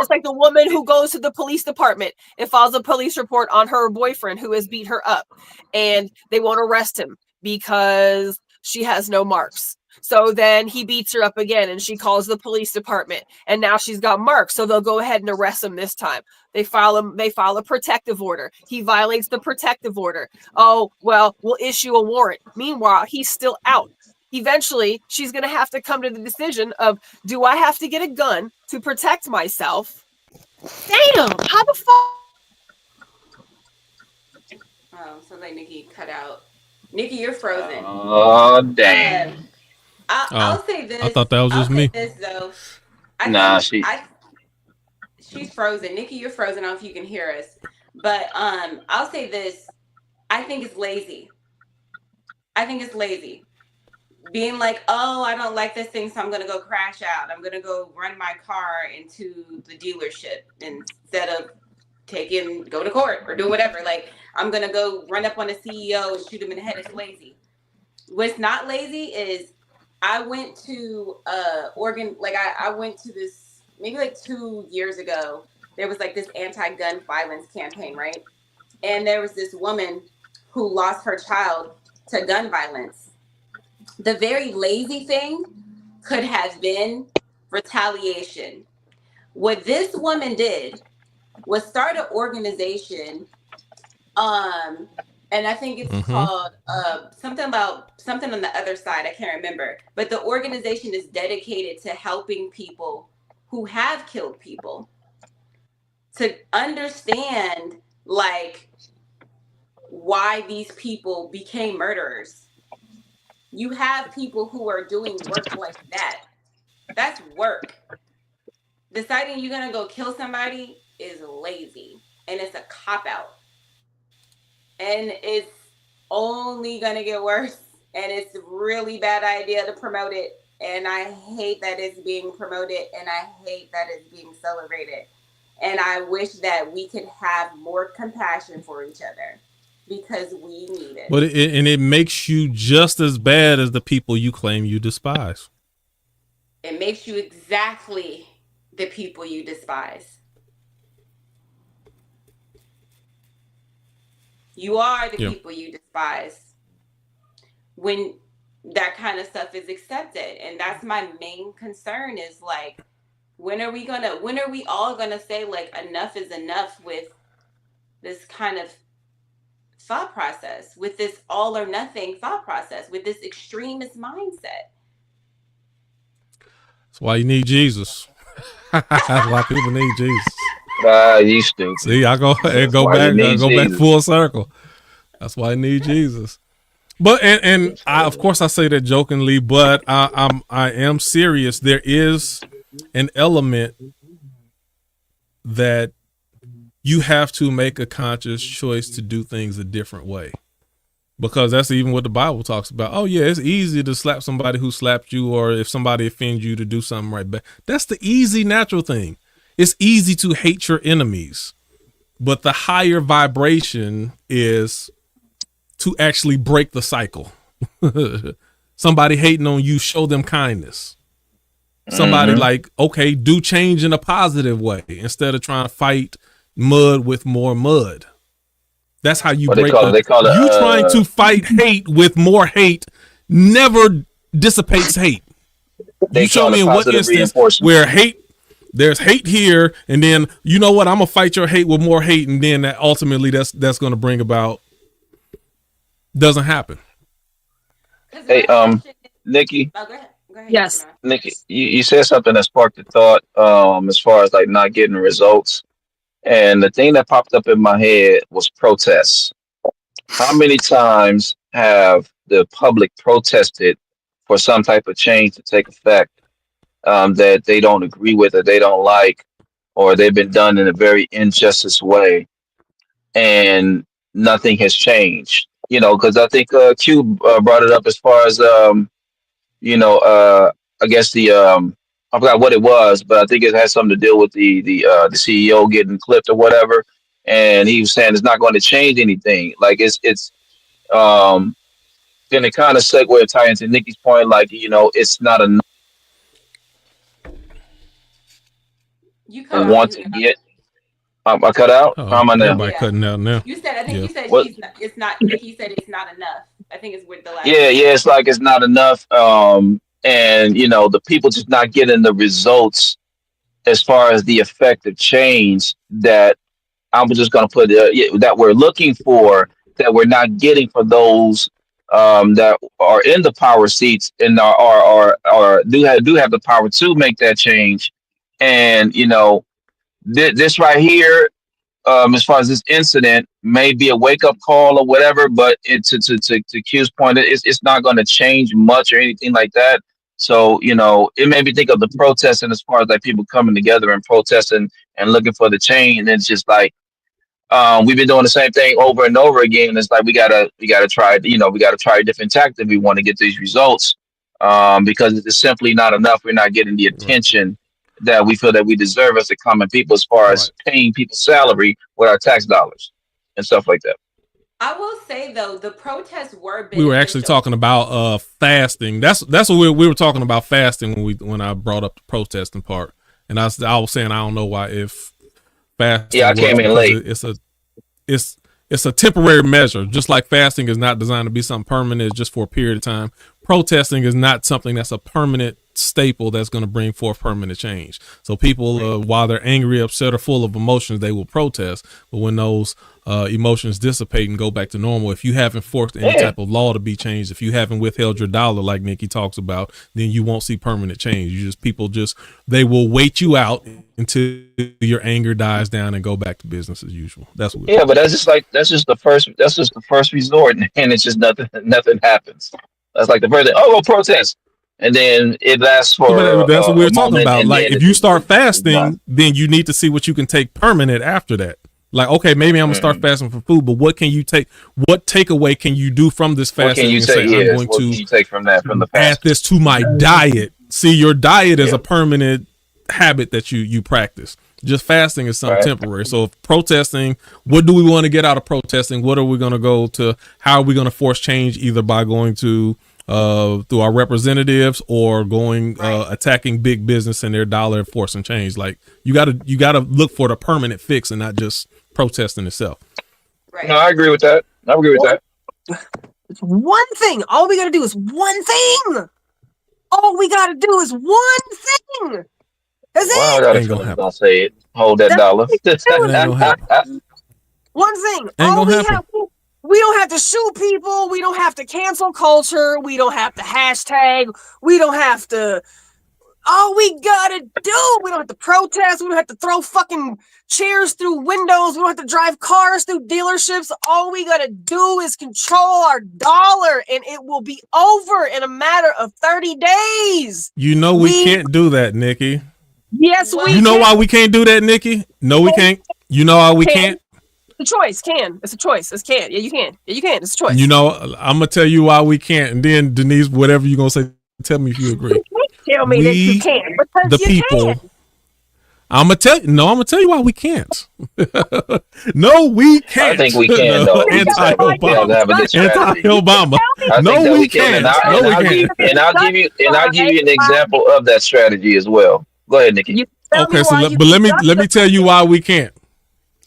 like the woman who goes to the police department and files a police report on her boyfriend who has beat her up, and they won't arrest him because she has no marks. So then he beats her up again, and she calls the police department, and now she's got marks. So they'll go ahead and arrest him this time. They file a protective order. He violates the protective order. Oh well, we'll issue a warrant. Meanwhile, he's still out. Eventually, she's going to have to come to the decision of, do I have to get a gun to protect myself? Damn, how the fuck?
Oh, sounds like Nikki cut out. Nikki, you're frozen.
oh dang.
Oh,
I'll say
I
this.
thought that was
I'll
just
say
me.
this though.
Nah, she.
She's frozen. Nikki, you're frozen. I don't know if you can hear us, but I'll say this. I think it's lazy. I think it's lazy. Being like, oh, I don't like this thing, so I'm gonna go crash out. I'm gonna go run my car into the dealership instead of go to court or do whatever. Like, I'm gonna go run up on the CEO and shoot him in the head. It's lazy. What's not lazy is I went to Oregon. Like, I went to this maybe like 2 years ago. There was like this anti-gun violence campaign, right? And there was this woman who lost her child to gun violence. The very lazy thing could have been retaliation. What this woman did was start an organization, and I think it's called something on the other side. I can't remember, but the organization is dedicated to helping people who have killed people to understand, like, why these people became murderers. You have people who are doing work like that. That's work. Deciding you're gonna go kill somebody is lazy, and it's a cop out, and it's only gonna get worse, and it's a really bad idea to promote it, and I hate that it's being promoted, and I hate that it's being celebrated, and I wish that we could have more compassion for each other because we need it.
But it makes you just as bad as the people you claim you despise.
It makes you exactly the people you despise. You are the people you despise when that kind of stuff is accepted. And that's my main concern is, like, when are we all gonna say, like, enough is enough with this kind of thought process, with this all or nothing thought process, with this extremist mindset?
That's why you need Jesus. That's why people need Jesus.
You stupid.
See, I go back full circle. That's why I need Jesus. But and I, of course, I say that jokingly, but I am serious. There is an element that you have to make a conscious choice to do things a different way, because that's even what the Bible talks about. Oh yeah, it's easy to slap somebody who slapped you, or if somebody offends you, to do something right back. That's the easy, natural thing. It's easy to hate your enemies, but the higher vibration is to actually break the cycle. Somebody hating on you, show them kindness. Somebody like, okay, do change in a positive way instead of trying to fight mud with more mud. That's how you break it. You trying to fight hate with more hate never dissipates hate. You show me in what instance where there's hate here, and then, you know what, I'm gonna fight your hate with more hate, and then that ultimately that's gonna bring about, doesn't happen.
Hey, Nikki.
Oh, go ahead.
Yes.
Nikki, you said something that sparked a thought, as far as like not getting results. And the thing that popped up in my head was protests. How many times have the public protested for some type of change to take effect, that they don't agree with, or they don't like, or they've been done in a very injustice way, and nothing has changed? You know, because I think Q brought it up as far as I guess I forgot what it was, but I think it has something to do with the CEO getting clipped or whatever, and he was saying it's not going to change anything. Like it's then it kind of segue and tie into Nikki's point, like, it's not enough.
You
I
cut
want
off.
to get. I cut out. How am I now?
Everybody cutting out now.
You said, I think you said
What?
it's not. Nikki said it's not enough. I think it's with the last.
Yeah, it's like it's not enough. And the people just not getting the results as far as the effective change that I'm just going to put that we're looking for, that we're not getting for those that are in the power seats and are do have the power to make that change. And this right here, as far as this incident, may be a wake up call or whatever, but to Q's point, it's not going to change much or anything like that. So, it made me think of the protesting as far as like people coming together and protesting and looking for the change. And it's just like, we've been doing the same thing over and over again. It's like we gotta try, we gotta try a different tactic if we want to get these results. Because it's simply not enough. We're not getting the attention that we feel that we deserve as the common people, as far as paying people's salary with our tax dollars and stuff like that.
I will say though, the protests were beneficial.
We were actually talking about fasting. That's what we were talking about, fasting, when I brought up the protesting part. And I was saying I don't know why, if fasting.
Yeah, I came in late.
It's a temporary measure. Just like fasting is not designed to be something permanent, it's just for a period of time. Protesting is not something that's a permanent staple that's going to bring forth permanent change. So people, while they're angry, upset, or full of emotions, they will protest. But when those emotions dissipate and go back to normal, if you haven't forced any type of law to be changed, if you haven't withheld your dollar like Nikki talks about, then you won't see permanent change. They will wait you out until your anger dies down and go back to business as usual. That's what.
Yeah, but that's just the first resort, and it's just nothing happens. That's like the first thing. Oh, we'll protest, and then it lasts for.
That's what we were talking about. Like, if you start fasting, then you need to see what you can take permanent after that. Like, okay, maybe I'm gonna start fasting for food, but what can you take? What takeaway can you do from this fasting?
What can you take? I'm going to take from that, from the fast?
Add this to my diet. See, your diet is a permanent habit that you practice. Just fasting is something temporary. So if protesting, what do we want to get out of protesting? What are we going to go to? How are we going to force change? Either by going to through our representatives, or going attacking big business and their dollar and forcing change. Like, you gotta look for the permanent fix and not just protesting itself.
Right.
No, I agree with that.
It's one thing. All we gotta do is one thing. All we gotta do is one thing. That's
Wow,
it.
I ain't gonna say it. Hold that dollar.
One thing.
Ain't gonna happen.
We don't have to shoot people. We don't have to cancel culture. We don't have to hashtag. We don't have to. All we gotta do. We don't have to protest. We don't have to throw fucking chairs through windows. We don't have to drive cars through dealerships. All we gotta do is control our dollar, and it will be over in a matter of 30 days.
You know we can't do that, Nikki.
Yes, we.
You know why we can't do that, Nikki? No, we can't. You know why we can't?
It's a choice. It's a choice. It's can. Yeah, you can. Yeah, you can. It's a choice.
You know, I'm gonna tell you why we can't, and then Denise, whatever you're gonna say, tell me if you agree.
Tell me that you can.
The people.
Can.
I'm gonna tell you why we can't. No, we can't.
I think we can, though.
Anti-Obama. No, we can't.
And I'll give you an example of that strategy as well. Go ahead, Nikki.
Okay, so let me tell you why we can't.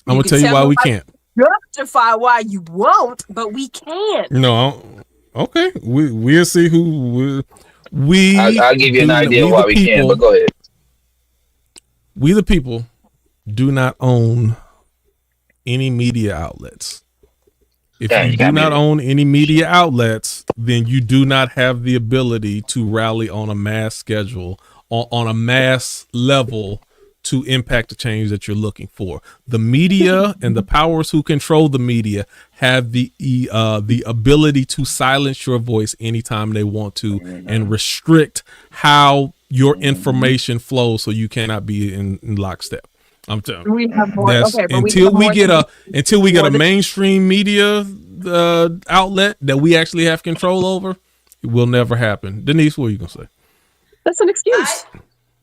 I'm gonna tell you why we can't.
Justify why you won't, but we can't.
No, okay. We'll see who
I'll give you an idea why we can, but go ahead.
We the people do not own any media outlets. If you do not own any media outlets, then you do not have the ability to rally on a mass schedule, on a mass level, to impact the change that you're looking for. The media and the powers who control the media have the ability to silence your voice anytime they want to, and restrict how your information flows, so you cannot be in lockstep. I'm telling you. Until we get a mainstream media outlet that we actually have control over, it will never happen. Denise, what are you gonna say?
That's an excuse.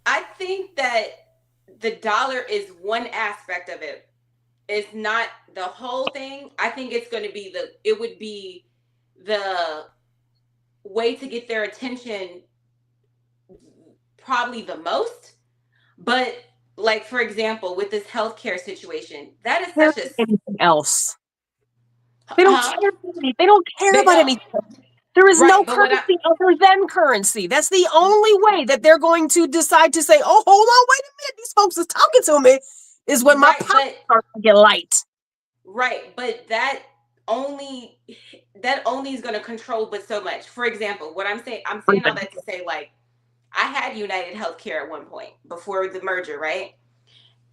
I think that the dollar is one aspect of it. It's not the whole thing. I think it's going to be it would be the way to get their attention probably the most. But like, for example, with this healthcare situation, that is such a
anything else. They don't care. They don't care about anything. There is no currency other than currency. That's the only way that they're going to decide to say, oh, hold on, wait a minute, these folks is talking to me, is when my pockets start to get light.
Right, but that only is going to control but so much. For example, what I'm saying all that to say, like, I had United Healthcare at one point before the merger, right?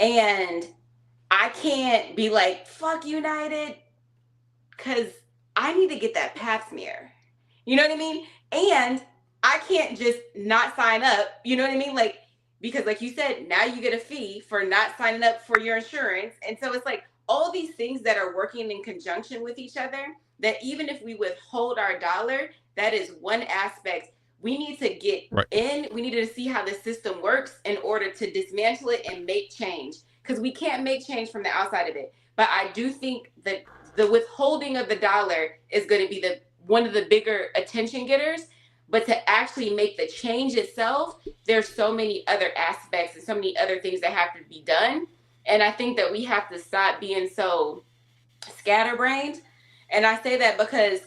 And I can't be like, fuck United, because I need to get that pap smear. You know what I mean? And I can't just not sign up. You know what I mean? Like, because like you said, now you get a fee for not signing up for your insurance. And so it's like all these things that are working in conjunction with each other, that even if we withhold our dollar, that is one aspect. We need to get in. We need to see how the system works in order to dismantle it and make change. Because we can't make change from the outside of it. But I do think that the withholding of the dollar is going to be the one of the bigger attention getters. But to actually make the change itself, there's so many other aspects and so many other things that have to be done. And I think that we have to stop being so scatterbrained. And I say that because,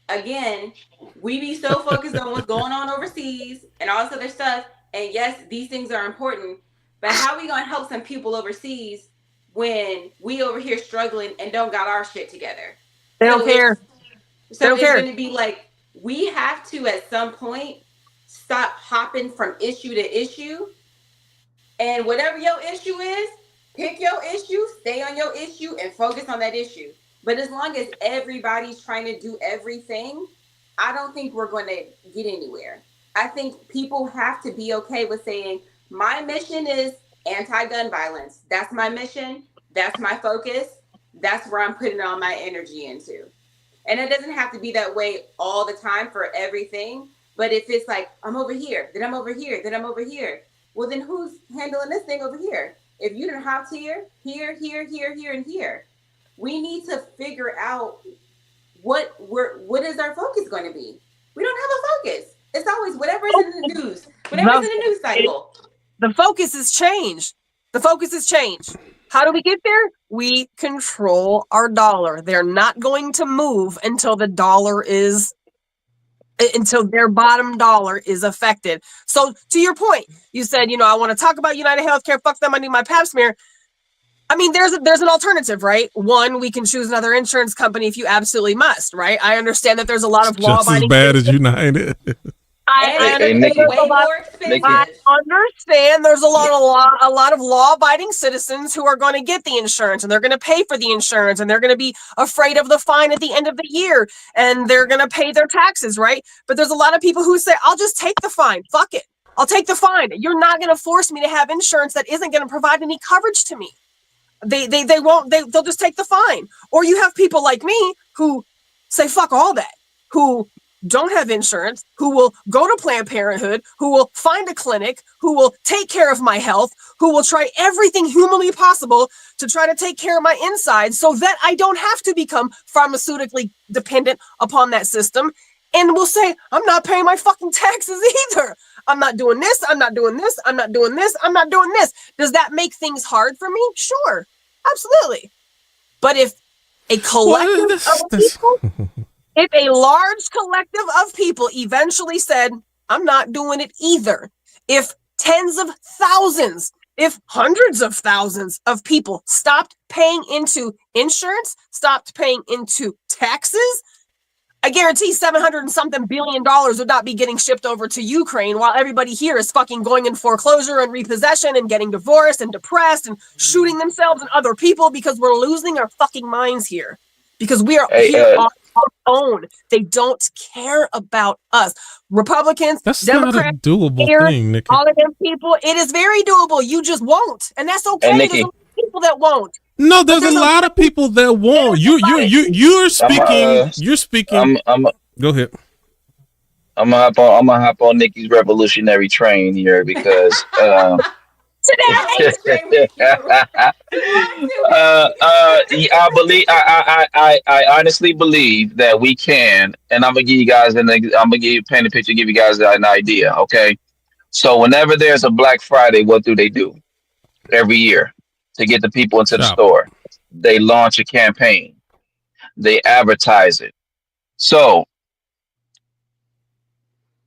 again, we be so focused on what's going on overseas and all this other stuff. And yes, these things are important. But how are we going to help some people overseas when we over here struggling and don't got our shit together?
They don't care.
So it's going to be like, we have to, at some point, stop hopping from issue to issue. And whatever your issue is, pick your issue, stay on your issue, and focus on that issue. But as long as everybody's trying to do everything, I don't think we're going to get anywhere. I think people have to be okay with saying, my mission is anti-gun violence. That's my mission. That's my focus. That's where I'm putting all my energy into. And it doesn't have to be that way all the time for everything. But if it's like, I'm over here, then I'm over here, then I'm over here. Well, then who's handling this thing over here? If you done hopped here, and here, we need to figure out what is our focus going to be. We don't have a focus. It's always whatever's in the news, whatever's in the news cycle.
The focus is changed. How do we get there? We control our dollar. They're not going to move until until their bottom dollar is affected. So to your point, you said, I want to talk about United Healthcare. Fuck them. I need my pap smear. I mean, there's an alternative, right? One, we can choose another insurance company if you absolutely must, right? I understand that there's a lot of law-abiding.
Just as bad as United.
I understand there's a lot of law-abiding citizens who are going to get the insurance, and they're going to pay for the insurance, and they're going to be afraid of the fine at the end of the year, and they're going to pay their taxes, right? But there's a lot of people who say, I'll just take the fine. Fuck it. I'll take the fine. You're not going to force me to have insurance that isn't going to provide any coverage to me. They'll just take the fine. Or you have people like me who say, fuck all that, who don't have insurance, who will go to Planned Parenthood, who will find a clinic, who will take care of my health, who will try everything humanly possible to try to take care of my insides so that I don't have to become pharmaceutically dependent upon that system, and will say, I'm not paying my fucking taxes either. I'm not doing this, I'm not doing this, I'm not doing this, I'm not doing this. Does that make things hard for me? Sure, absolutely. But if a collective of people... If a large collective of people eventually said, I'm not doing it either, if tens of thousands, if hundreds of thousands of people stopped paying into insurance, stopped paying into taxes, I guarantee 700 and something billion dollars would not be getting shipped over to Ukraine while everybody here is fucking going in foreclosure and repossession and getting divorced and depressed and shooting themselves and other people because we're losing our fucking minds here. Because we are here on our own. They don't care about us. Republicans,
that's
Democrats,
not a doable thing, Nikki.
All of them people, it is very doable. You just won't. And that's okay. There's a lot of people that won't.
No, there's a lot of people that won't. You're speaking. Go ahead.
I'm gonna hop on Nikki's revolutionary train here because I honestly believe that we can, and I'm gonna give you guys paint a picture, give you guys an idea. Okay, so whenever there's a Black Friday, what do they do every year to get the people into the store? They launch a campaign, they advertise it. So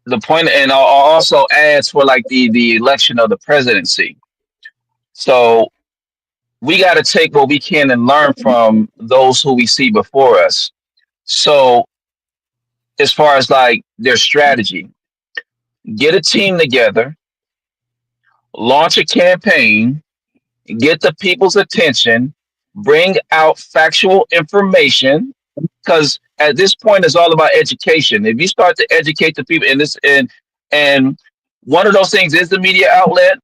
the point, and also ads for like the election of the presidency. So we got to take what we can and learn from those who we see before us. So as far as like their strategy, get a team together, launch a campaign, get the people's attention, bring out factual information, because at this point it's all about education. If you start to educate the people in this, and And one of those things is the media outlet.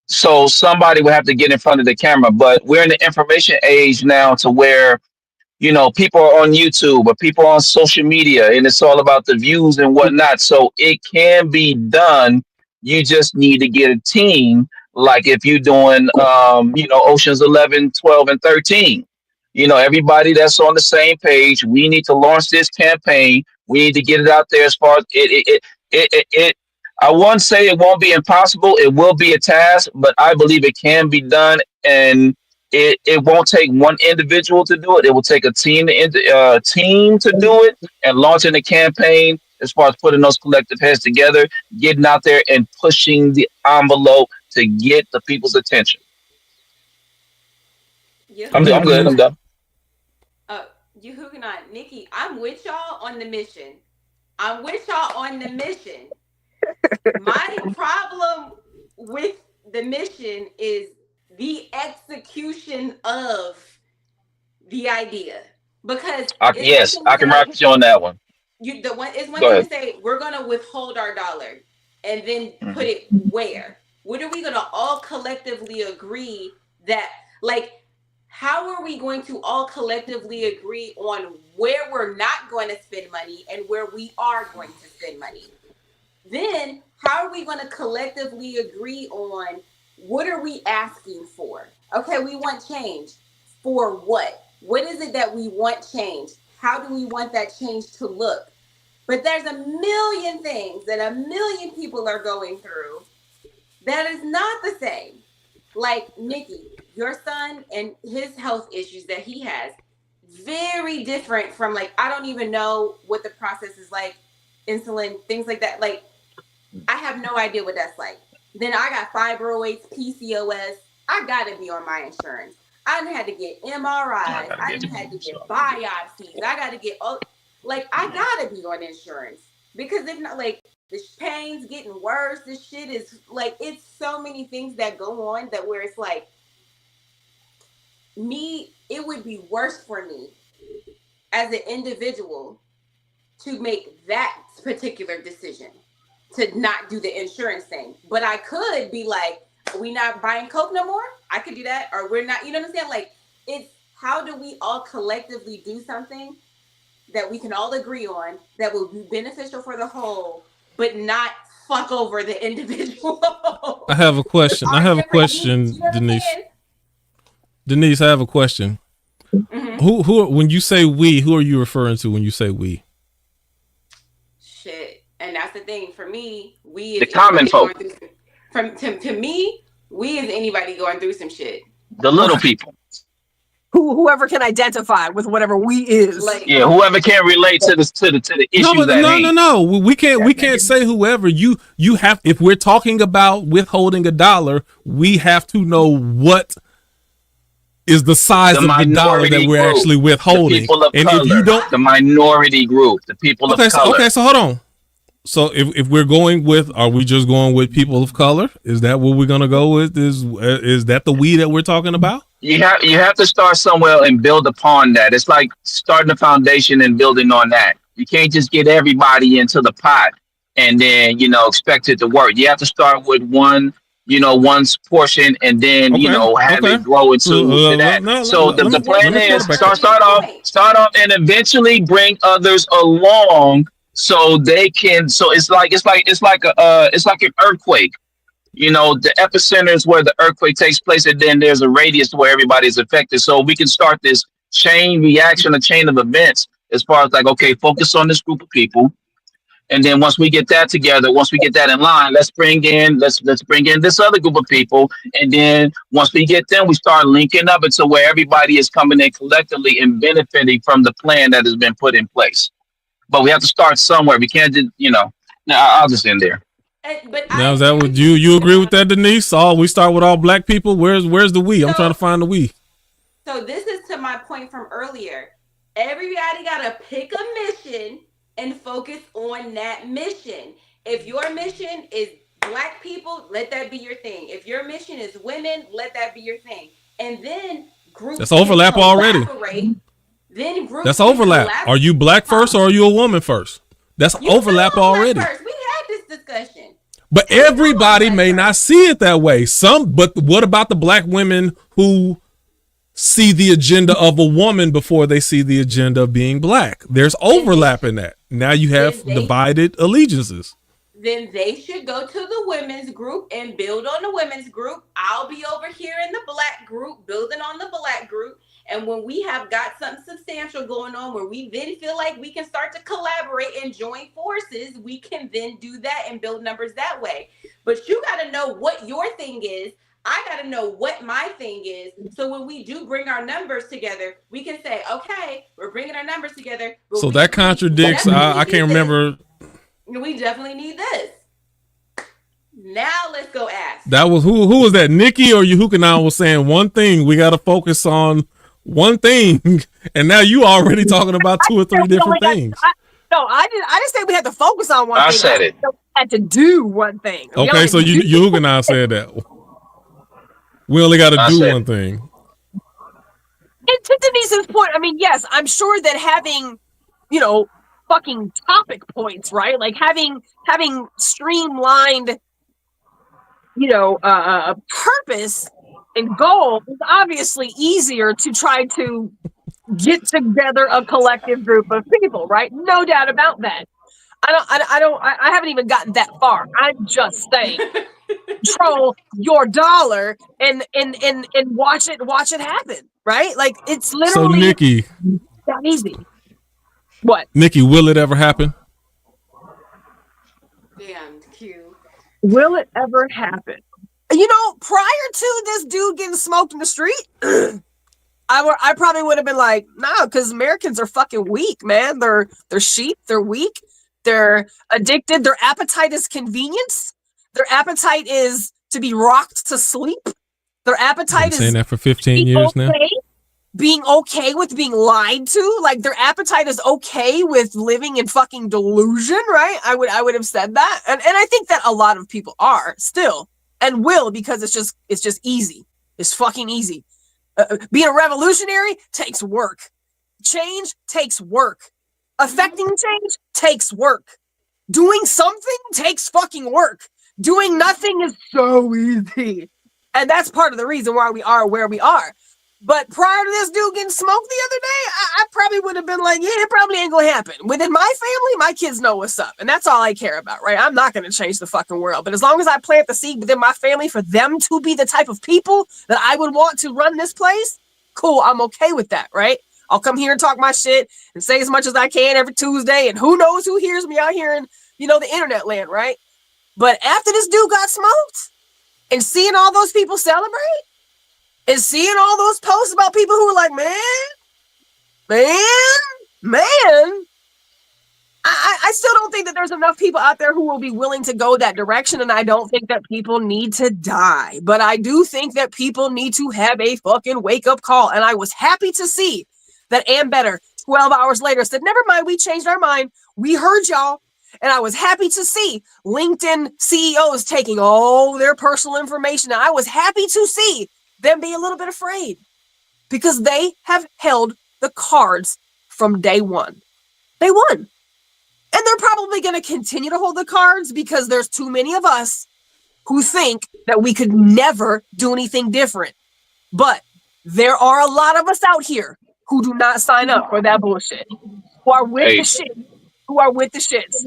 So somebody would have to get in front of the camera. But we're in the information age now to where, people are on YouTube or people are on social media, and it's all about the views and whatnot. So it can be done. You just need to get a team. Like if you're doing, Oceans 11, 12, and 13, everybody that's on the same page. We need to launch this campaign. We need to get it out there as far as it. I won't say it won't be impossible. It will be a task, but I believe it can be done. And it won't take one individual to do it. It will take a team to do it, and launching a campaign as far as putting those collective heads together, getting out there and pushing the envelope to get the people's attention. I'm good. I'm done.
Yehuganot, Nikki, I'm with y'all on the mission. My problem with the mission is the execution of the idea, because
I can rock with you on that one.
It's one thing to say we're gonna withhold our dollar and then put it where. What are we gonna all collectively agree that, like, how are we going to all collectively agree on where we're not going to spend money and where we are going to spend money? Then how are we going to collectively agree on what are we asking for? Okay, we want change. For what? What is it that we want change? How do we want that change to look? But there's a million things that a million people are going through that is not the same. Like, Nikki, your son and his health issues that he has, very different from, like, I don't even know what the process is like, insulin, things like that. Like, I have no idea what that's like. Then I got fibroids, PCOS. I got to be on my insurance. I done had to get MRIs. I done had to get biopsies. I got to get, I got to be on insurance. Because if not, like, the pain's getting worse. This shit is, like, it's so many things that go on that where it's like, it would be worse for me as an individual to make that particular decision, to not do the insurance thing. But I could be like, are we not buying Coke no more? I could do that. Or we're not, you know what I'm saying? Like, it's how do we all collectively do something that we can all agree on that will be beneficial for the whole, but not fuck over the individual.
I have a question. Denise. Denise, I have a question. Mm-hmm. Who when you say we, who are you referring to when you say we?
Shit. And that's the thing. For me, we is
the common folk.
To me, we is anybody going through some shit.
The little people.
Whoever can identify with whatever we is.
Like,
whoever can relate to the issue.
No. We can't say whoever. You have, if we're talking about withholding $1, we have to know what is the size of the dollar that we're actually withholding.
The people of
and
color,
if you don't,
the minority group, the people of color.
Okay, so hold on. So if we're going with, are we just going with people of color? Is that what we're gonna go with? Is that the we that we're talking about?
You have to start somewhere and build upon that. It's like starting a foundation and building on that. You can't just get everybody into the pot and then expect it to work. You have to start with one's portion and then have it grow into that. The plan is start off and eventually bring others along. So they can. So it's like an earthquake. The epicenter is where the earthquake takes place, and then there's a radius where everybody's affected. So we can start this chain reaction, a chain of events, as far as like, okay, focus on this group of people, and then once we get that together, once we get that in line, let's bring in this other group of people, and then once we get them, we start linking up until where everybody is coming in collectively and benefiting from the plan that has been put in place. But we have to start somewhere. We can't just, I'll just end there.
Now, is that what you agree with that, Denise? We start with all black people. Where's the we? I'm trying to find the we.
So this is to my point from earlier. Everybody got to pick a mission and focus on that mission. If your mission is black people, let that be your thing. If your mission is women, let that be your thing. And then groups.
That's overlap already.
Then groups.
That's overlap. Are you black first or are you a woman first? That's overlap already.
First. We had discussion.
But everybody may not see it that way. But what about the black women who see the agenda of a woman before they see the agenda of being black? There's overlap in that. Now you have divided allegiances.
Then they should go to the women's group and build on the women's group. I'll be over here in the black group, building on the black group. And when we have got something substantial going on where we then feel like we can start to collaborate and join forces, we can then do that and build numbers that way. But you got to know what your thing is. I got to know what my thing is. So when we do bring our numbers together, we can say, okay, we're bringing our numbers together.
So that contradicts. I can't remember.
We definitely need this. Now let's go ask.
That was who was that? Nikki or Yehukanan was saying one thing. We got to focus on one thing, and now you already talking about 2 or 3 different things.
I didn't say we had to focus on one thing.
I said it.
We had to do one thing.
Okay, so Yehukanan said that. We only got to do one thing.
And to Denise's point, I mean, yes, I'm sure that having, fucking topic points, right? Like having streamlined, purpose and goal is obviously easier to try to get together a collective group of people, right? No doubt about that. I haven't even gotten that far. I'm just saying, control your dollar and watch it happen, right? Like it's literally
so Nikki,
that easy. What?
Nikki, will it ever happen?
Damn, Q.
Will it ever happen? Prior to this dude getting smoked in the street, I probably would have been like, no, because Americans are fucking weak, man. They're sheep. They're weak. They're addicted. Their appetite is convenience. Their appetite is to be rocked to sleep. Their appetite is
saying that for 15 years now.
Being okay with being lied to, like their appetite is okay with living in fucking delusion, right? I would have said that, and I think that a lot of people are still and will, because it's just easy. It's fucking easy. Being a revolutionary takes work. Change takes work. Affecting change takes work. Doing something takes fucking work. Doing nothing is so easy, and that's part of the reason why we are where we are. But prior to this dude getting smoked the other day, I probably would have been like, yeah, it probably ain't gonna happen. Within my family, my kids know what's up. And that's all I care about, right? I'm not gonna change the fucking world. But as long as I plant the seed within my family for them to be the type of people that I would want to run this place, cool, I'm okay with that, right? I'll come here and talk my shit and say as much as I can every Tuesday. And who knows who hears me out here in, the internet land, right? But after this dude got smoked and seeing all those people celebrate, and seeing all those posts about people who are like, man, I still don't think that there's enough people out there who will be willing to go that direction. And I don't think that people need to die. But I do think that people need to have a fucking wake up call. And I was happy to see that Ambetter 12 hours later said, never mind, we changed our mind. We heard y'all. And I was happy to see LinkedIn CEOs taking all their personal information. And I was happy to see them be a little bit afraid, because they have held the cards from day one. They won. And they're probably going to continue to hold the cards because there's too many of us who think that we could never do anything different. But there are a lot of us out here who do not sign up for that bullshit, who are with the shit, who are with the shits.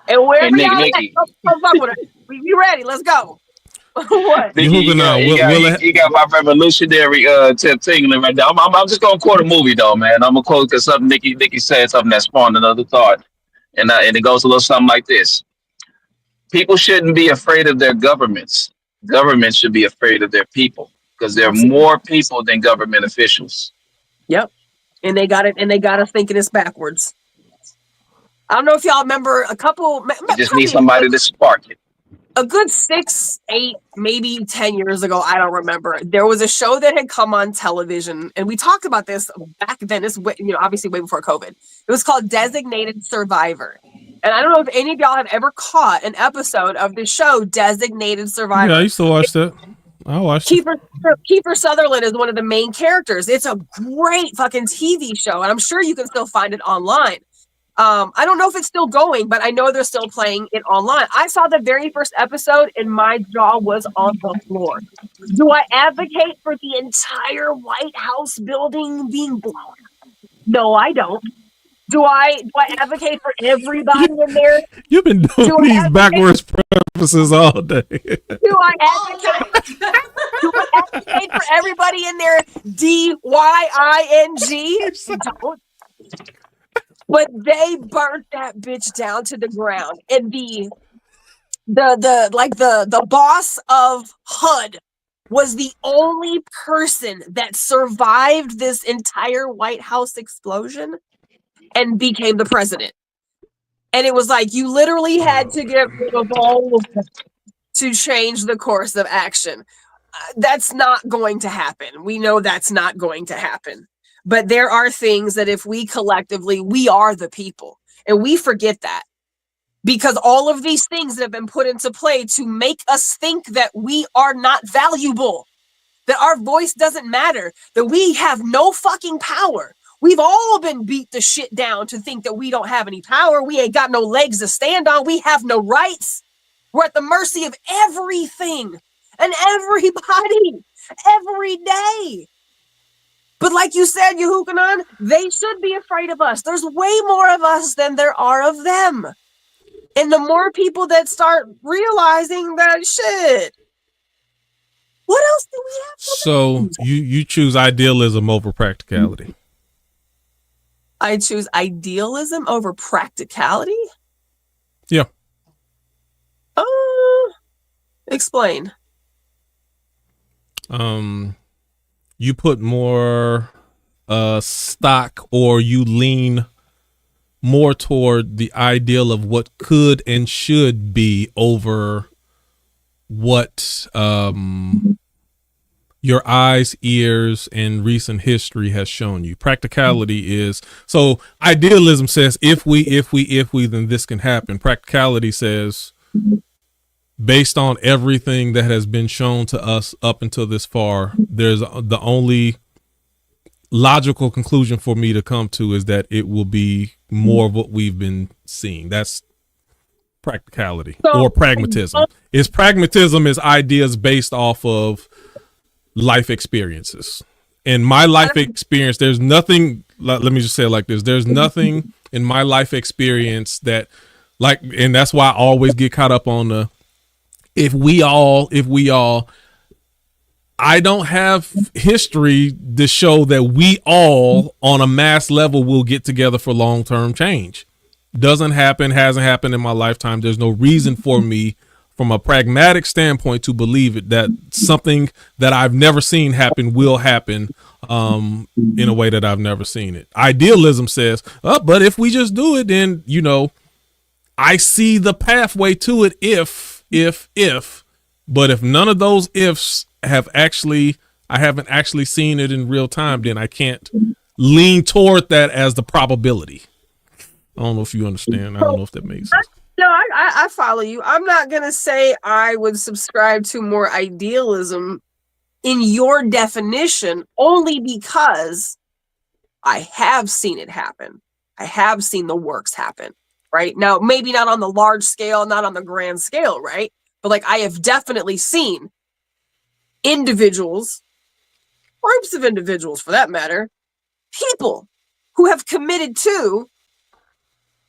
And wherever y'all at, come fuck with us. We ready. Let's go. What?
You got my revolutionary tip tingling right now. I'm just gonna quote a movie though, man. I'm gonna quote because something Nikki said, something that spawned another thought, and it goes a little something like this: people shouldn't be afraid of their governments. Governments should be afraid of their people, because there are more people than government officials.
Yep, and they got it, and they got us thinking it's backwards. I don't know if y'all remember a couple.
You just need somebody to spark it.
A good 6, 8, maybe 10 years ago, I don't remember. There was a show that had come on television, and we talked about this back then. It's obviously way before COVID. It was called Designated Survivor, and I don't know if any of y'all have ever caught an episode of the show Designated Survivor.
Yeah, I used to watch that. I watched it.
Kiefer Sutherland is one of the main characters. It's a great fucking TV show, and I'm sure you can still find it online. I don't know if it's still going, but I know they're still playing it online. I saw the very first episode and my jaw was on the floor. Do I advocate for the entire White House building being blown up? No, I don't. Do I advocate for everybody in there?
You've been doing these backwards prefaces all day.
Do I advocate for everybody in there? DYING? Don't. But they burnt that bitch down to the ground, and the boss of HUD was the only person that survived this entire White House explosion and became the president. And it was like you literally had to get rid of all of them to change the course of action. That's not going to happen. We know that's not going to happen. But there are things that if we collectively, we are the people. And we forget that. Because all of these things that have been put into play to make us think that we are not valuable, that our voice doesn't matter, that we have no fucking power. We've all been beat the shit down to think that we don't have any power. We ain't got no legs to stand on. We have no rights. We're at the mercy of everything and everybody every day. But like you said, Yehukanan, they should be afraid of us. There's way more of us than there are of them. And the more people that start realizing that shit, what else do we have?
So you choose idealism over practicality.
I choose idealism over practicality?
Yeah.
Explain.
You put more stock, or you lean more toward the ideal of what could and should be over what your eyes, ears, and recent history has shown you. Practicality is, so idealism says if we, then this can happen. Practicality says, based on everything that has been shown to us up until this far, there's the only logical conclusion for me to come to is that it will be more of what we've been seeing. That's practicality or pragmatism. Pragmatism is ideas based off of life experiences. In my life experience, there's nothing, let me just say it like this. There's nothing in my life experience that, like, and that's why I always get caught up on the, if we all, I don't have history to show that we all on a mass level will get together for long-term change. Doesn't happen, hasn't happened in my lifetime. There's no reason for me from a pragmatic standpoint to believe it, that something that I've never seen happen will happen in a way that I've never seen it. Idealism says, but if we just do it, then, you know, I see the pathway to it if, but if none of those ifs I haven't actually seen it in real time, then I can't lean toward that as the probability. I don't know if you understand. I don't know if that makes sense.
No, I follow you. I'm not going to say I would subscribe to more idealism in your definition, only because I have seen it happen. I have seen the works happen, right? Now, maybe not on the large scale, not on the grand scale, right? But like, I have definitely seen individuals, groups of individuals for that matter, people who have committed to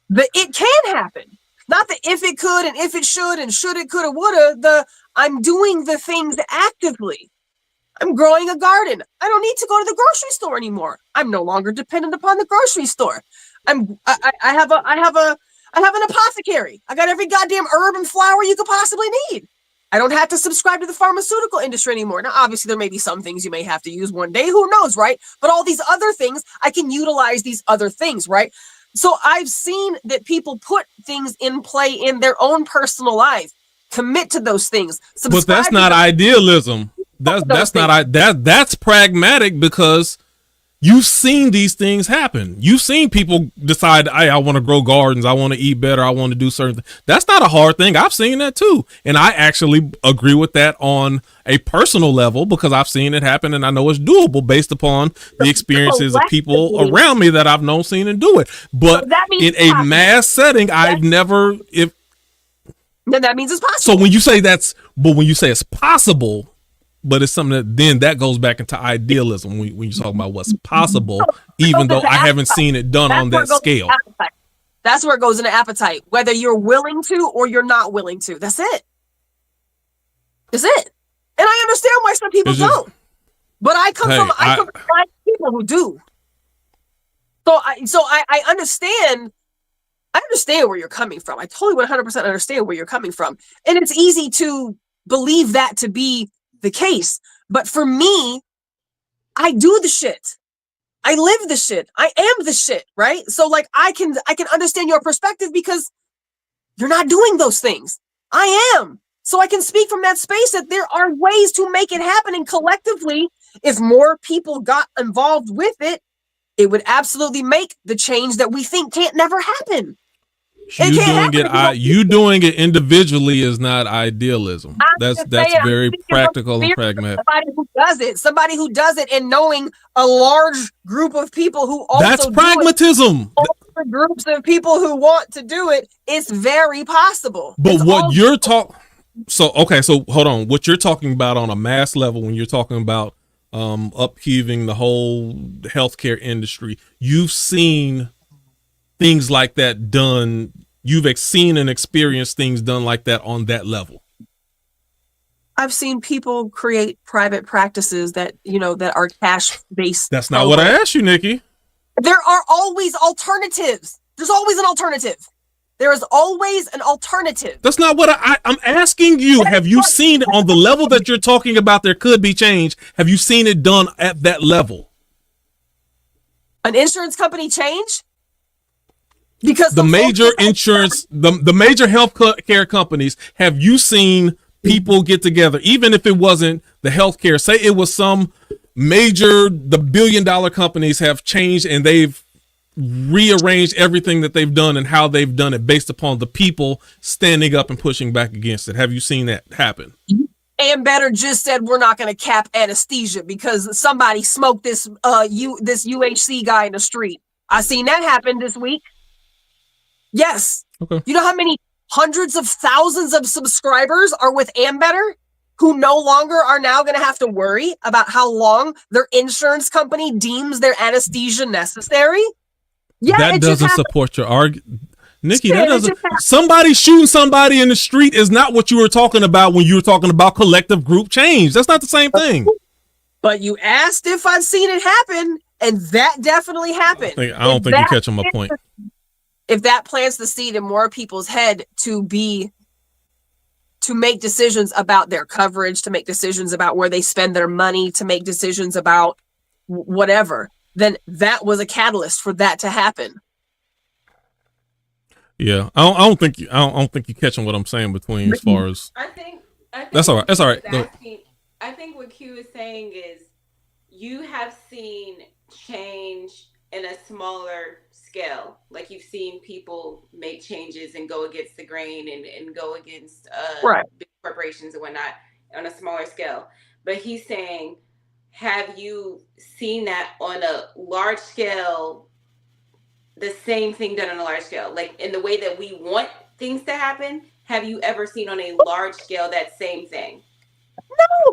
the it can happen. Not the if it could and if it should and should it, could, or woulda. I'm doing the things actively. I'm growing a garden. I don't need to go to the grocery store anymore. I'm no longer dependent upon the grocery store. I have an apothecary. I got every goddamn herb and flower you could possibly need. I don't have to subscribe to the pharmaceutical industry anymore. Now, obviously, there may be some things you may have to use one day. Who knows, right? But all these other things, I can utilize these other things, right? So I've seen that people put things in play in their own personal life, commit to those things.
But that's not idealism. That's pragmatic, because You've seen these things happen. You've seen people decide, hey, I want to grow gardens. I want to eat better. I want to do certain things. That's not a hard thing. I've seen that too. And I actually agree with that on a personal level because I've seen it happen and I know it's doable based upon the experiences of people around me that I've known, seen, and do it. But in a mass setting, I've never,
then that means it's possible.
So when you say it's possible, but it's something that goes back into idealism when you're talking about what's possible, even though I haven't seen it done on that scale.
That's where it goes into appetite, whether you're willing to or you're not willing to. That's it. That's it. And I understand why some people don't. But I come from people who do. So I understand. I understand where you're coming from. I totally 100% understand where you're coming from. And it's easy to believe that to be the case. But for me, I do the shit. I live the shit. I am the shit, right? So like I can understand your perspective because you're not doing those things. I am. So I can speak from that space that there are ways to make it happen. And collectively, if more people got involved with it, it would absolutely make the change that we think can't never happen.
You doing it individually is not idealism. That's very practical and pragmatic.
Somebody who does it and knowing a large group of people who also
that's pragmatism.
Groups of people who want to do it, it's very possible.
But what you're talking, so hold on. What you're talking about on a mass level, when you're talking about upheaving the whole healthcare industry, you've seen things like that done. You've seen and experienced things done like that on that level.
I've seen people create private practices that are cash based.
That's not what I asked you, Nikki.
There are always alternatives. There's always an alternative. There is always an alternative.
That's not what I'm asking you. Have you seen it on the level that you're talking about? There could be change. Have you seen it done at that level?
An insurance company change? Because
the major insurance, the major health care companies, have you seen people get together, even if it wasn't the healthcare, say it was some the billion-dollar companies have changed and they've rearranged everything that they've done and how they've done it based upon the people standing up and pushing back against it. Have you seen that happen?
And Better just said we're not going to cap anesthesia because somebody smoked this UHC guy in the street. I seen that happen this week. Yes.
Okay.
You know how many hundreds of thousands of subscribers are with Ambetter who no longer are now going to have to worry about how long their insurance company deems their anesthesia necessary? Yeah,
that doesn't support your argument. Nikki, that doesn't. Somebody shooting somebody in the street is not what you were talking about when you were talking about collective group change. That's not the same thing.
But you asked if I've seen it happen, and that definitely happened.
I don't think you're catching my point.
If that plants the seed in more people's head to make decisions about their coverage, to make decisions about where they spend their money, to make decisions about whatever, then that was a catalyst for that to happen.
Yeah, I don't think you're catching what I'm saying between as far as.
I think
that's all right. That's all right.
I think what Q is saying is you have seen change in a smaller scale. Like you've seen people make changes and go against the grain and go against big corporations and whatnot on a smaller scale. But he's saying, have you seen that on a large scale, the same thing done on a large scale? Like in the way that we want things to happen, have you ever seen on a large scale that same thing?
No,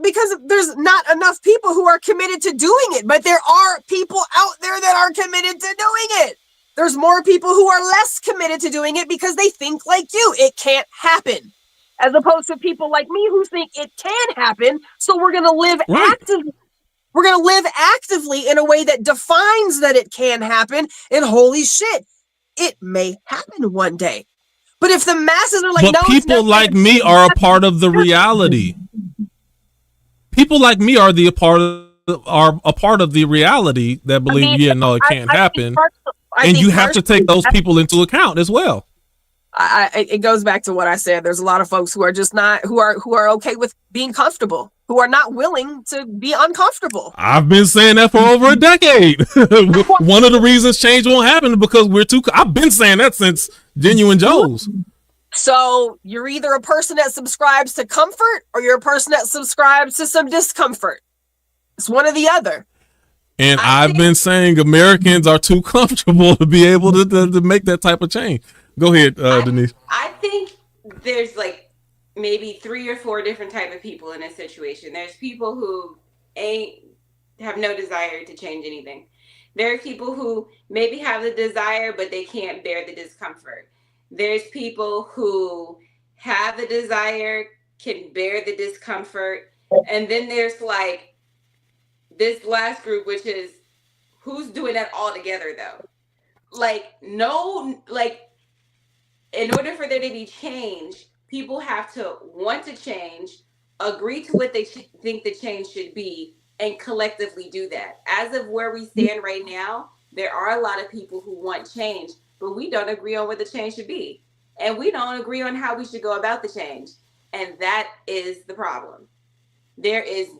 because there's not enough people who are committed to doing it, but there are people out there that are committed to doing it. There's more people who are less committed to doing it because they think like you, it can't happen. As opposed to people like me who think it can happen, so we're going to live actively. We're going to live actively in a way that defines that it can happen, and holy shit, it may happen one day. But if the masses are like,
but people like me are a part of the reality. People like me are a part of the reality that believe, it can't happen. And you have to take those people into account as well.
It goes back to what I said. There's a lot of folks who are just not, who are okay with being comfortable, who are not willing to be uncomfortable.
I've been saying that for over a decade. One of the reasons change won't happen is because we're too. I've been saying that since Genuine Joe's.
So you're either a person that subscribes to comfort or you're a person that subscribes to some discomfort. It's one or the other.
And I've been saying Americans are too comfortable to be able to make that type of change. Go ahead, Denise.
I think there's like maybe 3 or 4 different type of people in this situation. There's people who have no desire to change anything. There are people who maybe have the desire, but they can't bear the discomfort. There's people who have the desire, can bear the discomfort. And then there's like this last group, which is who's doing that all together though? Like, no, like, in order for there to be change, people have to want to change, agree to what they think the change should be, and collectively do that. As of where we stand right now, there are a lot of people who want change, but we don't agree on what the change should be. And we don't agree on how we should go about the change. And that is the problem. There is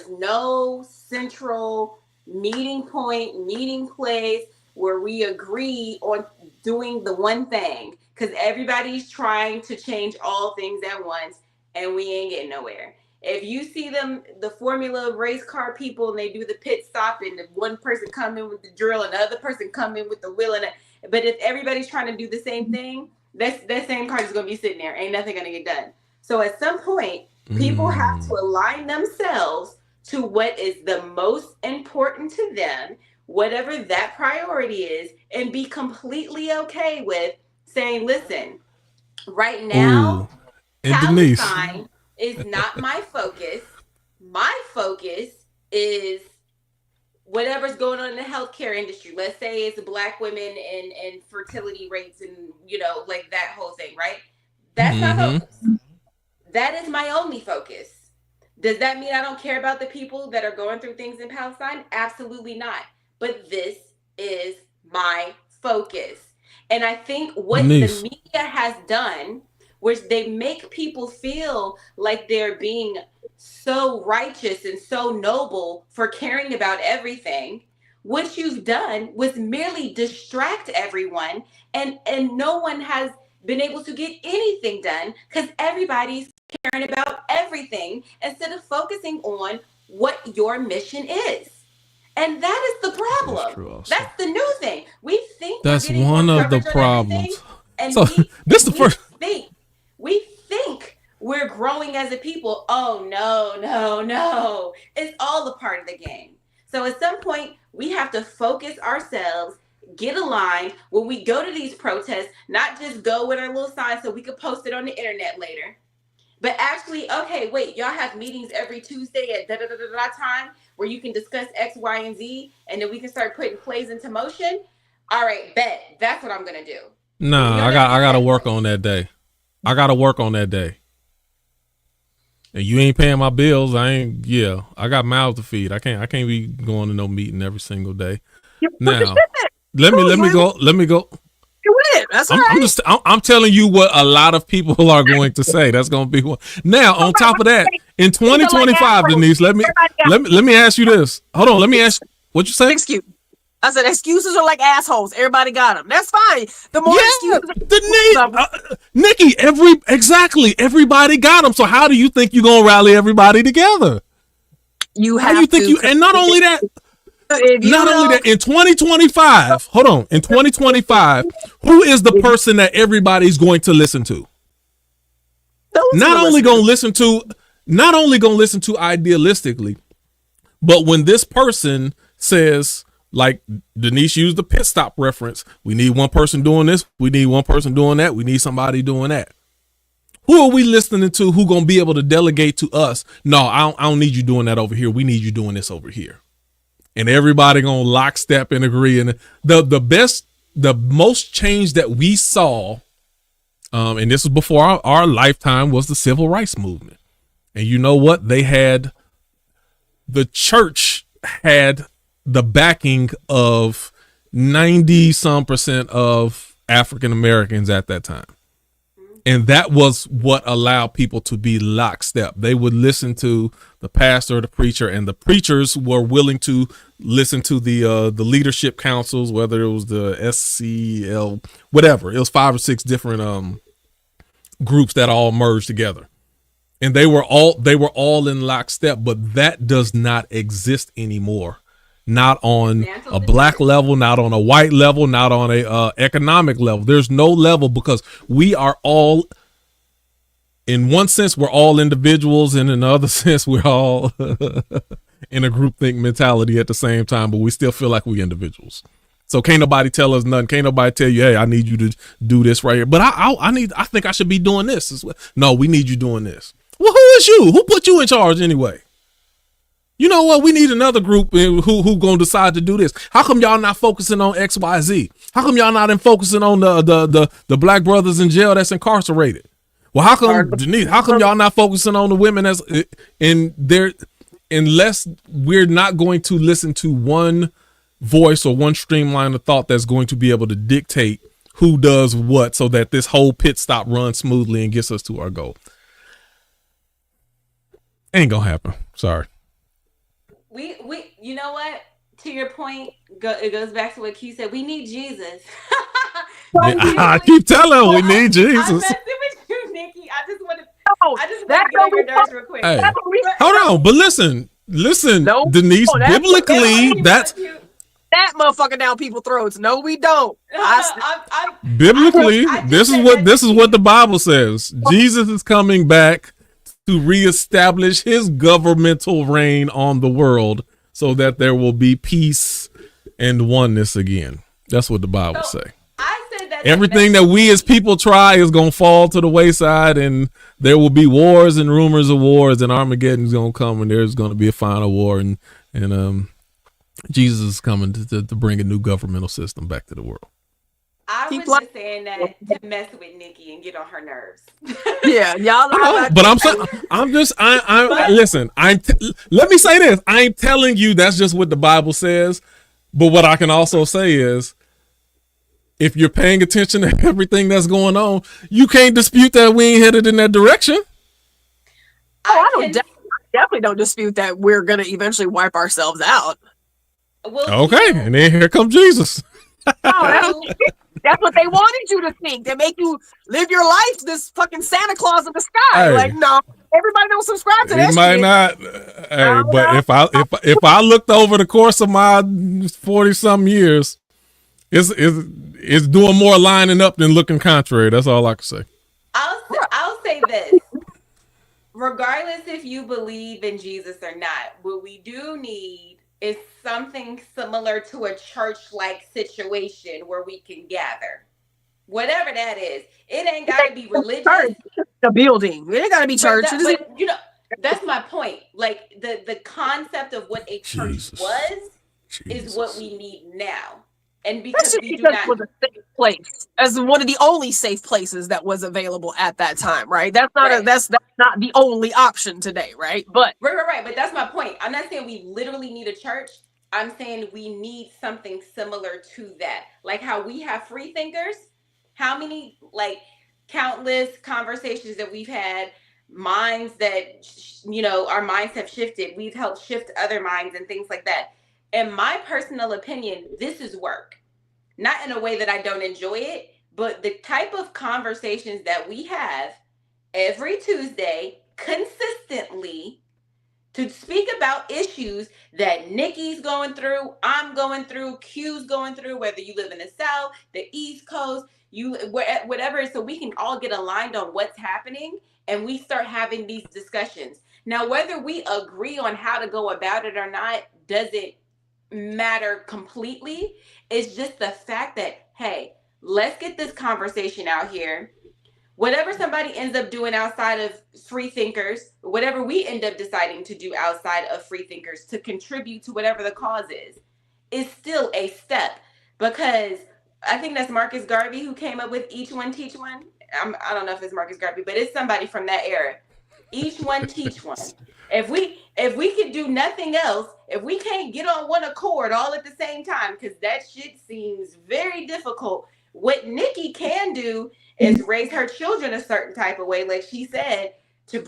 no central meeting point, meeting place where we agree on doing the one thing, because everybody's trying to change all things at once and we ain't getting nowhere. If you see them, the formula of race car people, and they do the pit stop and the one person come in with the drill and the other person come in with the wheel, but if everybody's trying to do the same thing, that same car is going to be sitting there. Ain't nothing going to get done. So at some point, people have to align themselves to what is the most important to them, whatever that priority is, and be completely okay with saying, listen, right now, Palestine is not my focus. My focus is whatever's going on in the healthcare industry. Let's say it's Black women and fertility rates and, like that whole thing, right? That's my focus. That is my only focus. Does that mean I don't care about the people that are going through things in Palestine? Absolutely not. But this is my focus. And I think what the media has done, which they make people feel like they're being so righteous and so noble for caring about everything, what you've done was merely distract everyone, and no one has been able to get anything done because everybody's caring about everything instead of focusing on what your mission is. And that is the problem. That's the new thing. We think
that's one of the problems.
And
so this is the first.
We think we're growing as a people. Oh, no. It's all a part of the game. So at some point, we have to focus ourselves, get aligned when we go to these protests, not just go with our little sign so we could post it on the internet later. But actually, okay, wait, y'all have meetings every Tuesday at da-da-da-da-da time where you can discuss X, Y, and Z, and then we can start putting plays into motion. All right, bet. That's what I'm going to do.
Nah, I got to work on that day. I got to work on that day. And you ain't paying my bills. I got mouths to feed. I can't be going to no meeting every single day. Now, let me go.
That's all right.
I'm telling you what a lot of people are going to say. That's going to be one. Now, on top of that, in 2025, Denise, let me ask you this. Hold on, let me ask what you say.
Excuse. I said excuses are like assholes. Everybody got them. That's fine. The more excuses,
Nikki, everybody got them. So how do you think you're gonna rally everybody together? And not only that. In 2025, hold on. In 2025, who is the person that everybody's going to listen to? Not only going to listen to idealistically, but when this person says, like Denise used the pit stop reference, we need one person doing this, we need one person doing that, we need somebody doing that. Who are we listening to? Who going to be able to delegate to us? No, I don't need you doing that over here. We need you doing this over here. And everybody gonna lockstep and agree. And the most change that we saw, and this was before our lifetime, was the civil rights movement. And you know what? The church had the backing of 90% of African Americans at that time. And that was what allowed people to be lockstep. They would listen to the pastor or the preacher, and the preachers were willing to listen to the leadership councils, whether it was the SCL, whatever. It was 5 or 6 different groups that all merged together. And they were all in lockstep, but that does not exist anymore. Not on a black level, not on a white level, not on a economic level. There's no level, because we are all, in one sense, we're all individuals, and in another sense, we're all in a groupthink mentality at the same time, but we still feel like we individuals. So can't nobody tell us nothing. Can't nobody tell you, hey, I need you to do this right here. But I think I should be doing this as well. No, we need you doing this. Well, who is you? Who put you in charge anyway? You know what? We need another group who gonna decide to do this. How come y'all not focusing on X, Y, Z? How come y'all not focusing on the black brothers in jail that's incarcerated? Well, how come Denise? How come y'all not focusing on the women that's in there? Unless we're not going to listen to one voice or one streamline of thought that's going to be able to dictate who does what, so that this whole pit stop runs smoothly and gets us to our goal. Ain't gonna happen. Sorry.
We you know what? To your point, it goes back to what Q said. We need Jesus.
I keep telling him we need Jesus.
I'm messing with you, Nikki. I just want to get on your nerves real quick.
Hey, hold on, but listen, Denise. Biblically, that's
that motherfucker down people's throats. No, we don't.
Biblically, this is what the Bible says. Jesus is coming back to reestablish his governmental reign on the world, so that there will be peace and oneness again. That's what the Bible say.
I said that
everything that we as people try is going to fall to the wayside, and there will be wars and rumors of wars, and Armageddon's going to come, and there's going to be a final war, and Jesus is coming to bring a new governmental system back to the world.
I was just saying that to mess with Nikki and get on her nerves.
Yeah, y'all.
But listen. Let me say this. I ain't telling you that's just what the Bible says, but what I can also say is, if you're paying attention to everything that's going on, you can't dispute that we ain't headed in that direction.
I definitely don't dispute that we're gonna eventually wipe ourselves out.
Okay, and then here comes Jesus.
That's what they wanted you to think. They make you live your life this fucking Santa Claus in the sky. Hey, like, no, everybody don't subscribe to that.
He might not. Hey, but if I looked over the course of my 40-something years, it's doing more lining up than looking contrary. That's all I can say.
I'll say this. Regardless if you believe in Jesus or not, what we do need is something similar to a church-like situation where we can gather. Whatever that is. It ain't got to be religious.
The building. It ain't got to be church.
But, you know, that's my point. Like, the concept of what a church is what we need now. And because we do not...
was a safe place, as one of the only safe places that was available at that time, right? That's not that's not the only option today, right? But
right. But that's my point. I'm not saying we literally need a church. I'm saying we need something similar to that. Like how we have freethinkers. How many countless conversations that we've had, minds that our minds have shifted. We've helped shift other minds and things like that. In my personal opinion, this is work. Not in a way that I don't enjoy it, but the type of conversations that we have every Tuesday consistently to speak about issues that Nikki's going through, I'm going through, Q's going through, whether you live in the South, the East Coast, whatever, so we can all get aligned on what's happening and we start having these discussions. Now, whether we agree on how to go about it or not doesn't matter completely. It's just the fact that, hey, let's get this conversation out here. Whatever somebody ends up doing outside of freethinkers, whatever we end up deciding to do outside of freethinkers to contribute to whatever the cause is still a step. Because I think that's Marcus Garvey who came up with each one teach one. I don't know if it's Marcus Garvey, but it's somebody from that era. Each one teach one. If we could do nothing else, if we can't get on one accord all at the same time, because that shit seems very difficult. What Nikki can do is raise her children a certain type of way, like she said, to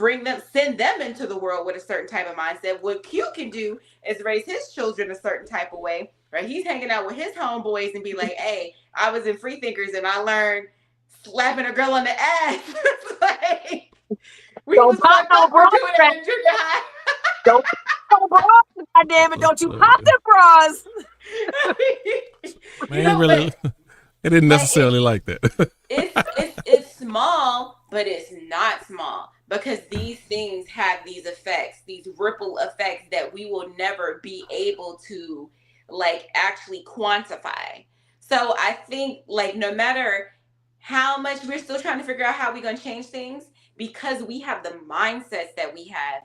send them into the world with a certain type of mindset. What Q can do is raise his children a certain type of way, right? He's hanging out with his homeboys and be like, hey, I was in Freethinkers and I learned slapping a girl on the ass. Like, we
Don't
was
pop no
bras
bras.
in junior high.
Don't pop no bras. God damn it, don't you pop the bras.
Man, really, it didn't necessarily like that.
It's small, but it's not small, because these things have these effects, these ripple effects that we will never be able to like actually quantify. So I think like no matter how much we're still trying to figure out how we're going to change things, because we have the mindsets that we have,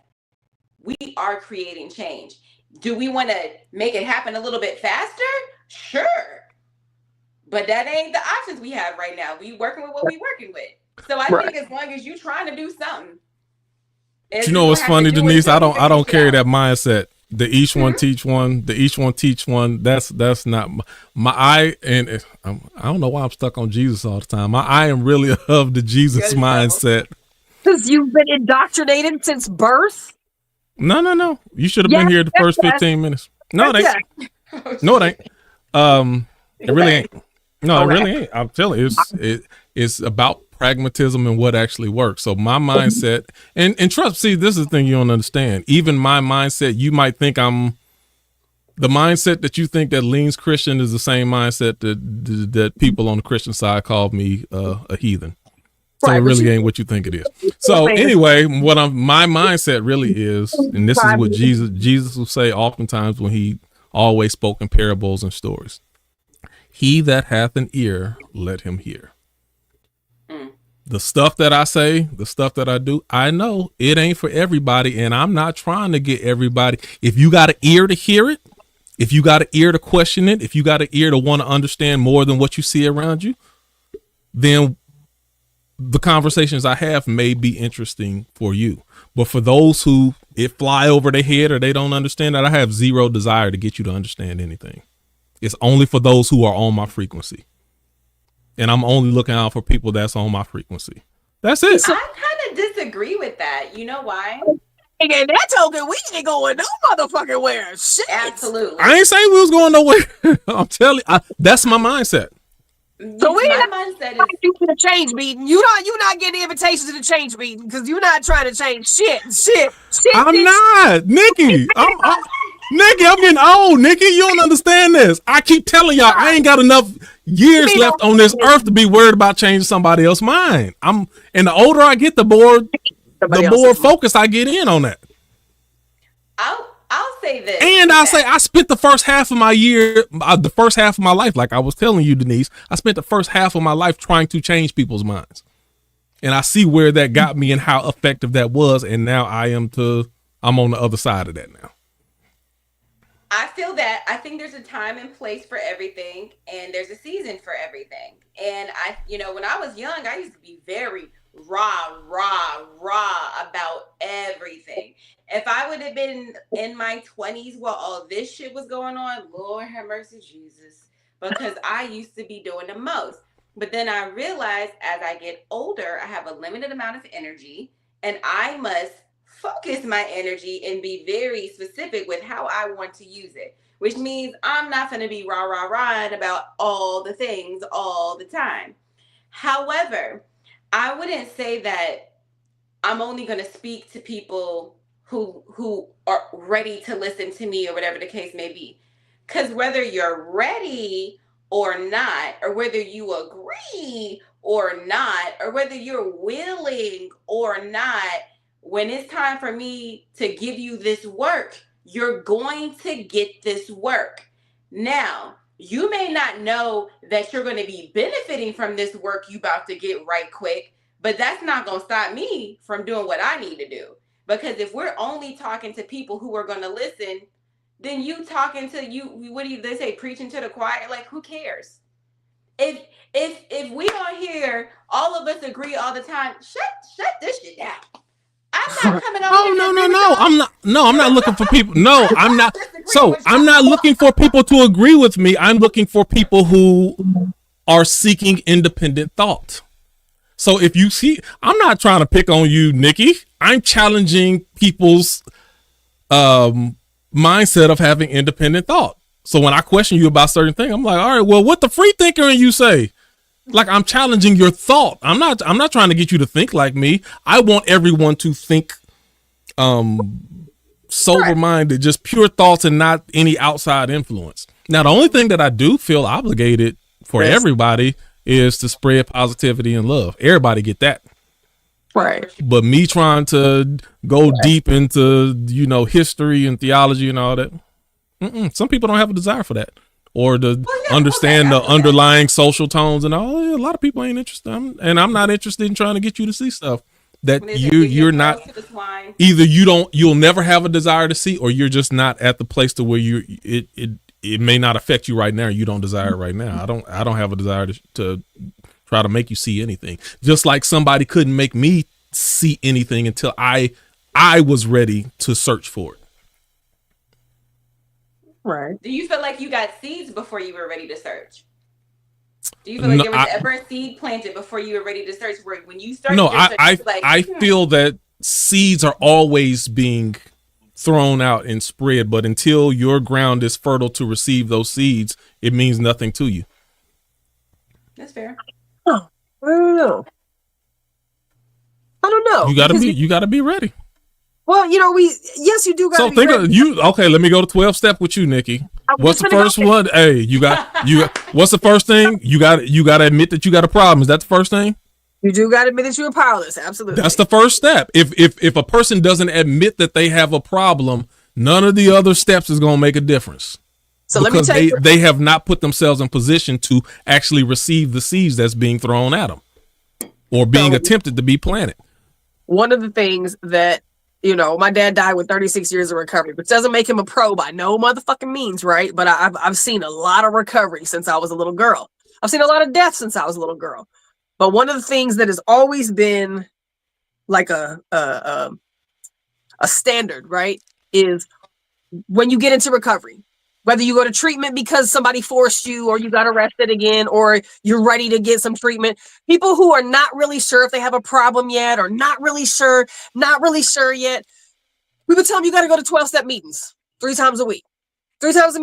we are creating change. Do we want to make it happen a little bit faster? Sure. But that ain't the options we have right now. We working with what we working with. So I think as long as you trying to do something.
You know what's funny, Denise? I don't carry that mindset. The each one teach one. The each one teach one. That's not I don't know why I'm stuck on Jesus all the time. I am really of the Jesus mindset.
Because you've been indoctrinated since birth.
No. You should have been here the first 15 minutes. No, it ain't. No, it ain't. It really ain't. No, it really ain't. I'm telling you, it's about pragmatism and what actually works. So my mindset, and trust, see, this is the thing you don't understand. Even my mindset, you might think the mindset that you think that leans Christian is the same mindset that people on the Christian side called me a heathen. So it really ain't what you think it is. So anyway, my mindset really is, and this is what Jesus will say oftentimes when he always spoke in parables and stories. He that hath an ear, let him hear. The stuff that I say, the stuff that I do, I know it ain't for everybody, and I'm not trying to get everybody. If you got an ear to hear it, if you got an ear to question it, if you got an ear to want to understand more than what you see around you, then the conversations I have may be interesting for you. But for those who it fly over their head or they don't understand that, I have zero desire to get you to understand anything. It's only for those who are on my frequency. And I'm only looking out for people that's on my frequency. That's it.
I kind of disagree with that. You know why?
And that token, we ain't going no motherfucking where. Shit.
Absolutely.
I ain't saying we was going nowhere. I'm telling you, that's my mindset.
So we mindset is you to the change meeting. You not getting invitations to the change meeting because you're not trying to change shit.
I'm not, Nikki. Nikki, I'm getting old. Nikki, you don't understand this. I keep telling y'all, I ain't got enough years left on this earth to be worried about changing somebody else's mind. And the older I get, the more focused I get in on that.
I'll say this.
And I spent the first half of my year, the first half of my life, like I was telling you, Denise, I spent the first half of my life trying to change people's minds. And I see where that got me and how effective that was. And now I'm on the other side of that now.
I feel that. I think there's a time and place for everything, and there's a season for everything. And when I was young, I used to be very raw about everything. If I would have been in my 20s while all this shit was going on, Lord have mercy, Jesus, because I used to be doing the most. But then I realized as I get older, I have a limited amount of energy, and I must focus my energy and be very specific with how I want to use it, which means I'm not going to be rah about all the things all the time. However, I wouldn't say that I'm only going to speak to people who are ready to listen to me or whatever the case may be. Because whether you're ready or not, or whether you agree or not, or whether you're willing or not, when it's time for me to give you this work, you're going to get this work. Now, you may not know that you're going to be benefiting from this work you about to get right quick, but that's not going to stop me from doing what I need to do. Because if we're only talking to people who are going to listen, then you talking to you, what do they say, preaching to the choir? Like, who cares? If we on here, all of us agree all the time, shut this shit down. I'm not coming on.
No, I'm not looking for people. No, I'm not. So I'm not looking for people to agree with me. I'm looking for people who are seeking independent thought. So if you see, I'm not trying to pick on you, Nikki. I'm challenging people's mindset of having independent thought. So when I question you about certain things, I'm like, all right, well, what the free thinker in you say? Like, I'm challenging your thought. I'm not trying to get you to think like me. I want everyone to think sober minded, just pure thoughts and not any outside influence. Now, the only thing that I do feel obligated for everybody is to spread positivity and love. Everybody get that.
Right.
But me trying to go deep into, history and theology and all that, some people don't have a desire for that. Or to understand the underlying social tones and all. A lot of people ain't interested. I'm not interested in trying to get you to see stuff that you're not. Either you'll never have a desire to see, or you're just not at the place to where it may not affect you right now. You don't desire it right now. I don't have a desire to try to make you see anything. Just like somebody couldn't make me see anything until I was ready to search for it.
Right.
Do you feel like you got seeds before you were ready to search? Do you feel like there was ever a seed planted before you were ready to search? Where when you started,
I feel that seeds are always being thrown out and spread, but until your ground is fertile to receive those seeds, it means nothing to you.
That's fair.
Oh, I don't know.
You gotta be ready.
Well, you do got to be ready.
Okay, let me go to 12 step with you, Nikki. What's the first one? Hey, you got what's the first thing? You got to admit that you got a problem. Is that the first thing?
You do got to admit that you're powerless. Absolutely.
That's the first step. If a person doesn't admit that they have a problem, none of the other steps is going to make a difference.
So let me tell you,
they have not put themselves in position to actually receive the seeds that's being thrown at them or being attempted to be planted.
One of the things that, my dad died with 36 years of recovery, which doesn't make him a pro by no motherfucking means, right? But I've seen a lot of recovery since I was a little girl. I've seen a lot of death since I was a little girl. But one of the things that has always been like a standard, right, is when you get into recovery, whether you go to treatment because somebody forced you or you got arrested again or you're ready to get some treatment, people who are not really sure if they have a problem yet or not really sure yet, we would tell them you got to go to 12-step meetings 3 times a week. 3 times a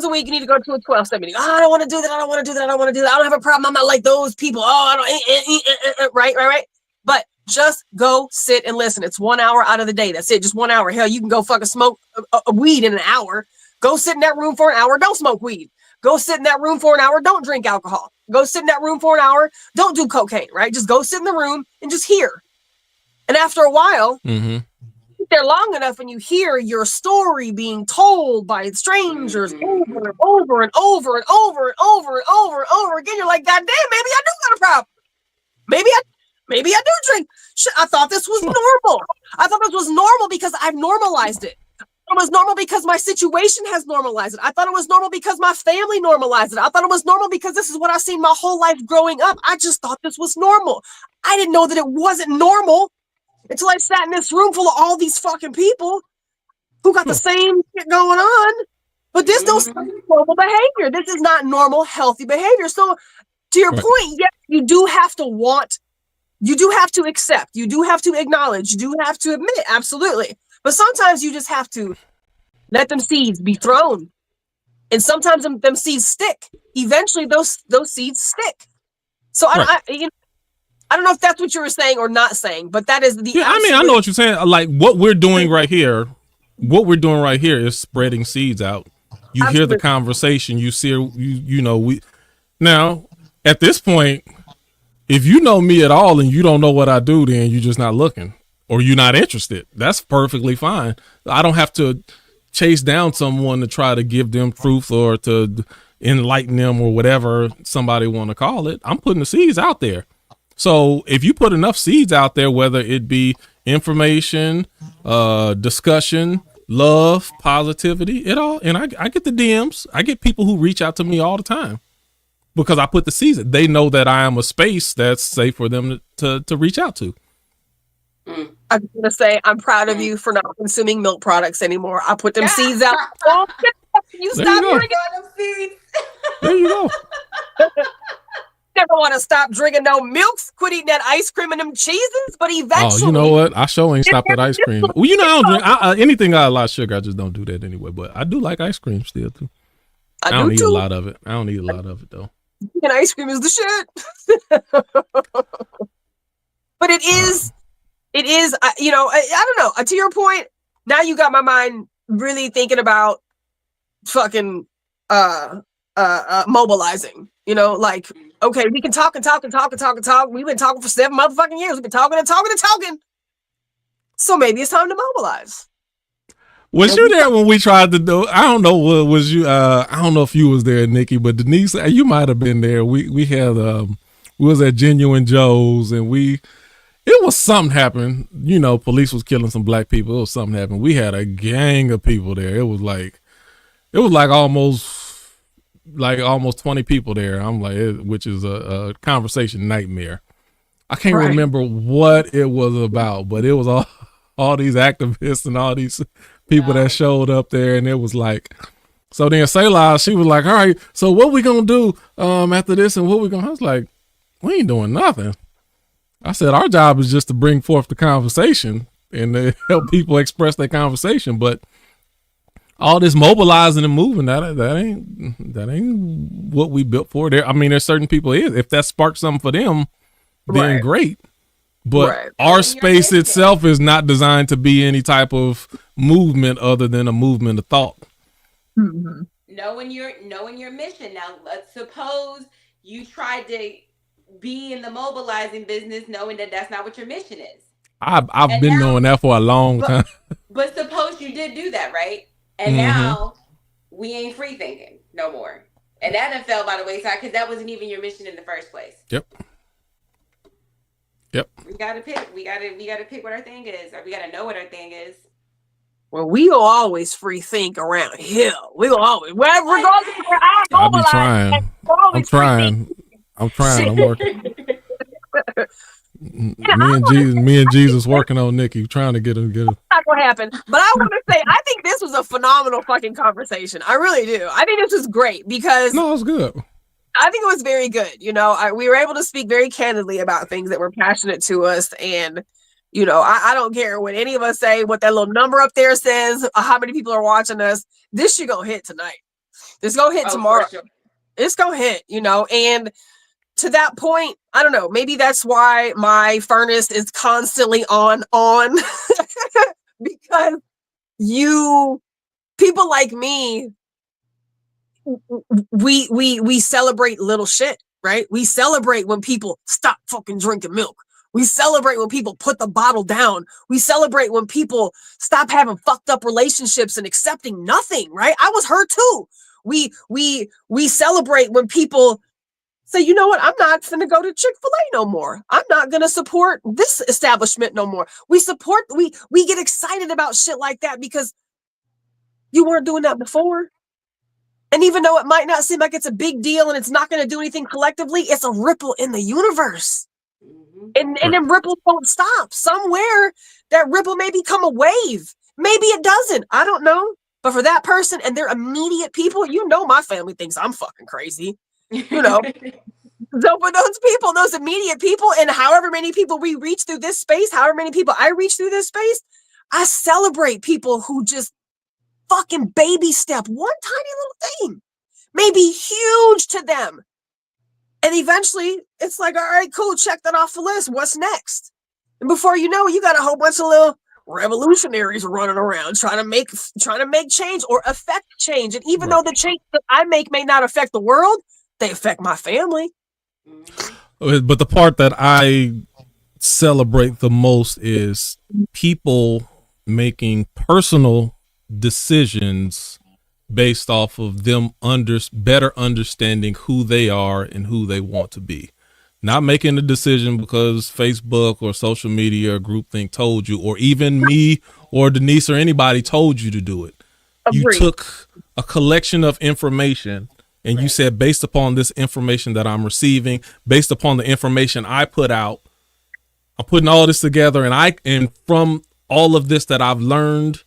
week, you need to go to a 12-step meeting. Oh, I don't want to do that. I don't want to do that. I don't want to do that. I don't have a problem. I'm not like those people. Oh, I don't. Right. But just go sit and listen. It's 1 hour out of the day. That's it. Just 1 hour. Hell, you can go fucking smoke a weed in an hour. Go sit in that room for an hour. Don't smoke weed. Go sit in that room for an hour. Don't drink alcohol. Go sit in that room for an hour. Don't do cocaine, right? Just go sit in the room and just hear. And after a while, sit there long enough and you hear your story being told by strangers over and over and over and over and over and over and over again. You're like, God damn, maybe I do got a problem. Maybe I do drink. Shit, I thought this was normal. I thought this was normal because I've normalized it. It was normal because my situation has normalized it. I thought it was normal because my family normalized it. I thought it was normal because this is what I've seen my whole life growing up. I just thought this was normal. I didn't know that it wasn't normal until I sat in this room full of all these fucking people who got the same shit going on. But this don't normal behavior. This is not normal, healthy behavior. So to your point, yes, you do have to want, you do have to accept, you do have to acknowledge, you do have to admit, absolutely. But sometimes you just have to let them seeds be thrown. And sometimes them seeds stick. Eventually those seeds stick. So I don't know if that's what you were saying or not saying, but that is the
I know what you're saying. Like what we're doing right here is spreading seeds out. You hear the conversation, you see we now at this point, if you know me at all and you don't know what I do, then you're just not looking. Or you're not interested. That's perfectly fine. I don't have to chase down someone to try to give them truth or to enlighten them or whatever somebody want to call it. I'm putting the seeds out there. So if you put enough seeds out there, whether it be information, discussion, love, positivity, it all, and I get the DMs. I get people who reach out to me all the time because I put the seeds. They know that I am a space that's safe for them to reach out to.
I'm going to say I'm proud of you for not consuming milk products anymore. I put them seeds out. Oh, you stop bringing them seeds.
There you go.
Never want to stop drinking no milks, quit eating that ice cream and them cheeses, but eventually.
Oh, you know what? I sure ain't stopped at ice cream. Well, you know, I don't drink anything got a lot of sugar. I just don't do that anyway. But I do like ice cream still too. I don't eat a lot of it. I don't eat a lot of it though.
And ice cream is the shit. But it is, you know, I don't know. To your point, now you got my mind really thinking about fucking mobilizing. You know, like, okay, we can talk and talk and talk and talk and talk. We've been talking for 7 motherfucking years. We've been talking and talking and talking. So maybe it's time to mobilize.
Was you there when we tried to do? I don't know. Was you? I don't know if you was there, Nikki, but Denise, you might have been there. We had we was at Genuine Joe's, and it was something happened. You know, police was killing some black people. It was something happened. We had a gang of people there. It was like almost 20 people there. I'm like, which is a conversation nightmare. I can't remember what it was about, but it was all these activists and all these people that showed up there, and it was like, so then Selah, she was like, all right, so what we gonna do after this, and what we gonna, I was like, we ain't doing nothing. I said, our job is just to bring forth the conversation and to help people express their conversation, but all this mobilizing and moving, that ain't what we built for. There, I mean, there's certain people, if that sparks something for them, then great. But our space itself is not designed to be any type of movement other than a movement of thought.
Mm-hmm. Knowing your mission. Now, let's suppose you tried to be in the mobilizing business, knowing that that's not what your mission is.
I've been knowing that for a long time.
But suppose you did do that, right? And now we ain't free thinking no more. And that done fell by the wayside because that wasn't even your mission in the first place.
Yep.
We gotta pick. We gotta pick what our thing is, or we gotta know what our thing is.
Well, we will always free think around here. We will always, regardless of where I
I'll be trying. I'm trying. I'm working. Me and Jesus working on Nikki, trying to get him.
Not gonna happen. But I want to say, I think this was a phenomenal fucking conversation. I really do. I think this was great because
no, it's good.
I think it was very good. You know, we were able to speak very candidly about things that were passionate to us. And, you know, I don't care what any of us say, what that little number up there says, how many people are watching us. This shit gonna hit tonight. This gonna hit tomorrow. Sure. It's gonna hit, you know, and to that point, I don't know, maybe that's why my furnace is constantly on because people like me, we celebrate little shit, right? We celebrate when people stop fucking drinking milk. We celebrate when people put the bottle down. We celebrate when people stop having fucked up relationships and accepting nothing, right? I was hurt too. We celebrate when people say, you know what? I'm not finna go to Chick-fil-A no more. I'm not gonna support this establishment no more. We get excited about shit like that because you weren't doing that before. And even though it might not seem like it's a big deal and it's not going to do anything collectively, it's a ripple in the universe. And then ripples don't stop. Somewhere that ripple may become a wave. Maybe it doesn't. I don't know. But for that person and their immediate people, you know, my family thinks I'm fucking crazy. You know. So for those people, those immediate people, and however many people we reach through this space, however many people I reach through this space, I celebrate people who just fucking baby step one tiny little thing may be huge to them, and eventually it's like, all right, cool, check that off the list. What's next? And before you know it, you got a whole bunch of little revolutionaries running around trying to make change or affect change. And even though the change that I make may not affect the world, they affect my family.
But the part that I celebrate the most is people making personal decisions based off of them better understanding who they are and who they want to be. Not making a decision because Facebook or social media or groupthink told you, or even me or Denise or anybody told you to do it. Agreed. You took a collection of information and you said, based upon this information that I'm receiving, based upon the information I put out, I'm putting all this together, and from all of this that I've learned,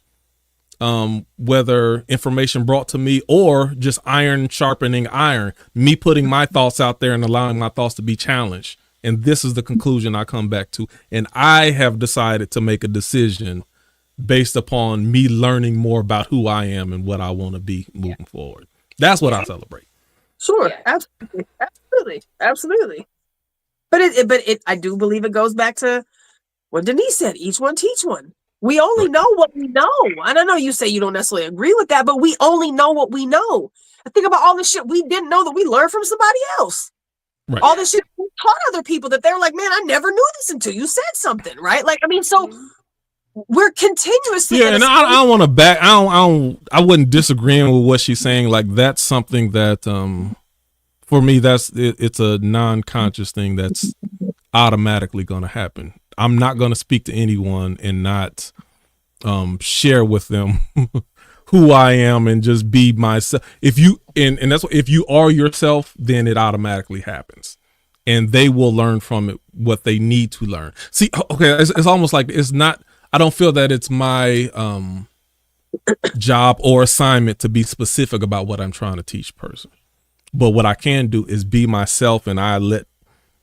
whether information brought to me or just iron sharpening iron, me putting my thoughts out there and allowing my thoughts to be challenged. And this is the conclusion I come back to. And I have decided to make a decision based upon me learning more about who I am and what I want to be moving forward. That's what I celebrate.
Sure. Absolutely. But I do believe it goes back to what Denise said, each one teach one. We only know what we know. And I know you say you don't necessarily agree with that, but we only know what we know. I think about all the shit we didn't know that we learned from somebody else. Right. All the shit we taught other people that they're like, man, I never knew this until you said something, right? Like, I mean, so we're continuously.
Yeah, and I don't want to back. I wouldn't disagree with what she's saying. Like, that's something that, for me, it's a non-conscious thing that's automatically going to happen. I'm not going to speak to anyone and not share with them who I am and just be myself. If you and that's what, if you are yourself, then it automatically happens, and they will learn from it what they need to learn. See, okay, it's almost like it's not. I don't feel that it's my job or assignment to be specific about what I'm trying to teach person. But what I can do is be myself, and I let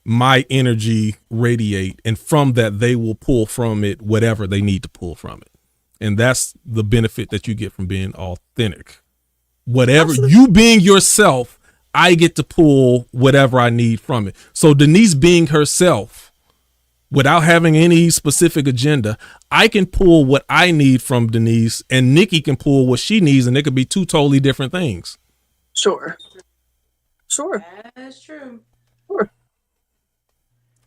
my energy radiate, and from that they will pull from it whatever they need to pull from it. And that's the benefit that you get from being authentic. Whatever you being yourself, I get to pull whatever I need from it. So Denise being herself without having any specific agenda, I can pull what I need from Denise, and Nikki can pull what she needs, and it could be two totally different things.
Sure.
That's true.
Sure.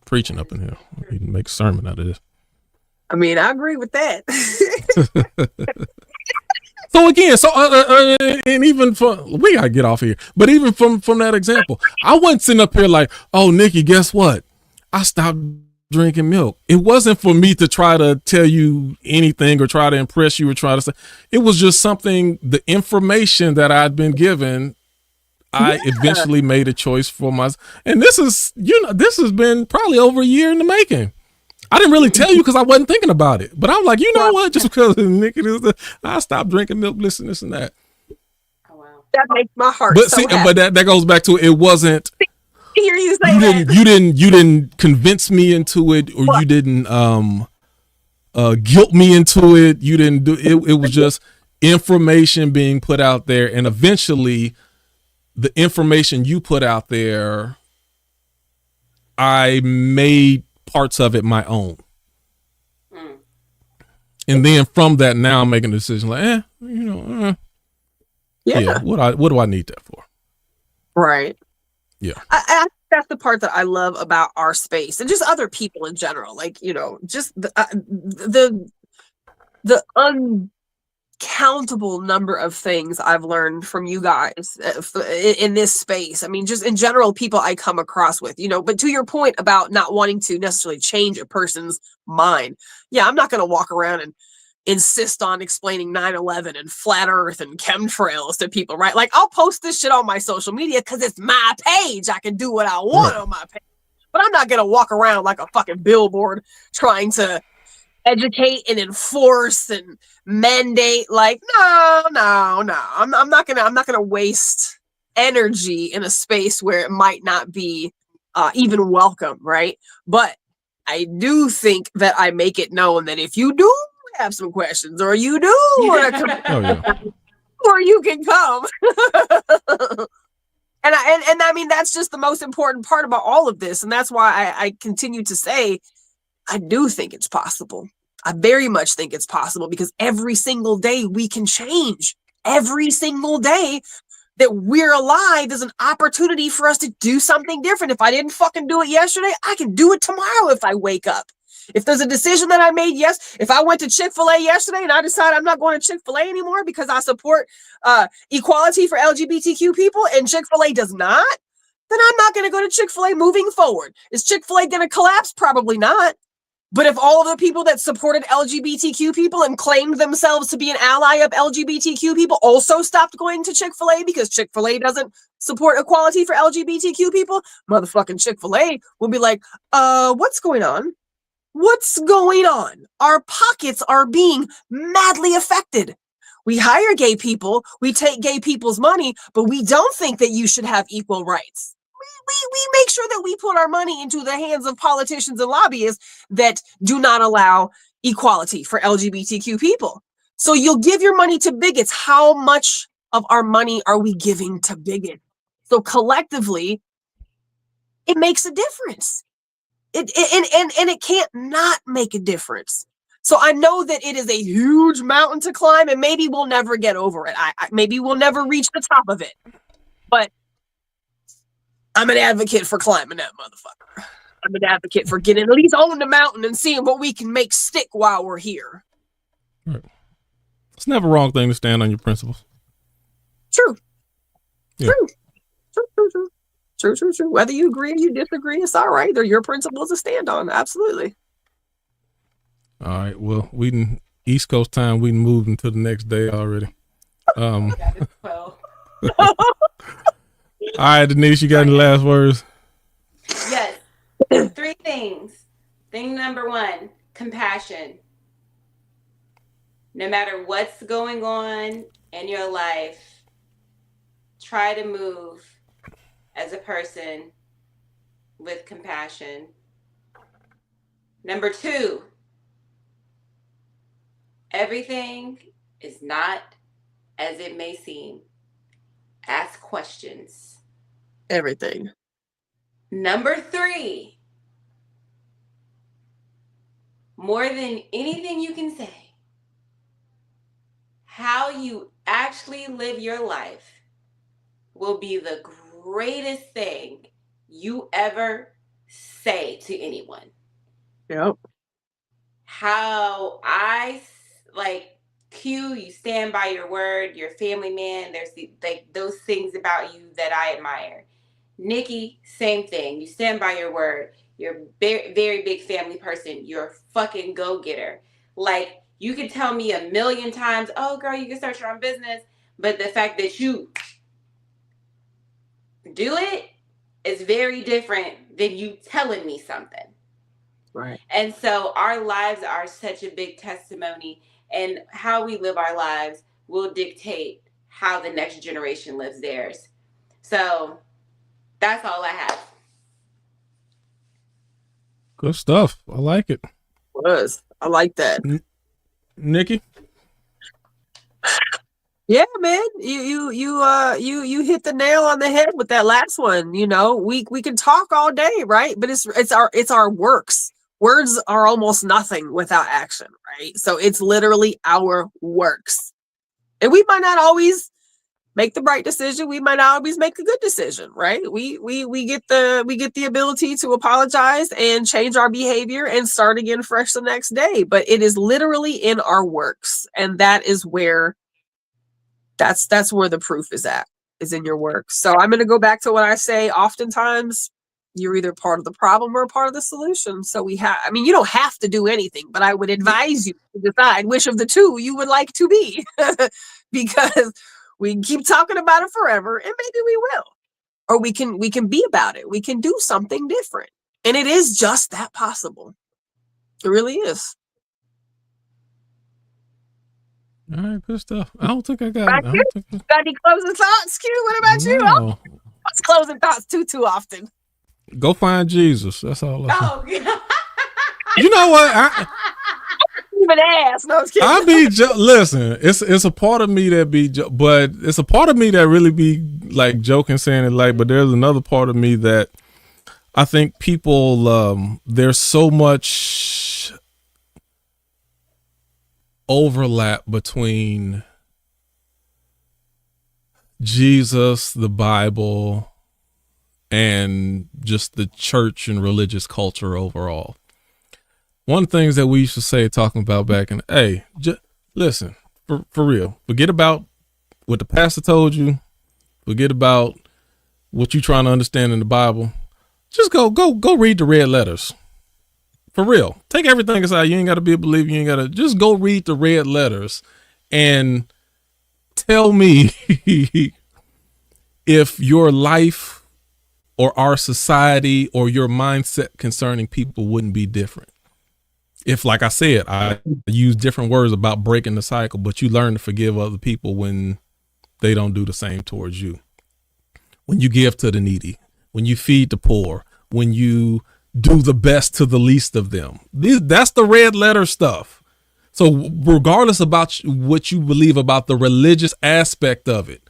Preaching up in here. You can make a sermon out of this.
I mean, I agree with that.
So again, and even we gotta get off here. But even from that example, I wasn't sitting up here like, oh, Nikki, guess what? I stopped drinking milk. It wasn't for me to try to tell you anything or try to impress you or try to say. It was just something, the information that I'd been given. I eventually made a choice for myself. And this has been probably over a year in the making. I didn't really tell you because I wasn't thinking about it. But I'm like, you know what? Just because Nikki I stopped drinking milk, this and that.
Oh, wow.
That makes my heart
but that goes back to it wasn't.
Hear you say that.
You didn't convince me into it, or you didn't guilt me into it. You didn't do it. It was just information being put out there, and eventually the information you put out there, I made parts of it my own. And then from that, now I'm making a decision like, what do I need that for?
Right.
Yeah.
I think that's the part that I love about our space and just other people in general. Like, just the uncountable number of things I've learned from you guys in this space. I mean, just in general, people I come across with, but to your point about not wanting to necessarily change a person's mind. Yeah, I'm not going to walk around and insist on explaining 9/11 and flat earth and chemtrails to people, right? Like, I'll post this shit on my social media because it's my page. I can do what I want on my page, but I'm not going to walk around like a fucking billboard trying to educate and enforce and mandate. Like, no. I'm not gonna waste energy in a space where it might not be even welcome, right? But I do think that I make it known that if you do have some questions, or you do want to come, or you can come. And I mean, that's just the most important part about all of this, and that's why I continue to say I do think it's possible. I very much think it's possible, because every single day we can change. Every single day that we're alive is an opportunity for us to do something different. If I didn't fucking do it yesterday, I can do it tomorrow if I wake up. If there's a decision that I made, if I went to Chick-fil-A yesterday and I decide I'm not going to Chick-fil-A anymore because I support equality for LGBTQ people and Chick-fil-A does not, then I'm not going to go to Chick-fil-A moving forward. Is Chick-fil-A going to collapse? Probably not. But if all of the people that supported LGBTQ people and claimed themselves to be an ally of LGBTQ people also stopped going to Chick-fil-A because Chick-fil-A doesn't support equality for LGBTQ people, motherfucking Chick-fil-A will be like, what's going on? What's going on? Our pockets are being madly affected. We hire gay people, we take gay people's money, but we don't think that you should have equal rights. We make sure that we put our money into the hands of politicians and lobbyists that do not allow equality for LGBTQ people. So you'll give your money to bigots. How much of our money are we giving to bigots? So collectively, it makes a difference. And it can't not make a difference. So I know that it is a huge mountain to climb, and maybe we'll never get over it. Maybe we'll never reach the top of it. But I'm an advocate for climbing that motherfucker. I'm an advocate for getting at least on the mountain and seeing what we can make stick while we're here.
Right. It's never a wrong thing to stand on your principles.
True.
Yeah.
True. Whether you agree or you disagree, it's all right. They're your principles to stand on. Absolutely.
All right. Well, we didn't East Coast time. We moved into the next day already. All right, Denise, you got any last words?
Yes. 3 things. Thing number 1, compassion. No matter what's going on in your life, try to move as a person with compassion. Number 2, everything is not as it may seem. Ask questions.
Everything.
Number 3, more than anything you can say, how you actually live your life will be the greatest thing you ever say to anyone.
Yep.
How Q, you stand by your word, you're a family man. There's those things about you that I admire. Nikki, same thing. You stand by your word. You're a very, very big family person. You're a fucking go-getter. Like, you can tell me a million times, oh, girl, you can start your own business. But the fact that you do it is very different than you telling me something.
Right.
And so our lives are such a big testimony, and how we live our lives will dictate how the next generation lives theirs. So that's all I have.
Good stuff. I like it.
I like that.
Nikki?
Yeah, man. You hit the nail on the head with that last one. You know, we can talk all day, right? But it's our works. Words are almost nothing without action, right? So it's literally our works. And we might not always make the right decision. We might not always make a good decision, right? We get the ability to apologize and change our behavior and start again fresh the next day. But it is literally in our works. And that is where that's where the proof is in your work. So I'm going to go back to what I say oftentimes. You're either part of the problem or part of the solution. So you don't have to do anything, but I would advise you to decide which of the two you would like to be, because we can keep talking about it forever, and maybe we will, or we can be about it. We can do something different, and it is just that possible. It really is.
All right, good stuff. I don't think I got.
Got any closing thoughts, Q? What about you?
No.
What's closing thoughts too often?
Go find Jesus. That's all.
Oh,
you know what?
Even ass. No, I was kidding.
I be listen. It's a part of me that be, but it's a part of me that really be like joking, saying it like. But there's another part of me that I think people. There's so much overlap between Jesus, the Bible, and just the church and religious culture overall. One of the things that we used to say, talking about back in, listen, for real, forget about what the pastor told you, forget about what you're trying to understand in the Bible. Just go read the red letters. For real. Take everything aside. You ain't got to be a believer. You ain't got to, just go read the red letters and tell me if your life or our society or your mindset concerning people wouldn't be different. if, like I said, I use different words about breaking the cycle, but you learn to forgive other people when they don't do the same towards you. When you give to the needy, when you feed the poor, when you do the best to the least of them. That's the red letter stuff. So regardless about what you believe about the religious aspect of it,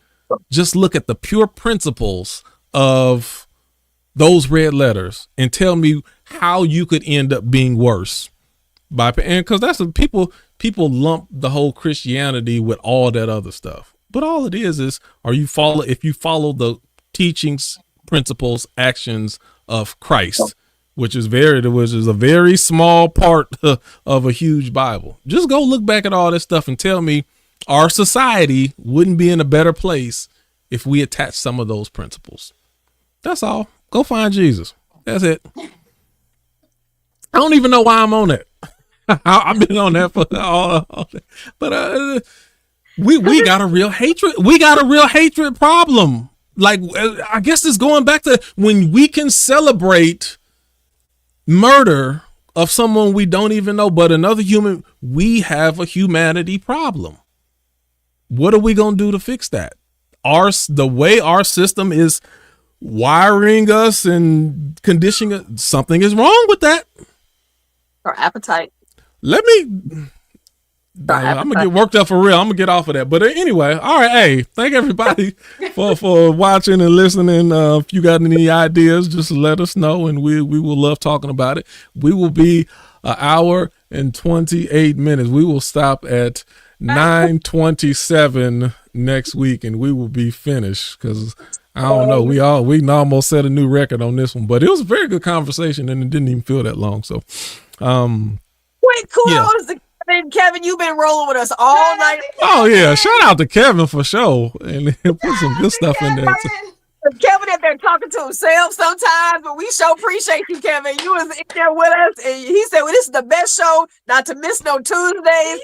just look at the pure principles of those red letters and tell me how you could end up being worse by, and because that's what people lump the whole Christianity with all that other stuff. But all it is if you follow the teachings, principles, actions of Christ, which is a very small part of a huge Bible. Just go look back at all this stuff and tell me our society wouldn't be in a better place if we attach some of those principles. That's all. Go find Jesus. That's it. I don't even know why I'm on that. I've been on that for all that. But we got a real hatred. We got a real hatred problem. Like, I guess it's going back to when we can celebrate murder of someone we don't even know, but another human, we have a humanity problem. What are we going to do to fix that? The way our system is wiring us and conditioning us, something is wrong with that.
Our appetite.
I'm gonna get worked up for real. I'm gonna get off of that. But anyway, all right. Hey, thank everybody for watching and listening. If you got any ideas, just let us know, and we will love talking about it. We will be an hour and 28 minutes. We will stop at 9:27 next week, and we will be finished because I don't know. We almost set a new record on this one, but it was a very good conversation, and it didn't even feel that long. So,
wait, kudos to Kevin. You've been rolling with us all night.
Oh yeah, shout out to Kevin for sure, and put some good stuff in there.
Kevin in there talking to himself sometimes, but we sure appreciate you, Kevin. You was in there with us, and he said, "Well, this is the best show, not to miss no Tuesdays."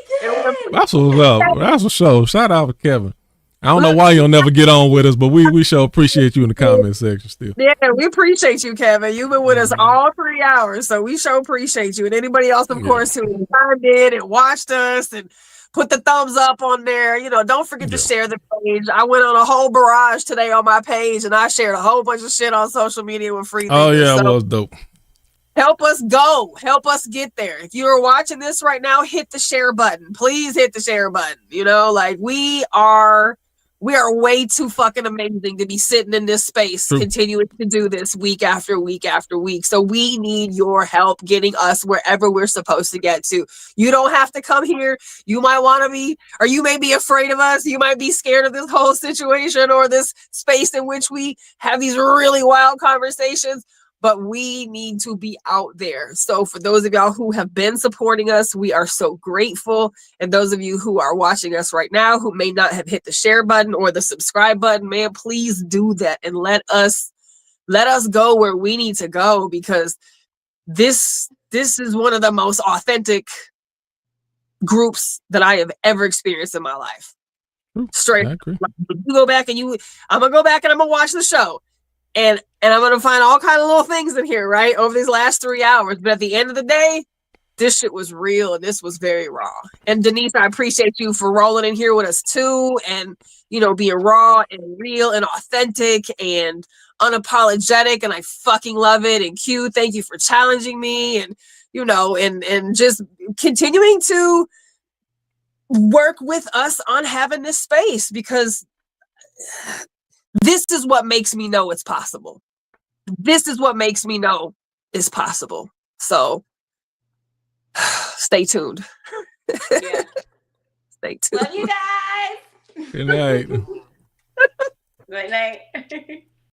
That's what's up. That's a show. Shout out to Kevin. I don't know why you'll never get on with us, but we sure appreciate you in the comment section still.
Yeah, we appreciate you, Kevin. You've been with us all 3 hours, so we sure appreciate you. And anybody else, of course, who chimed in and watched us and put the thumbs up on there. Don't forget to share the page. I went on a whole barrage today on my page, and I shared a whole bunch of shit on social media with Free Thinkers.
Oh, yeah, it was dope.
Help us go. Help us get there. If you are watching this right now, hit the share button. Please hit the share button. We are way too fucking amazing to be sitting in this space, continuing to do this week after week after week. So we need your help getting us wherever we're supposed to get to. You don't have to come here. You might want to be, or you may be afraid of us. You might be scared of this whole situation or this space in which we have these really wild conversations. But we need to be out there. So for those of y'all who have been supporting us, we are so grateful. And those of you who are watching us right now, who may not have hit the share button or the subscribe button, man, please do that and let us go where we need to go, because this is one of the most authentic groups that I have ever experienced in my life. Straight. You go back and I'm gonna go back and I'm gonna watch the show. And I'm going to find all kind of little things in here, right, over these last 3 hours. But at the end of the day, this shit was real and this was very raw. And Denise, I appreciate you for rolling in here with us too, and, being raw and real and authentic and unapologetic. And I fucking love it. And Q, thank you for challenging me and, and just continuing to work with us on having this space, because this is what makes me know it's possible. This is what makes me know it's possible. So stay tuned.
Yeah.
Stay tuned.
Love you guys.
Good night.
Good night.